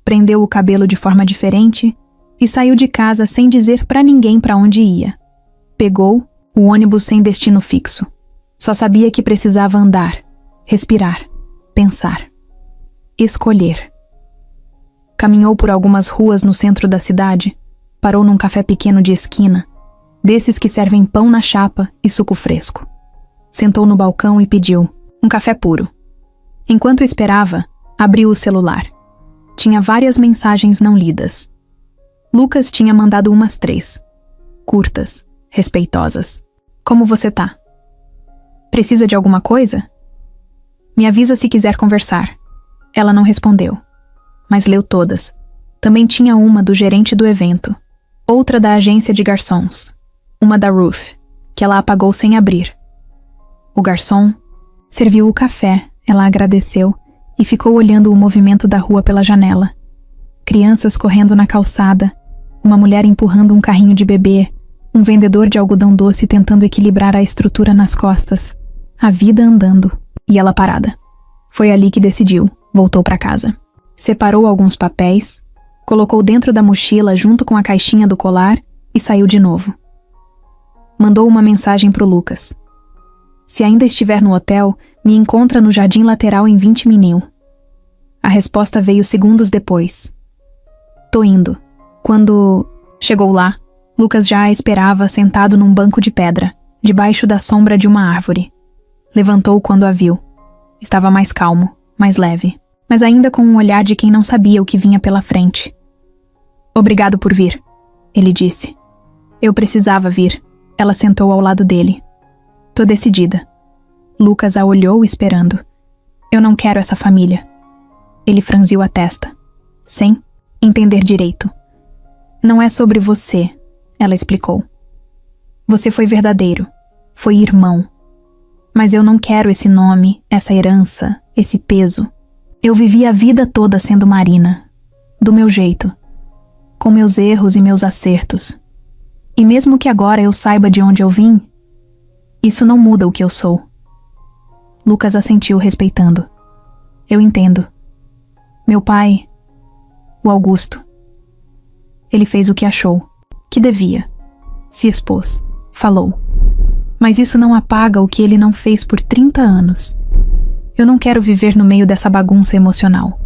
prendeu o cabelo de forma diferente e saiu de casa sem dizer para ninguém para onde ia. Pegou o ônibus sem destino fixo. Só sabia que precisava andar, respirar, pensar, escolher. Caminhou por algumas ruas no centro da cidade, parou num café pequeno de esquina, desses que servem pão na chapa e suco fresco. Sentou no balcão e pediu um café puro. Enquanto esperava, abriu o celular. Tinha várias mensagens não lidas. Lucas tinha mandado umas 3. Curtas, respeitosas. Como você tá? Precisa de alguma coisa? Me avisa se quiser conversar. Ela não respondeu, mas leu todas. Também tinha uma do gerente do evento, outra da agência de garçons, uma da Ruth, que ela apagou sem abrir. O garçom serviu o café, ela agradeceu e ficou olhando o movimento da rua pela janela. Crianças correndo na calçada, uma mulher empurrando um carrinho de bebê, um vendedor de algodão doce tentando equilibrar a estrutura nas costas, a vida andando, e ela parada. Foi ali que decidiu, voltou para casa. Separou alguns papéis, colocou dentro da mochila junto com a caixinha do colar e saiu de novo. Mandou uma mensagem pro Lucas. Se ainda estiver no hotel, me encontra no jardim lateral em 20 minutos. A resposta veio segundos depois. Tô indo. Quando chegou lá, Lucas já a esperava sentado num banco de pedra, debaixo da sombra de uma árvore. Levantou quando a viu. Estava mais calmo, mais leve, mas ainda com um olhar de quem não sabia o que vinha pela frente. Obrigado por vir, ele disse. Eu precisava vir. Ela sentou ao lado dele. Tô decidida. Lucas a olhou esperando. Eu não quero essa família. Ele franziu a testa, sem entender direito. Não é sobre você, ela explicou. Você foi verdadeiro, foi irmão. Mas eu não quero esse nome, essa herança, esse peso. Eu vivi a vida toda sendo Marina, do meu jeito, com meus erros e meus acertos. E mesmo que agora eu saiba de onde eu vim, isso não muda o que eu sou. Lucas assentiu respeitando. Eu entendo. Meu pai, o Augusto. Ele fez o que achou, que devia. Se expôs, falou. Mas isso não apaga o que ele não fez por 30 anos. Eu não quero viver no meio dessa bagunça emocional.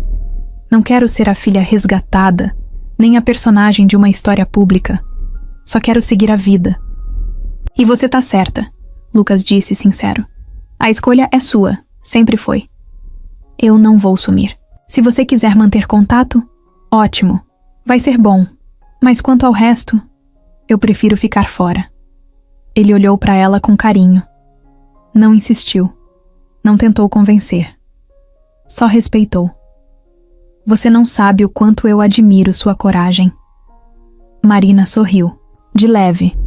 Não quero ser a filha resgatada, nem a personagem de uma história pública. Só quero seguir a vida. E você tá certa, Lucas disse sincero. A escolha é sua, sempre foi. Eu não vou sumir. Se você quiser manter contato, ótimo, vai ser bom. Mas quanto ao resto, eu prefiro ficar fora. Ele olhou para ela com carinho. Não insistiu. Não tentou convencer. Só respeitou. Você não sabe o quanto eu admiro sua coragem. Marina sorriu, de leve.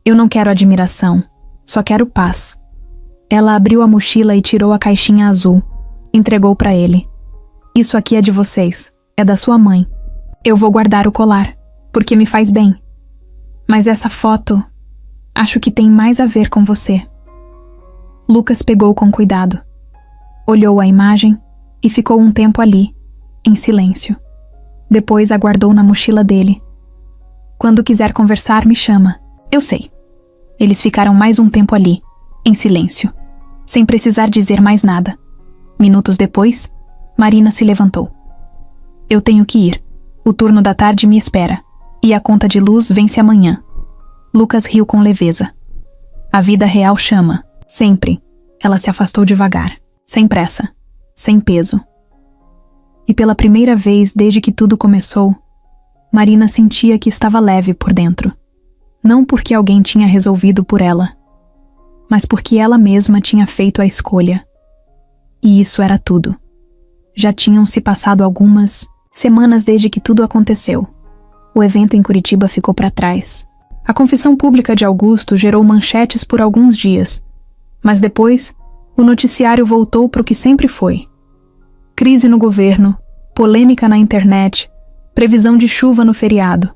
Eu não quero admiração, só quero paz. Ela abriu a mochila e tirou a caixinha azul. Entregou para ele. Isso aqui é de vocês, é da sua mãe. Eu vou guardar o colar, porque me faz bem. Mas essa foto, acho que tem mais a ver com você. Lucas pegou com cuidado. Olhou a imagem e ficou um tempo ali, em silêncio. Depois a guardou na mochila dele. Quando quiser conversar, me chama. Eu sei. Eles ficaram mais um tempo ali, em silêncio, sem precisar dizer mais nada. Minutos depois, Marina se levantou. Eu tenho que ir. O turno da tarde me espera. E a conta de luz vence amanhã. Lucas riu com leveza. A vida real chama. Sempre. Ela se afastou devagar. Sem pressa. Sem peso. E pela primeira vez desde que tudo começou, Marina sentia que estava leve por dentro. Não porque alguém tinha resolvido por ela, mas porque ela mesma tinha feito a escolha. E isso era tudo. Já tinham se passado algumas semanas desde que tudo aconteceu. O evento em Curitiba ficou para trás. A confissão pública de Augusto gerou manchetes por alguns dias, mas depois o noticiário voltou para o que sempre foi. Crise no governo, polêmica na internet, previsão de chuva no feriado.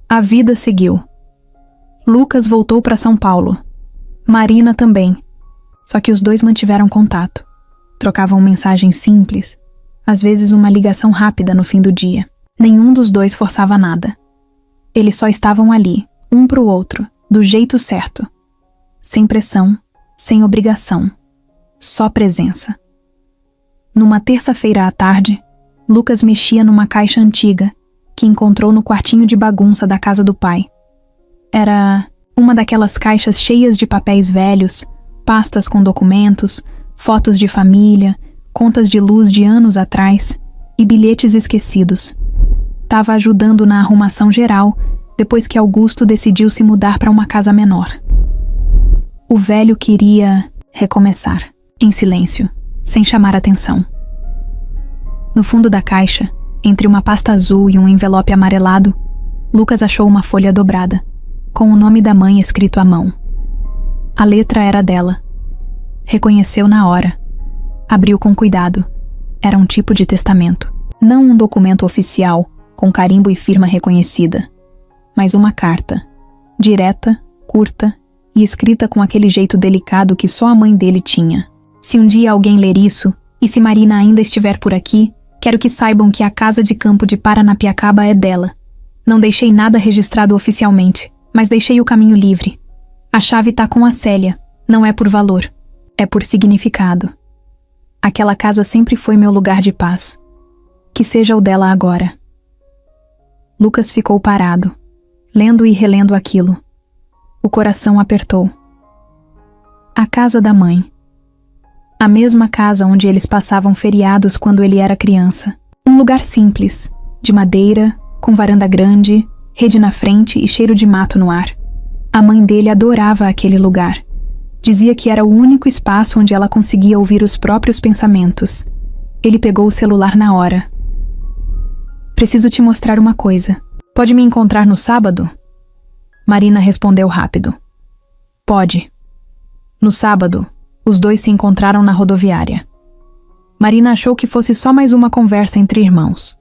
A vida seguiu. Lucas voltou para São Paulo. Marina também. Só que os dois mantiveram contato. Trocavam mensagens simples, às vezes uma ligação rápida no fim do dia. Nenhum dos dois forçava nada. Eles só estavam ali, um pro outro, do jeito certo. Sem pressão, sem obrigação. Só presença. Numa terça-feira à tarde, Lucas mexia numa caixa antiga que encontrou no quartinho de bagunça da casa do pai. Era uma daquelas caixas cheias de papéis velhos, pastas com documentos, fotos de família, contas de luz de anos atrás e bilhetes esquecidos. Tava ajudando na arrumação geral depois que Augusto decidiu se mudar para uma casa menor. O velho queria recomeçar, em silêncio, sem chamar atenção. No fundo da caixa, entre uma pasta azul e um envelope amarelado, Lucas achou uma folha dobrada, com o nome da mãe escrito à mão. A letra era dela. Reconheceu na hora. Abriu com cuidado. Era um tipo de testamento. Não um documento oficial, com carimbo e firma reconhecida, mas uma carta, direta, curta e escrita com aquele jeito delicado que só a mãe dele tinha. Se um dia alguém ler isso, e se Marina ainda estiver por aqui, quero que saibam que a casa de campo de Paranapiacaba é dela. Não deixei nada registrado oficialmente, mas deixei o caminho livre. A chave tá com a Célia, não é por valor, é por significado. Aquela casa sempre foi meu lugar de paz. Que seja o dela agora. Lucas ficou parado, lendo e relendo aquilo. O coração apertou. A casa da mãe. A mesma casa onde eles passavam feriados quando ele era criança. Um lugar simples, de madeira, com varanda grande, rede na frente e cheiro de mato no ar. A mãe dele adorava aquele lugar. Dizia que era o único espaço onde ela conseguia ouvir os próprios pensamentos. Ele pegou o celular na hora. Preciso te mostrar uma coisa. Pode me encontrar no sábado? Marina respondeu rápido. Pode. No sábado, os dois se encontraram na rodoviária. Marina achou que fosse só mais uma conversa entre irmãos.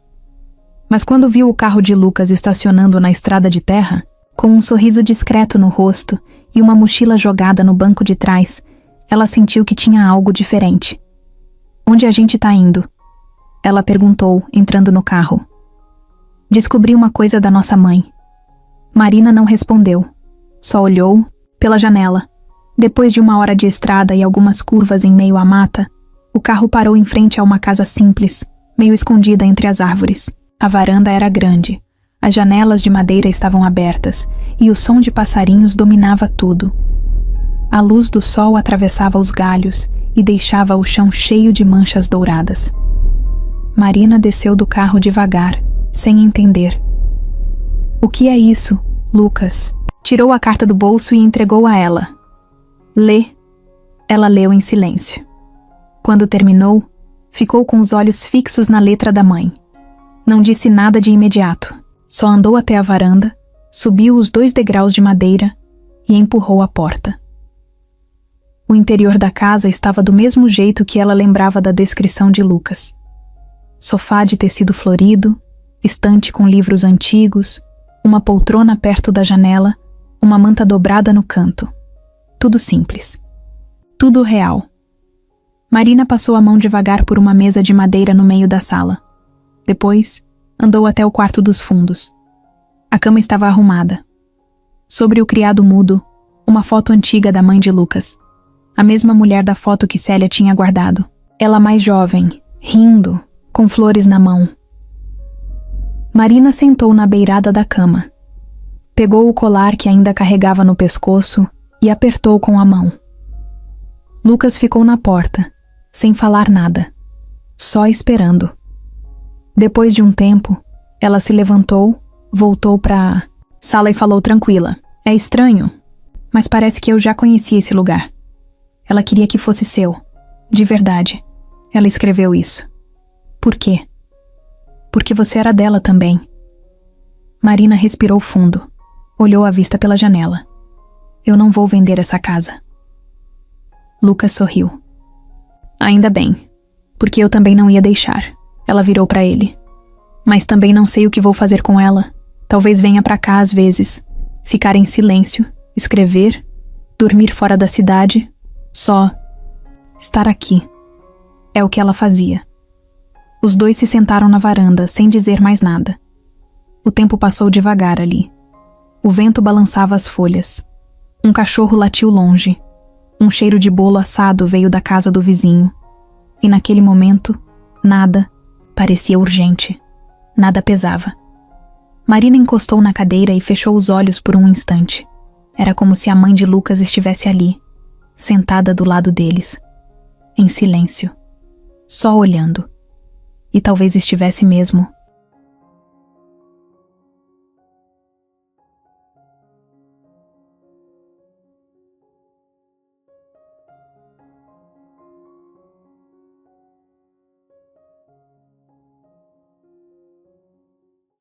Mas quando viu o carro de Lucas estacionando na estrada de terra, com um sorriso discreto no rosto e uma mochila jogada no banco de trás, ela sentiu que tinha algo diferente. Onde a gente tá indo? Ela perguntou, entrando no carro. Descobri uma coisa da nossa mãe. Marina não respondeu. Só olhou, pela janela. Depois de 1 hora de estrada e algumas curvas em meio à mata, o carro parou em frente a uma casa simples, meio escondida entre as árvores. A varanda era grande. As janelas de madeira estavam abertas e o som de passarinhos dominava tudo. A luz do sol atravessava os galhos e deixava o chão cheio de manchas douradas. Marina desceu do carro devagar, sem entender. O que é isso, Lucas? Tirou a carta do bolso e entregou a ela. Lê. Ela leu em silêncio. Quando terminou, ficou com os olhos fixos na letra da mãe. Não disse nada de imediato. Só andou até a varanda, subiu os 2 degraus de madeira e empurrou a porta. O interior da casa estava do mesmo jeito que ela lembrava da descrição de Lucas. Sofá de tecido florido, estante com livros antigos, uma poltrona perto da janela, uma manta dobrada no canto. Tudo simples. Tudo real. Marina passou a mão devagar por uma mesa de madeira no meio da sala. Depois, andou até o quarto dos fundos. A cama estava arrumada. Sobre o criado mudo, uma foto antiga da mãe de Lucas. A mesma mulher da foto que Célia tinha guardado. Ela mais jovem, rindo, com flores na mão. Marina sentou na beirada da cama. Pegou o colar que ainda carregava no pescoço e apertou com a mão. Lucas ficou na porta, sem falar nada, só esperando. Depois de um tempo, ela se levantou, voltou para a sala e falou tranquila. É estranho, mas parece que eu já conhecia esse lugar. Ela queria que fosse seu. De verdade. Ela escreveu isso. Por quê? Porque você era dela também. Marina respirou fundo. Olhou a vista pela janela. Eu não vou vender essa casa. Lucas sorriu. Ainda bem, porque eu também não ia deixar. Ela virou para ele. Mas também não sei o que vou fazer com ela. Talvez venha para cá às vezes. Ficar em silêncio, escrever, dormir fora da cidade, só estar aqui. É o que ela fazia. Os dois se sentaram na varanda, sem dizer mais nada. O tempo passou devagar ali. O vento balançava as folhas. Um cachorro latiu longe. Um cheiro de bolo assado veio da casa do vizinho. E naquele momento, nada parecia urgente. Nada pesava. Marina encostou na cadeira e fechou os olhos por um instante. Era como se a mãe de Lucas estivesse ali, sentada do lado deles, em silêncio, só olhando. E talvez estivesse mesmo,